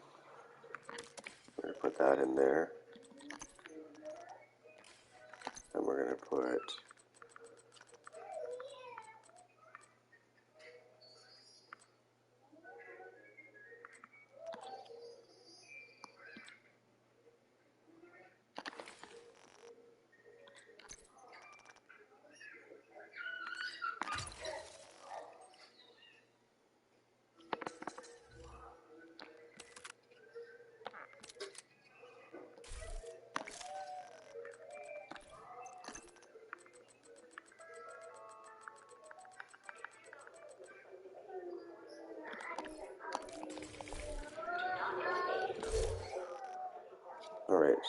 Speaker 1: We're going to put that in there. And we're going to put...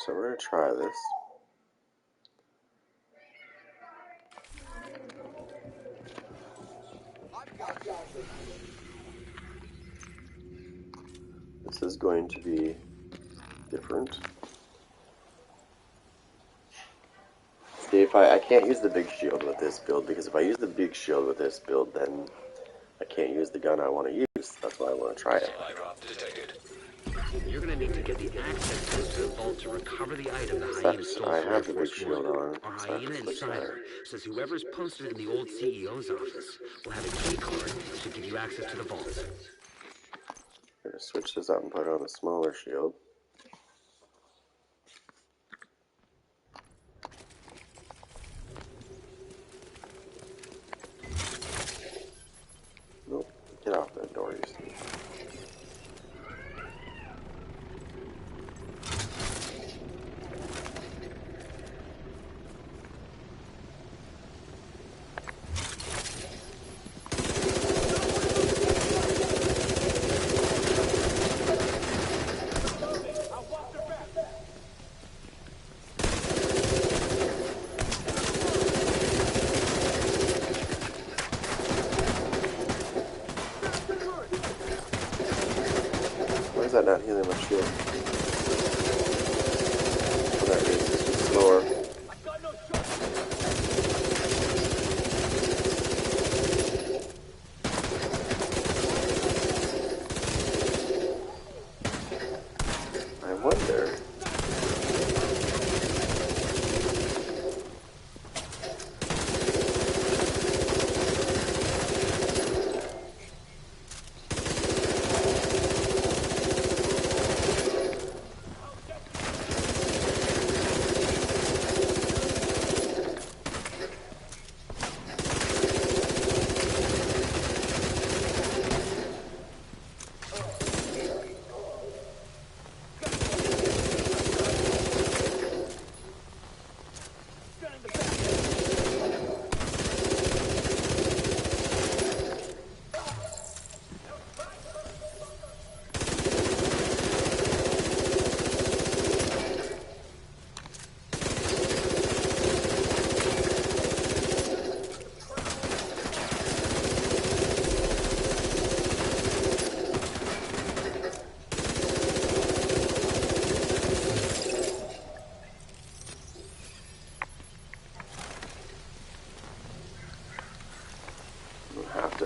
Speaker 1: So we're going to try this.
Speaker 4: I've got you.
Speaker 1: This is going to be different. See, if I can't use the big shield with this build, because if I use the big shield with this build, then I can't use the gun I want to use. That's why I want to try it.
Speaker 2: Supply drop detected.
Speaker 7: You're gonna need to get the access codes to the vault to recover the item the hyena
Speaker 1: Except
Speaker 7: stole
Speaker 1: I
Speaker 7: from Air
Speaker 1: have the big
Speaker 7: Force
Speaker 1: shield
Speaker 7: One.
Speaker 1: on,
Speaker 7: Our
Speaker 1: so I have
Speaker 7: hyena
Speaker 1: to switch that.
Speaker 7: insider says whoever's posted in the old CEO's office will have a key card that should give you access to the vault.
Speaker 1: I'm going to switch this up and put on a smaller shield. Nope, get off that door, you see. Why is that not healing my shield? For that reason, it's just slower. I wonder.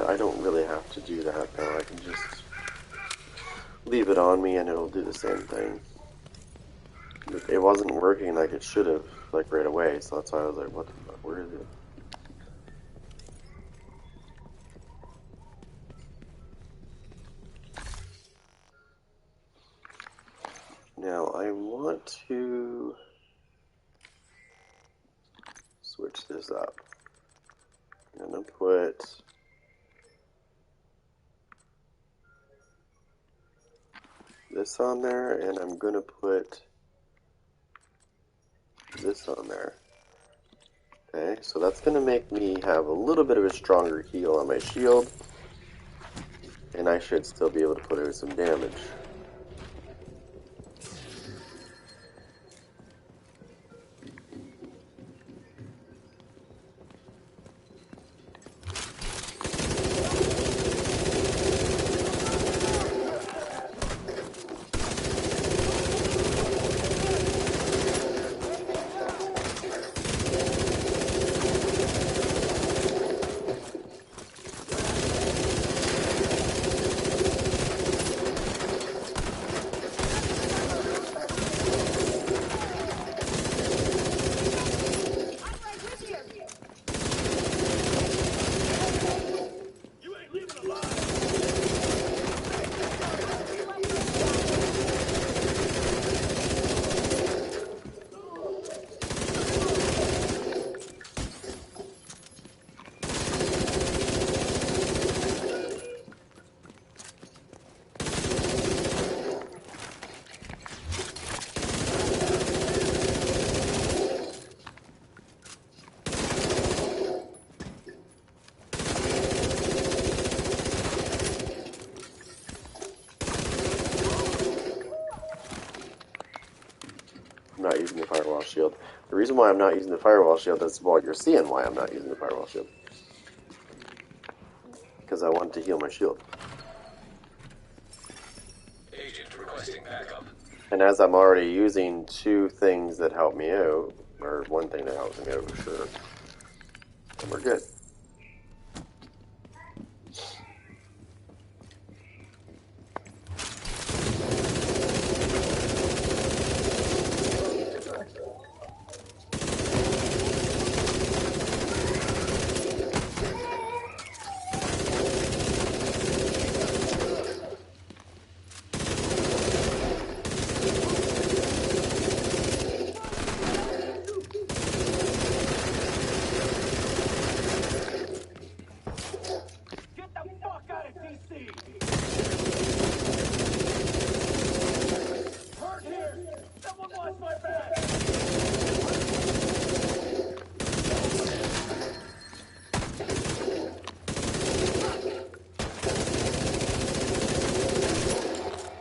Speaker 1: I don't really have to do that though. I can just leave it on me and it'll do the same thing. It wasn't working like it should have, like right away, so that's why I was like, what the fuck, where is it? Now I want to switch this up. I'm gonna put this on there, and I'm gonna put this on there. Okay, so that's gonna make me have a little bit of a stronger heal on my shield, and I should still be able to put in some damage. the firewall shield. The reason why I'm not using the firewall shield is, well, you're seeing why I'm not using the firewall shield. Because I want to heal my shield.
Speaker 2: Agent requesting backup.
Speaker 1: And as I'm already using two things that help me out, or one thing that helps me out, sure, then we're good.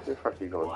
Speaker 1: Where the fuck are you going?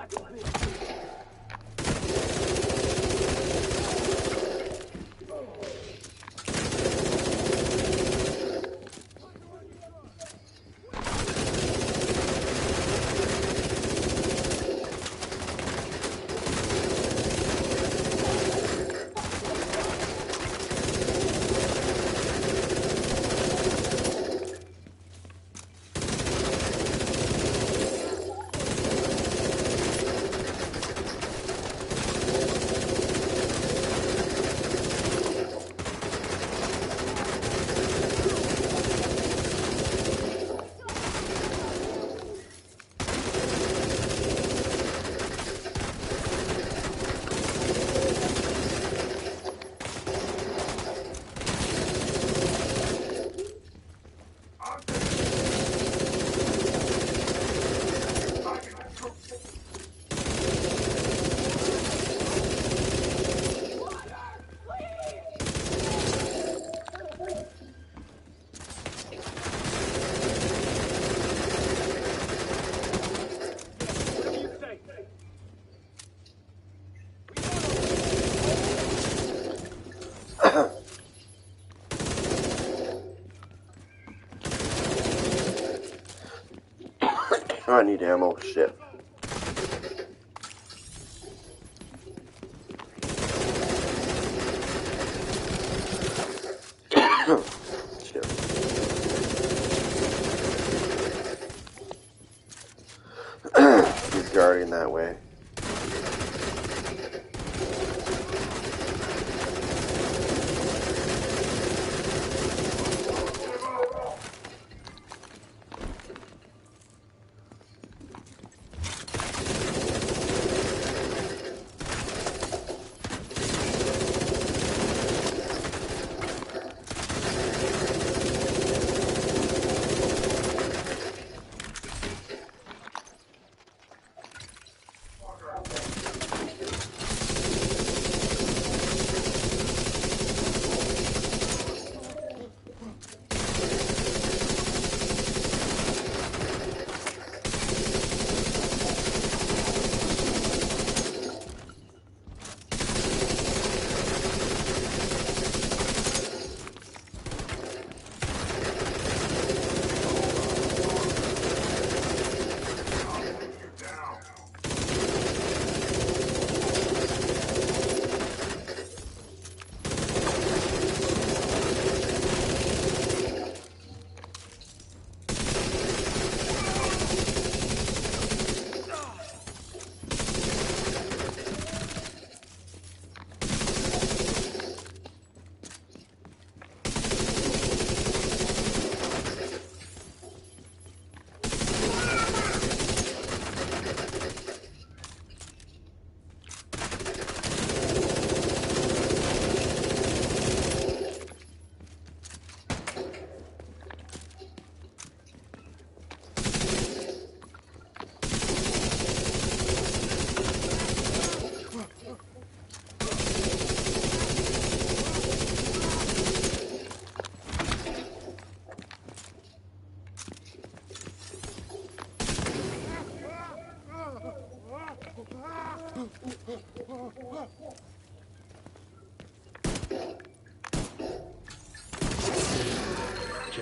Speaker 1: Oh, I need ammo. Shit. Shit. He's guarding that way.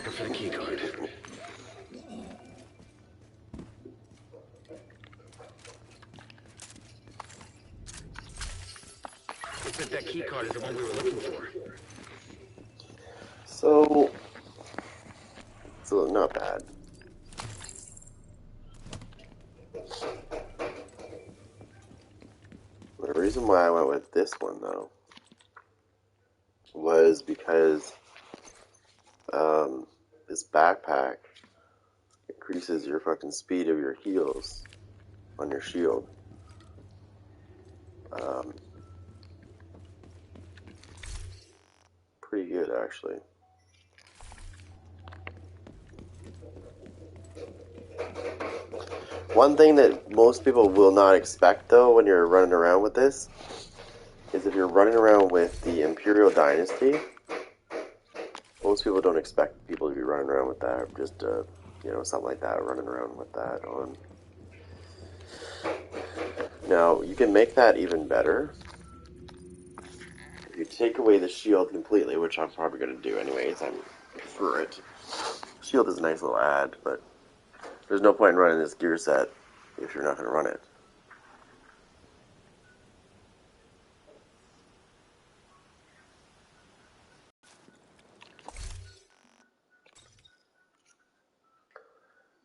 Speaker 7: Look for the key card. Looks like that key card is the one we were looking for.
Speaker 1: So not bad. The reason why I went with this one, though, was because this backpack increases your fucking speed of your heals on your shield. Pretty good, actually. One thing that most people will not expect, though, when you're running around with this, is if you're running around with the Imperial Dynasty, most people don't expect people to be running around with that, just, something like that, running around with that on. Now, you can make that even better. If you take away the shield completely, which I'm probably going to do anyways, I'm for it. Shield is a nice little add, but there's no point in running this gear set if you're not going to run it.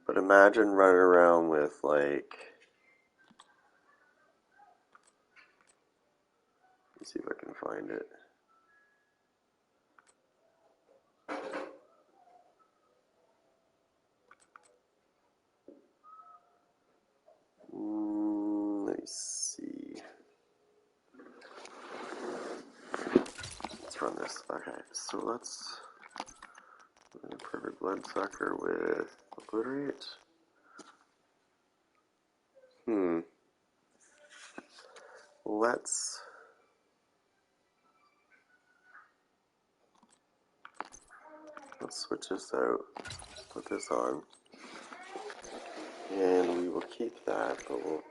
Speaker 1: But imagine running around with, like, let's see if I can find it. Let me see. Let's run this. Okay, so let's perfect blood sucker with obliterate. Let's switch this out. Put this on, and we will keep that, but we'll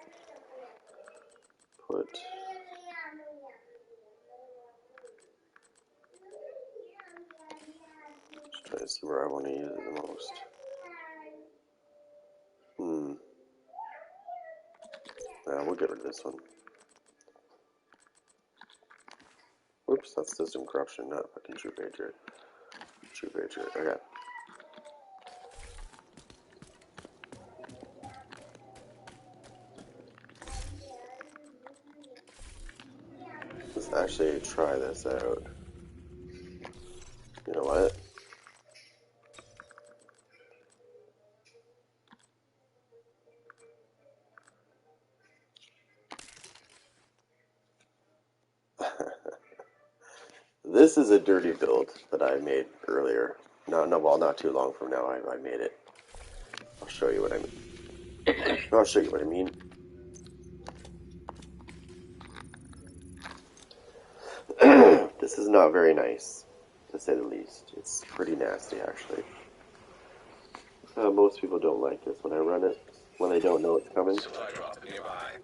Speaker 1: put. Just trying to see where I want to use it the most. Yeah, we'll get rid of this one. Oops, that's system corruption, not fucking True Patriot. True Patriot, okay. Let's actually try this out. You know what? This is a dirty build that I made earlier. Well, not too long from now I made it. I'll show you what I mean. I'll show you what I mean. This is not very nice, to say the least. It's pretty nasty, actually. Most people don't like this when I run it, when they don't know it's coming.
Speaker 2: Supply drop nearby.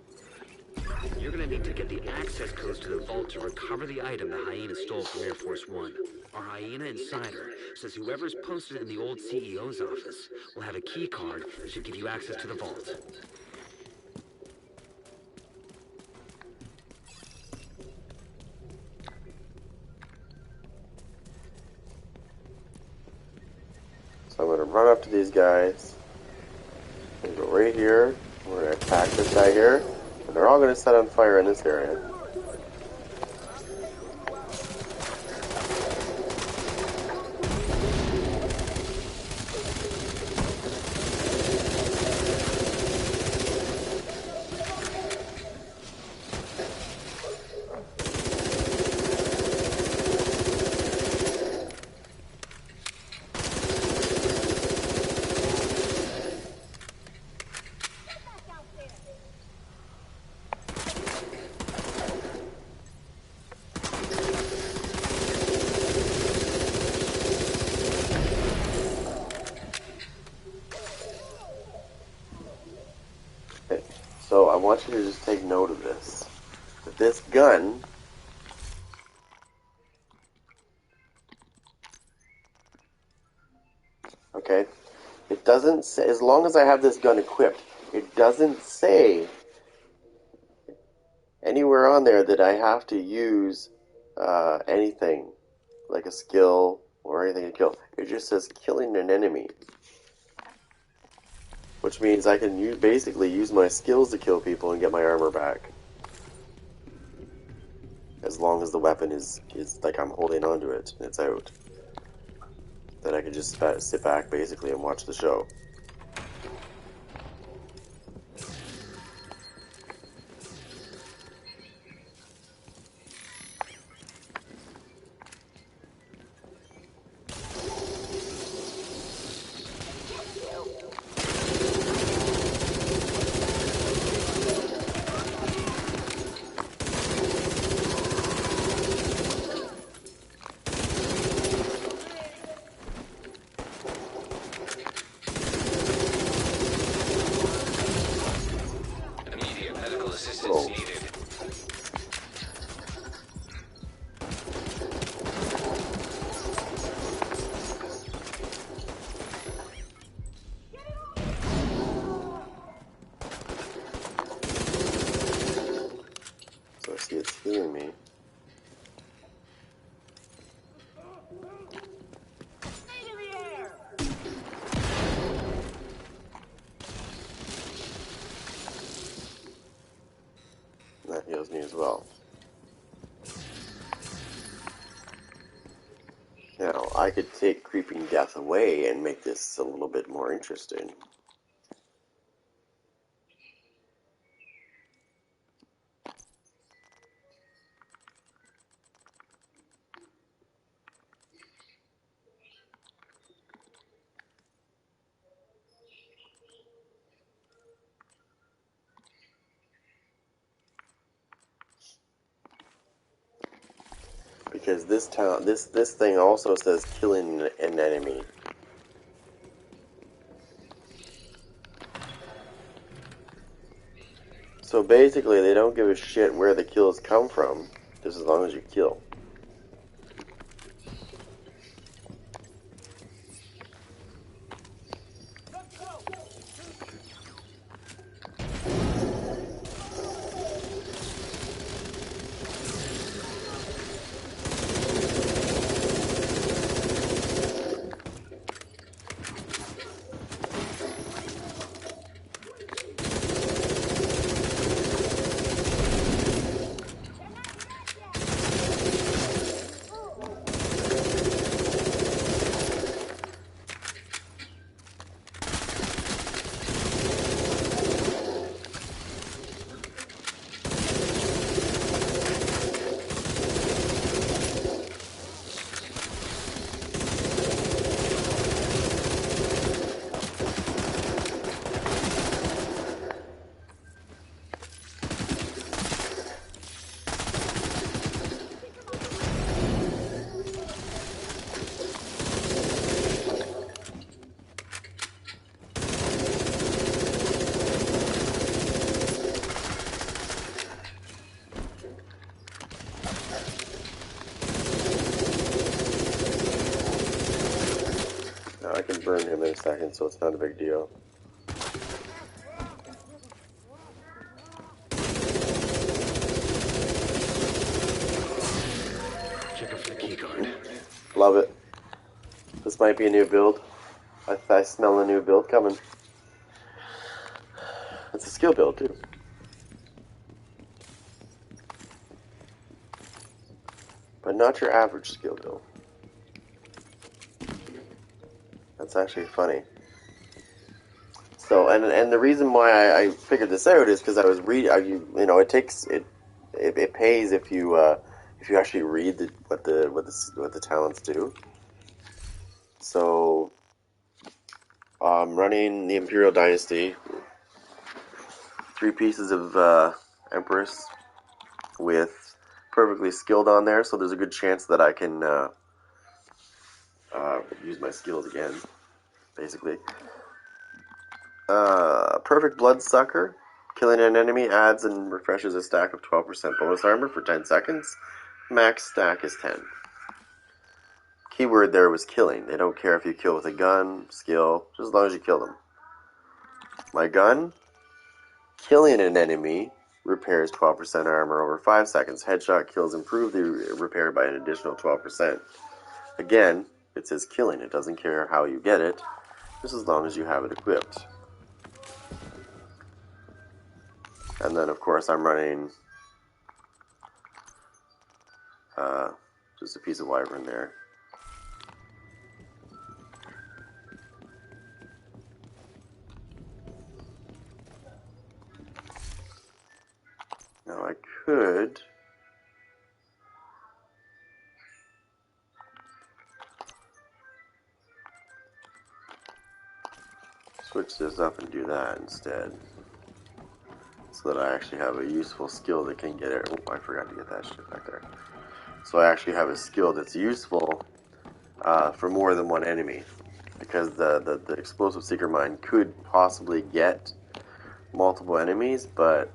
Speaker 7: You're gonna need to get the access codes to the vault to recover the item the hyena stole from Air Force One. Our hyena insider says whoever's posted in the old CEO's office will have a key card that should give you access to the vault.
Speaker 1: So I'm going to run up to these guys. I'm going to go right here. We're going to attack this guy here. And they're all going to set on fire in this area. So I want you to just take note of this. That this gun Okay? It doesn't say, as long as I have this gun equipped, it doesn't say anywhere on there that I have to use anything, like a skill or anything to kill. It just says killing an enemy. Which means I can basically use my skills to kill people and get my armor back. As long as the weapon is like I'm holding onto it and it's out. Then I can just sit back basically and watch the show.
Speaker 2: Immediate medical assistance
Speaker 1: Oh.
Speaker 2: needed.
Speaker 1: So I see it's healing me. And that heals me as well. Now, I could take Creeping Death away and make this a little bit more interesting. Because this thing also says killing an enemy. So basically, they don't give a shit where the kills come from, just as long as you kill. Now I can burn him in a second, so it's not a big deal.
Speaker 7: Checking for the key card.
Speaker 1: Love it. This might be a new build. I smell a new build coming. It's a skill build, too. But not your average skill build. That's actually funny. So, and the reason why I figured this out is because I was reading. You know, it pays if you actually read what the talents do. So, running the Imperial Dynasty, 3 pieces of Empress with perfectly skilled on there, so there's a good chance that I can use my skills again, basically. Perfect Bloodsucker. Killing an enemy adds and refreshes a stack of 12% bonus armor for 10 seconds. Max stack is 10. keyword there was killing. They don't care if you kill with a gun, skill, just as long as you kill them. My gun, killing an enemy repairs 12% armor over 5 seconds. Headshot kills improve the repair by an additional 12%. Again, it says killing. It doesn't care how you get it, just as long as you have it equipped. And then, of course, I'm running just a piece of wyvern there. Now I could switch this up and do that instead, so that I actually have a useful skill that can get it. Oh, I forgot to get that shit back there. So I actually have a skill that's useful for more than one enemy, because the explosive seeker mine could possibly get multiple enemies, but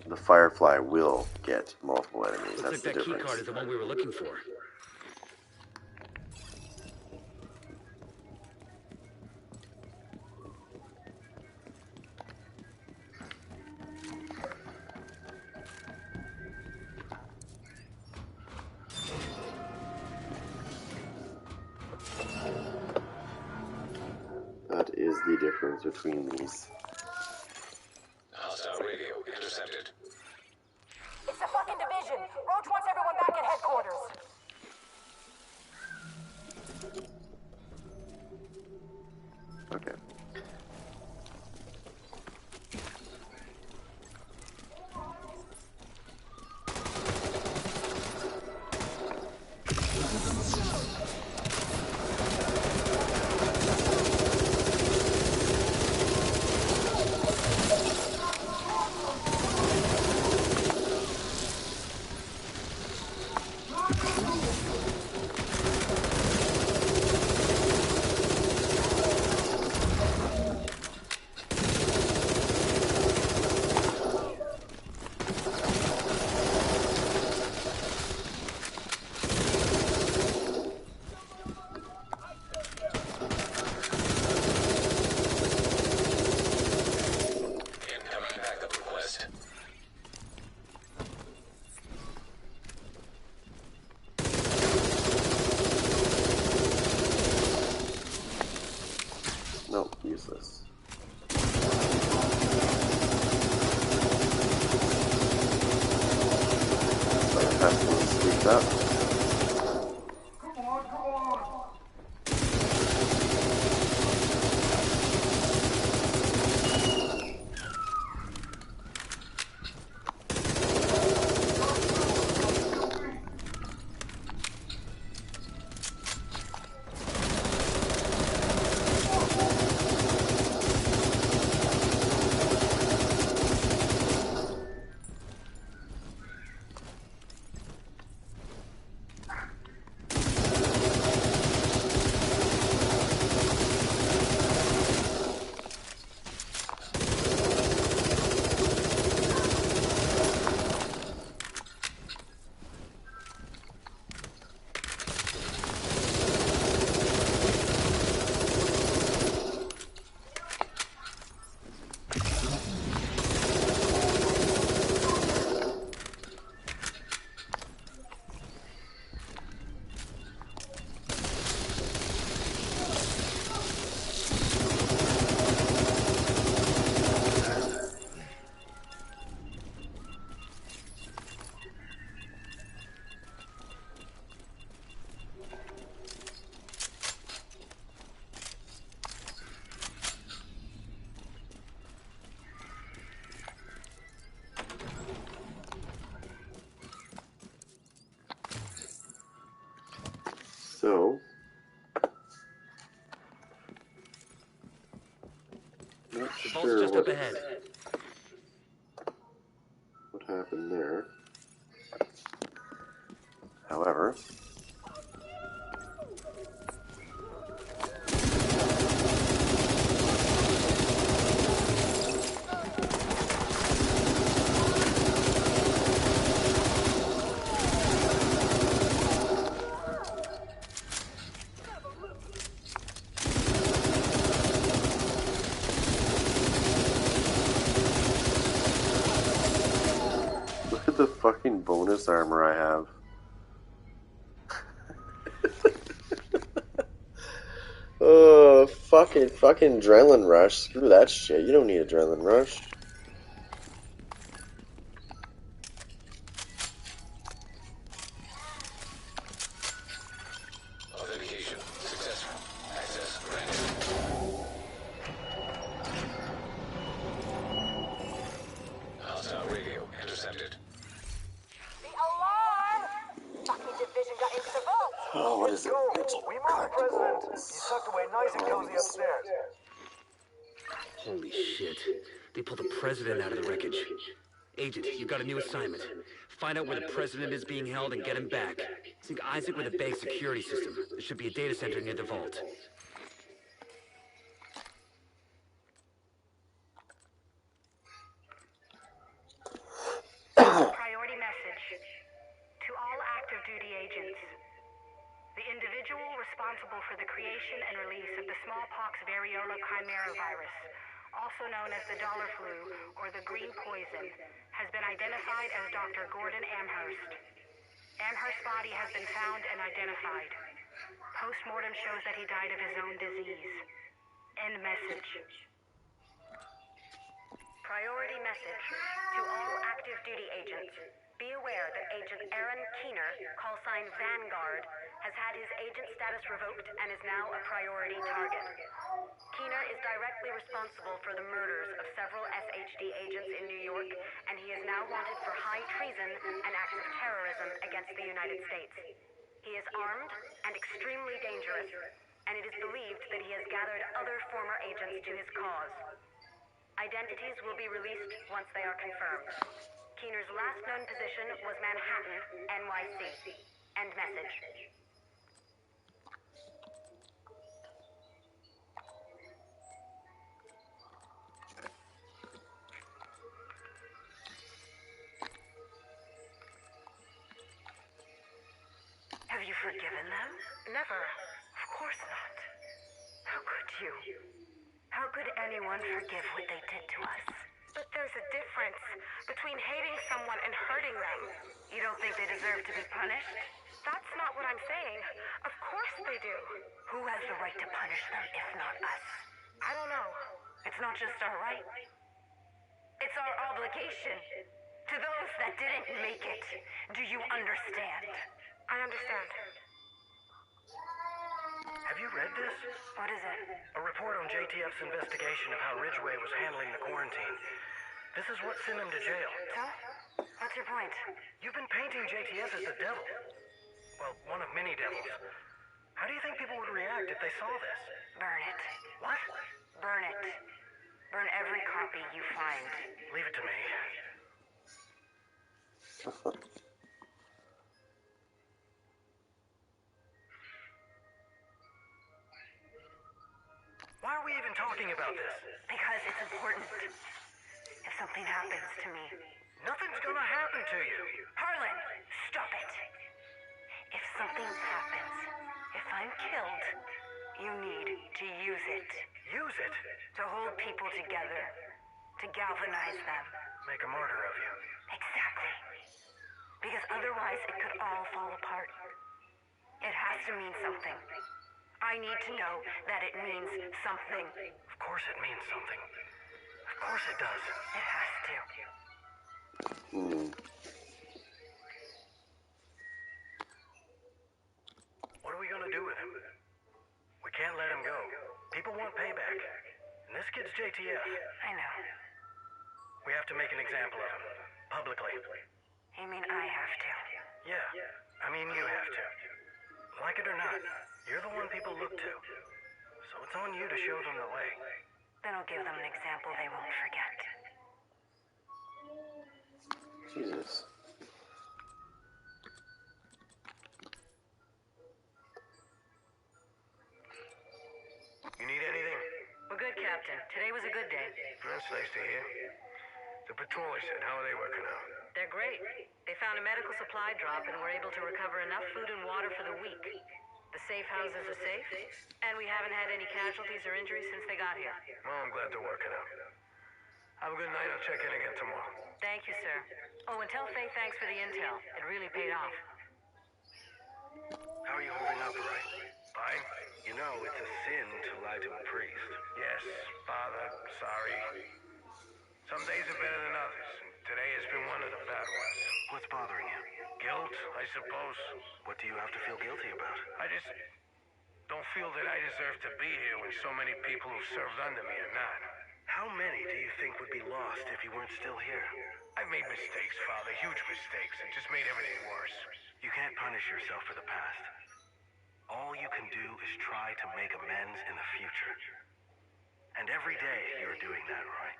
Speaker 1: the firefly will get multiple enemies.
Speaker 7: Looks
Speaker 1: That's
Speaker 7: like
Speaker 1: the
Speaker 7: that key
Speaker 1: difference.
Speaker 7: card is the one we were looking for.
Speaker 1: That is the difference between these.
Speaker 2: Hostile radio intercepted.
Speaker 8: It's the fucking division. Roach wants everyone back at headquarters.
Speaker 1: Okay.
Speaker 2: Incoming backup request.
Speaker 1: Nope, useless. So I have to sweep up. So, not
Speaker 7: Vault's
Speaker 1: sure
Speaker 7: just up ahead.
Speaker 1: what happened there. However, the fucking bonus armor I have. Oh, fucking adrenaline rush. Screw that shit. You don't need adrenaline rush.
Speaker 2: Authentication successful. Access granted. Hostile radio intercepted.
Speaker 8: The alarm! Fucking division got into the vault!
Speaker 1: Oh, what is it?
Speaker 9: We moved the president. He's tucked away nice and cozy upstairs.
Speaker 7: Holy shit. They pulled the president out of the wreckage. Agent, you've got a new assignment. Find out where the president is being held and get him back. Sync Isaac with a bank security system. There should be a data center near the vault.
Speaker 8: Priority message. To all active duty agents. The individual responsible for the creation and release of the smallpox variola chimera virus, also known as the dollar flu or the green poison, has been identified as Dr. Gordon Amherst. Amherst's body has been found and identified. Post-mortem shows that he died of his own disease. End message. Priority message. To all active duty agents. Be aware that Agent Aaron Keener, call sign Vanguard, has had his agent status revoked and is now a priority target. Keener is directly responsible for the murders of several SHD agents in New York, and he is now wanted for high treason and acts of terrorism against the United States. He is armed and extremely dangerous, and it is believed that he has gathered other former agents to his cause. Identities will be released once they are confirmed. Keener's last known position was Manhattan, NYC. End message. Have you forgiven them? Never. Of course not. How could you? How could anyone forgive what they did to us? But there's a difference between hating someone and hurting them. You don't think they deserve to be punished? That's not what I'm saying. Of course they do. Who has the right to punish them if not us? I don't know. It's not just our right. It's our obligation. To those that didn't make it. Do you understand? I understand.
Speaker 9: Have you read this?
Speaker 8: What is it?
Speaker 9: A report on JTF's investigation of how Ridgway was handling the quarantine. This is what sent him to jail.
Speaker 8: So? What's your point?
Speaker 9: You've been painting JTF as the devil. Well, one of many devils. How do you think people would react if they saw this?
Speaker 8: Burn it.
Speaker 9: What?
Speaker 8: Burn it. Burn every copy you find.
Speaker 9: Leave it to me. Why are we even talking about this?
Speaker 8: Because it's important. If something happens to me.
Speaker 9: Nothing's gonna happen to you.
Speaker 8: Harlan, stop it. If something happens, if I'm killed, you need to use it.
Speaker 9: Use it?
Speaker 8: To hold people together. To galvanize them.
Speaker 9: Make a martyr of you.
Speaker 8: Exactly. Because otherwise it could all fall apart. It has to mean something. I need to know that it means something.
Speaker 9: Of course it means something. Of course it does.
Speaker 8: It has to.
Speaker 9: What are we gonna do with him? We can't let him go. People want payback. And this kid's JTF.
Speaker 8: I know.
Speaker 9: We have to make an example of him. Publicly.
Speaker 8: You mean I have to?
Speaker 9: Yeah. I mean you have to. Like it or not, you're the one people look to. So it's on you to show them the way.
Speaker 8: Then I'll give them an example they won't forget.
Speaker 1: Jesus.
Speaker 9: You need anything?
Speaker 8: We're good, Captain. Today was a good day.
Speaker 9: That's nice to hear. The patrollers said, how are they working out?
Speaker 8: They're great. They found a medical supply drop and were able to recover enough food and water for the week. The safe houses are safe, and we haven't had any casualties or injuries since they got here.
Speaker 9: Well, I'm glad they're working out. Have a good night. I'll check in again tomorrow.
Speaker 8: Thank you, sir. Oh, and tell Faye thanks for the intel. It really paid off.
Speaker 9: How are you holding up, right? Fine. You know, it's a sin to lie to a priest. Yes, Father, sorry. Some days are better than others, and today has been one of the bad ones. What's bothering you? Guilt, I suppose. What do you have to feel guilty about? I just don't feel that I deserve to be here when so many people who've served under me are not. How many do you think would be lost if you weren't still here? I made mistakes, Father, huge mistakes, and just made everything worse. You can't punish yourself for the past. All you can do is try to make amends in the future. And every day you're doing that, right?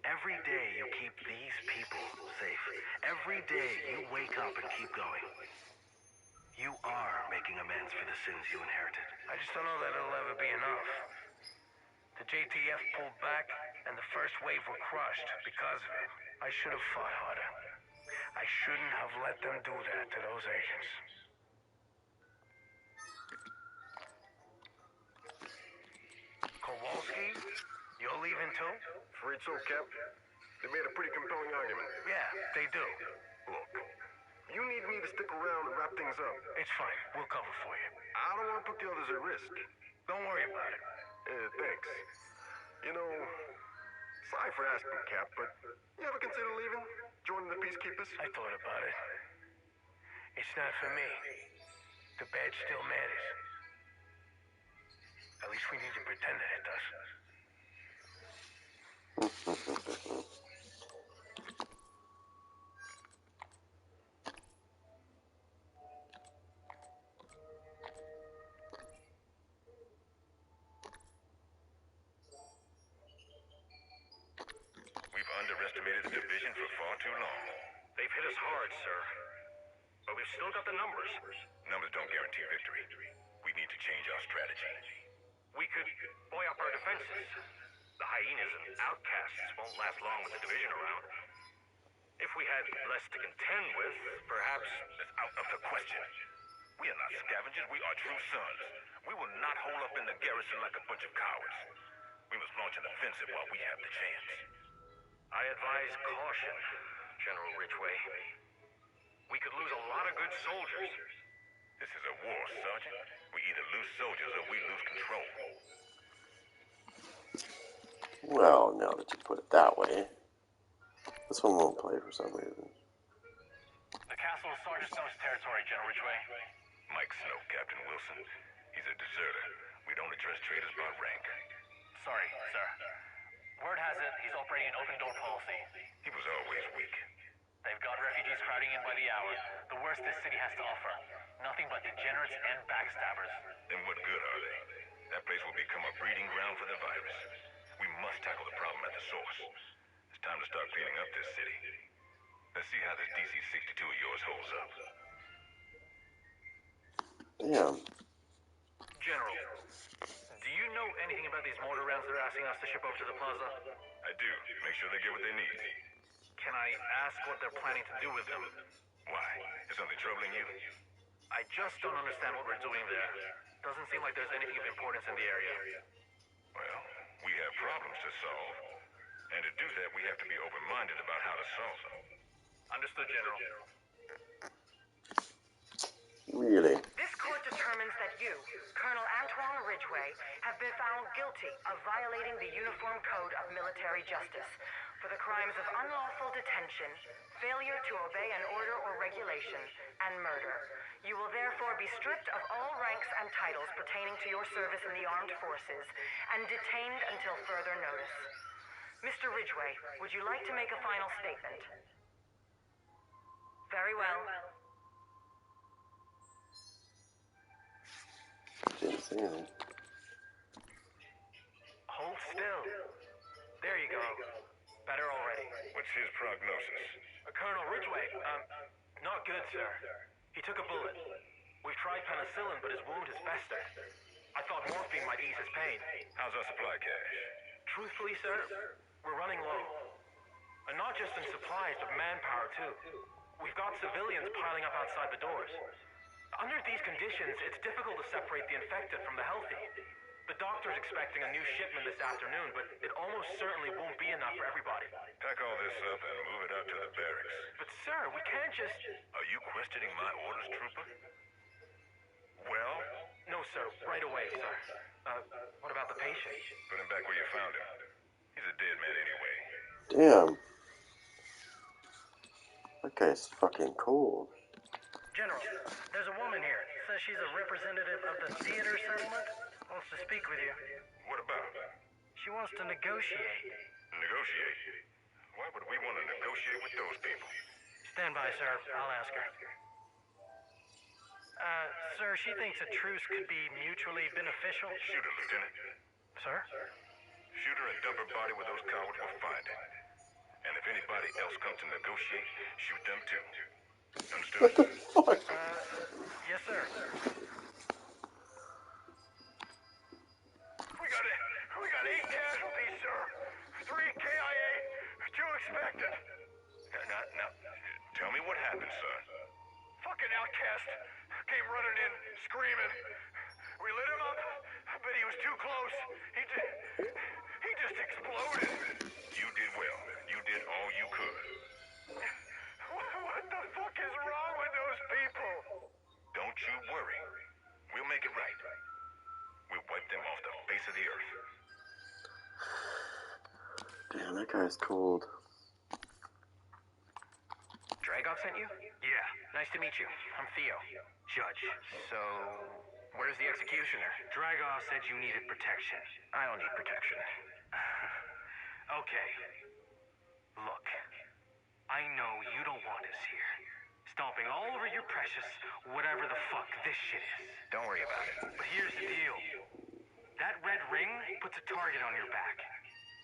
Speaker 9: Every day you keep these people safe. Every day you wake up and keep going. You are making amends for the sins you inherited. I just don't know that it'll ever be enough. The JTF pulled back, and the first wave were crushed because of it. I should have fought harder. I shouldn't have let them do that to those agents. Kowalski? You're leaving too?
Speaker 10: Afraid so, Cap. They made a pretty compelling argument.
Speaker 9: Yeah, they do.
Speaker 10: Look, you need me to stick around and wrap things up.
Speaker 9: It's fine. We'll cover for you.
Speaker 10: I don't want to put the others at risk.
Speaker 9: Don't worry about it.
Speaker 10: Thanks. You know, sorry for asking, Cap, but you ever consider leaving? Joining the Peacekeepers?
Speaker 9: I thought about it. It's not for me. The badge still matters. At least we need to pretend that it does.
Speaker 2: We've underestimated the division for far too long.
Speaker 9: They've hit us hard, sir. But we've still got the numbers.
Speaker 2: Numbers don't guarantee victory. We need to change our strategy.
Speaker 9: We could buoy up our defenses. The hyenas and outcasts won't last long with the division around. If we had less to contend with, perhaps...
Speaker 2: It's out of the question. We are not scavengers, we are true sons. We will not hole up in the garrison like a bunch of cowards. We must launch an offensive while we have the chance.
Speaker 9: I advise caution, General Ridgway. We could lose a lot of good soldiers.
Speaker 2: This is a war, Sergeant. We either lose soldiers or we lose control.
Speaker 1: Well, now that you put it that way. This one won't play for some reason.
Speaker 9: The castle is Sergeant Snow's territory, General Ridgway.
Speaker 2: Mike Snow, Captain Wilson. He's a deserter. We don't address traitors by rank.
Speaker 9: Sorry, sir. Word has it he's operating an open-door policy.
Speaker 2: He was always weak.
Speaker 9: They've got refugees crowding in by the hour. The worst this city has to offer. Nothing but degenerates and backstabbers.
Speaker 2: Then what good are they? That place will become a breeding ground for the virus. We must tackle the problem at the source. It's time to start cleaning up this city. Let's see how this DC-62 of yours holds up.
Speaker 1: Damn.
Speaker 9: General, do you know anything about these mortar rounds they're asking us to ship over to the plaza?
Speaker 2: I do. Make sure they get what they need.
Speaker 9: Can I ask what they're planning to do with them?
Speaker 2: Why? Is something troubling you?
Speaker 9: I just don't understand what we're doing there. Doesn't seem like there's anything of importance in the area.
Speaker 2: Well, we have problems to solve. And to do that, we have to be open-minded about how to solve them.
Speaker 9: Understood, General.
Speaker 1: Really?
Speaker 8: This court determines that you, Colonel Antoine Ridgway, have been found guilty of violating the Uniform Code of Military Justice for the crimes of unlawful detention, failure to obey an order or regulation, and murder. You will therefore be stripped of all ranks and titles pertaining to your service in the armed forces and detained until further notice. Mr. Ridgway, would you like to make a final statement? Very well.
Speaker 1: Didn't say anything.
Speaker 9: Hold still. There you go. Better already.
Speaker 2: What's his prognosis?
Speaker 9: Colonel Ridgway, not good, sir. He took a bullet. We've tried penicillin, but his wound has festered. I thought morphine might ease his pain.
Speaker 2: How's our supply cache?
Speaker 9: Truthfully, sir, we're running low. And not just in supplies, but manpower, too. We've got civilians piling up outside the doors. Under these conditions, it's difficult to separate the infected from the healthy. The doctor doctor's expecting a new shipment this afternoon, but it almost certainly won't be enough for everybody.
Speaker 2: Pack all this up and move it out to the barracks.
Speaker 9: But sir, we can't just...
Speaker 2: Are you questioning my orders, trooper? Well,
Speaker 9: No, sir. Right away, sir. What about the patient?
Speaker 2: put him back where you found him. He's a dead man anyway.
Speaker 1: Damn. That guy's fucking cold.
Speaker 11: General, there's a woman here. Says she's a representative of the theater settlement. Wants to speak with you.
Speaker 2: What about?
Speaker 11: She wants to negotiate.
Speaker 2: Negotiate? Why would we want to negotiate with those people?
Speaker 11: Stand by, sir. I'll ask her. Sir, she thinks a truce could be mutually beneficial.
Speaker 2: Shoot her, Lieutenant.
Speaker 11: Sir?
Speaker 2: Shoot her and dump her body where those cowards will find it. And if anybody else comes to negotiate, shoot them too. Understood?
Speaker 1: Fuck.
Speaker 11: Yes, sir.
Speaker 9: We got 8 casualties, sir. 3 KIA, 2 expected.
Speaker 2: Now, tell me what happened, son.
Speaker 9: Fucking outcast came running in, screaming. We lit him up, but he was too close. He just exploded.
Speaker 2: You did well. You did all you could.
Speaker 9: What the fuck is wrong with those people?
Speaker 2: Don't you worry. We'll make it right. We'll wipe them off the face of the earth.
Speaker 1: Damn, that guy's cold.
Speaker 11: Dragov sent you?
Speaker 9: Yeah.
Speaker 11: Nice to meet you. I'm Theo. Judge. So, where's the executioner?
Speaker 9: Dragov said you needed protection.
Speaker 11: I don't need protection.
Speaker 9: Okay. Look, I know you don't want us here. Stomping all over your precious whatever the fuck this shit is.
Speaker 11: Don't worry about it.
Speaker 9: But here's the deal. That red ring puts a target on your back.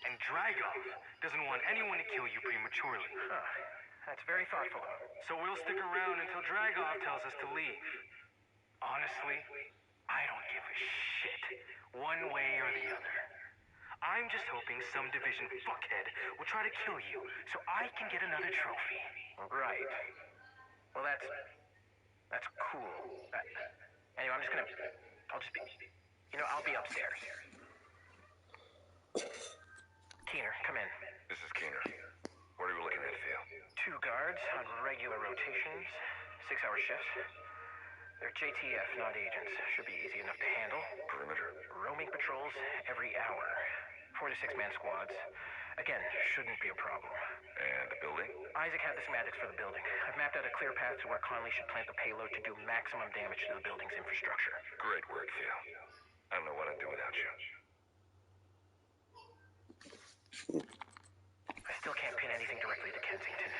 Speaker 9: And Dragov doesn't want anyone to kill you prematurely.
Speaker 11: Huh. That's very thoughtful.
Speaker 9: So we'll stick around until Dragov tells us to leave. Honestly, I don't give a shit, one way or the other. I'm just hoping some division fuckhead will try to kill you so I can get another trophy.
Speaker 11: Right. Well, that's cool. Anyway, I'll be upstairs. Keener, come in.
Speaker 2: This is Keener. What are we looking at, Phil?
Speaker 11: 2 guards on regular rotations, 6-hour shifts. They're JTF, not agents. Should be easy enough to handle.
Speaker 2: Perimeter?
Speaker 11: Roaming patrols every hour. 4 to 6-man squads. Again, shouldn't be a problem.
Speaker 2: And the building?
Speaker 11: Isaac had the schematics for the building. I've mapped out a clear path to where Clancy should plant the payload to do maximum damage to the building's infrastructure.
Speaker 2: Great work, Phil. I don't know what I'd do without you.
Speaker 11: I still can't pin anything directly to Kensington.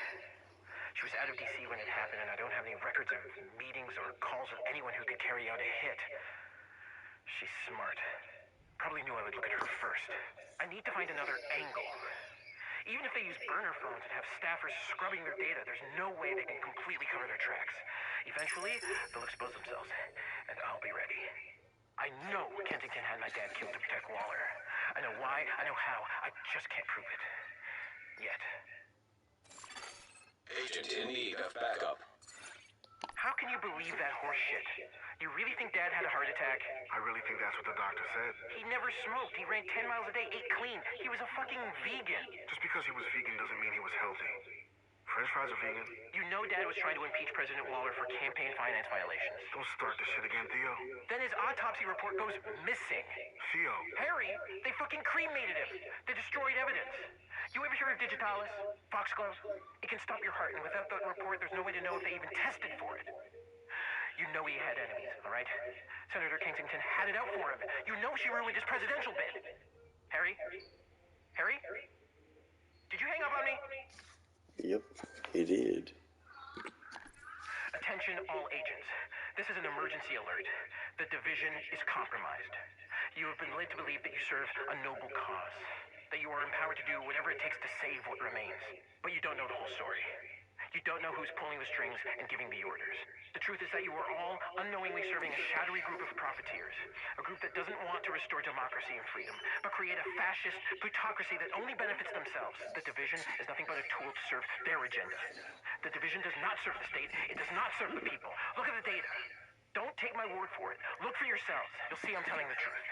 Speaker 11: She was out of DC when it happened, and I don't have any records of meetings or calls with anyone who could carry out a hit. She's smart. Probably knew I would look at her first. I need to find another angle. Even if they use burner phones and have staffers scrubbing their data, there's no way they can completely cover their tracks. Eventually, they'll expose themselves, and I'll be ready. I know Kensington had my dad killed to protect Waller. I know why, I know how, I just can't prove it. Yet.
Speaker 12: Agent in need of backup.
Speaker 11: How can you believe that horse shit? You really think Dad had a heart attack?
Speaker 10: I really think that's what the doctor said.
Speaker 11: He never smoked. He ran 10 miles a day, ate clean. He was a fucking vegan.
Speaker 10: Just because he was vegan doesn't mean he was healthy. French fries are vegan.
Speaker 11: You know Dad was trying to impeach President Waller for campaign finance violations.
Speaker 10: Don't start this shit again, Theo.
Speaker 11: Then his autopsy report goes missing.
Speaker 10: Theo.
Speaker 11: Harry, they fucking cremated him. They destroyed evidence. You ever hear of Digitalis? Foxglove? It can stop your heart, and without that report, there's no way to know if they even tested for it. You know he had enemies, all right? Senator Kensington had it out for him. You know she ruined his presidential bid. Harry? Harry? Did you hang up on me?
Speaker 1: Yep, he did.
Speaker 11: Attention all agents. This is an emergency alert. The division is compromised. You have been led to believe that you serve a noble cause. That you are empowered to do whatever it takes to save what remains. But you don't know the whole story. You don't know who's pulling the strings and giving the orders. The truth is that you are all unknowingly serving a shadowy group of profiteers. A group that doesn't want to restore democracy and freedom, but create a fascist plutocracy that only benefits themselves. The division is nothing but a tool to serve their agenda. The division does not serve the state. It does not serve the people. Look at the data. Don't take my word for it. Look for yourselves. You'll see I'm telling the truth.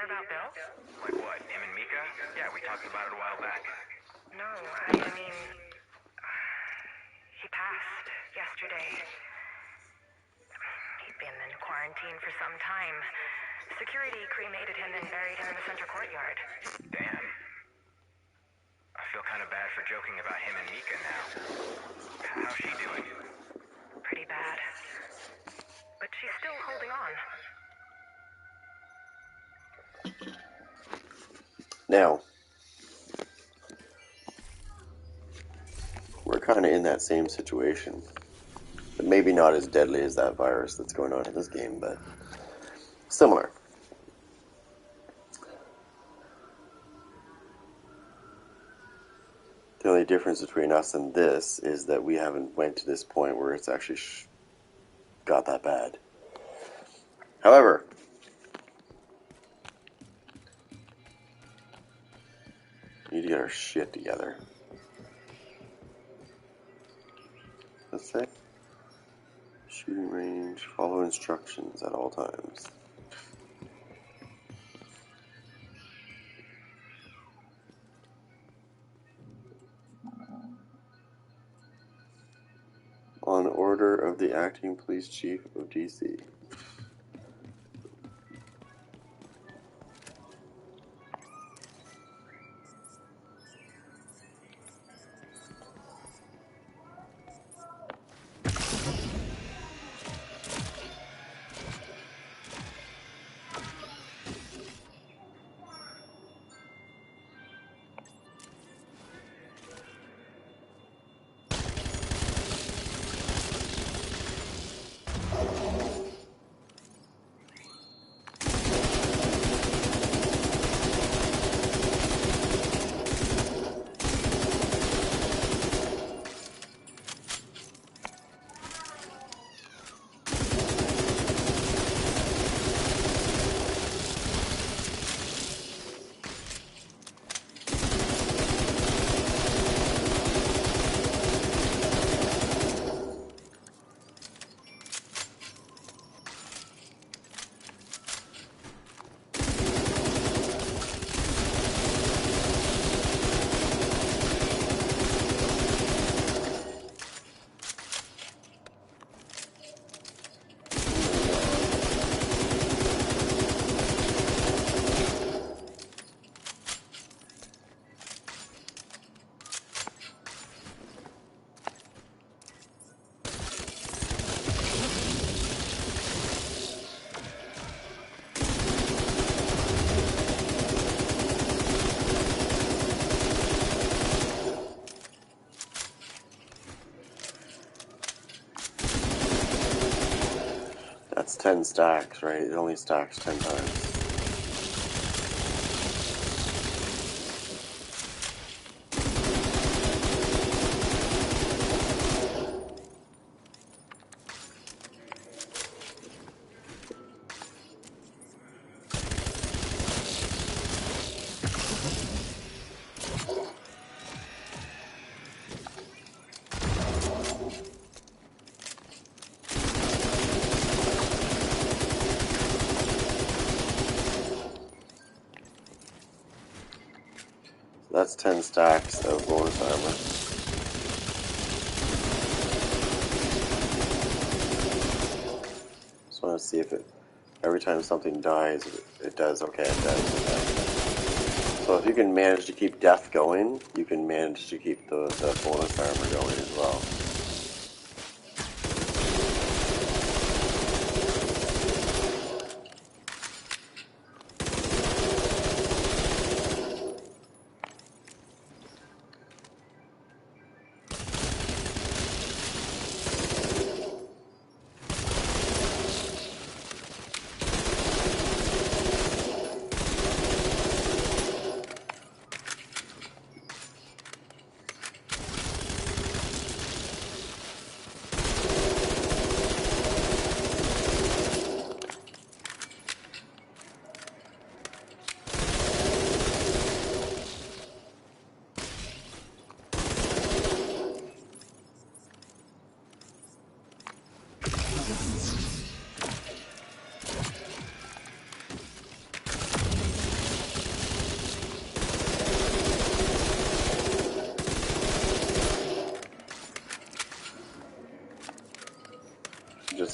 Speaker 8: hear about Bill?
Speaker 9: Like what, him and Mika? Yeah, we talked about it a while back.
Speaker 8: No, I mean... He passed yesterday. He'd been in quarantine for some time. Security cremated him and buried him in the center courtyard.
Speaker 9: Damn. I feel kind of bad for joking about him and Mika now. How's she doing?
Speaker 8: Pretty bad. But she's still holding on.
Speaker 1: Now, we're kind of in that same situation. But maybe not as deadly as that virus that's going on in this game, but similar. The only difference between us and this is that we haven't went to this point where it's actually got that bad. However, we need to get our shit together. Let's say shooting range, follow instructions at all times. On order of the acting police chief of DC. That's 10 stacks, right? It only stacks 10 times. That's 10 stacks of bonus armor. Just want to see if every time something dies, it does okay, it does okay. So if you can manage to keep death going, you can manage to keep the bonus armor going as well.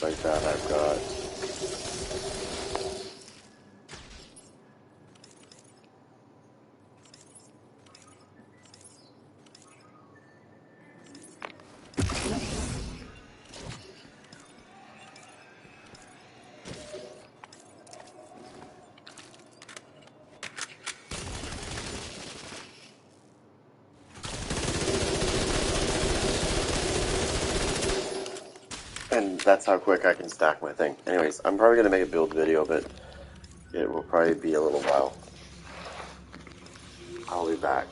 Speaker 1: like that I've got. And that's how quick I can stack my thing. Anyways, I'm probably going to make a build video, but it will probably be a little while. I'll be back.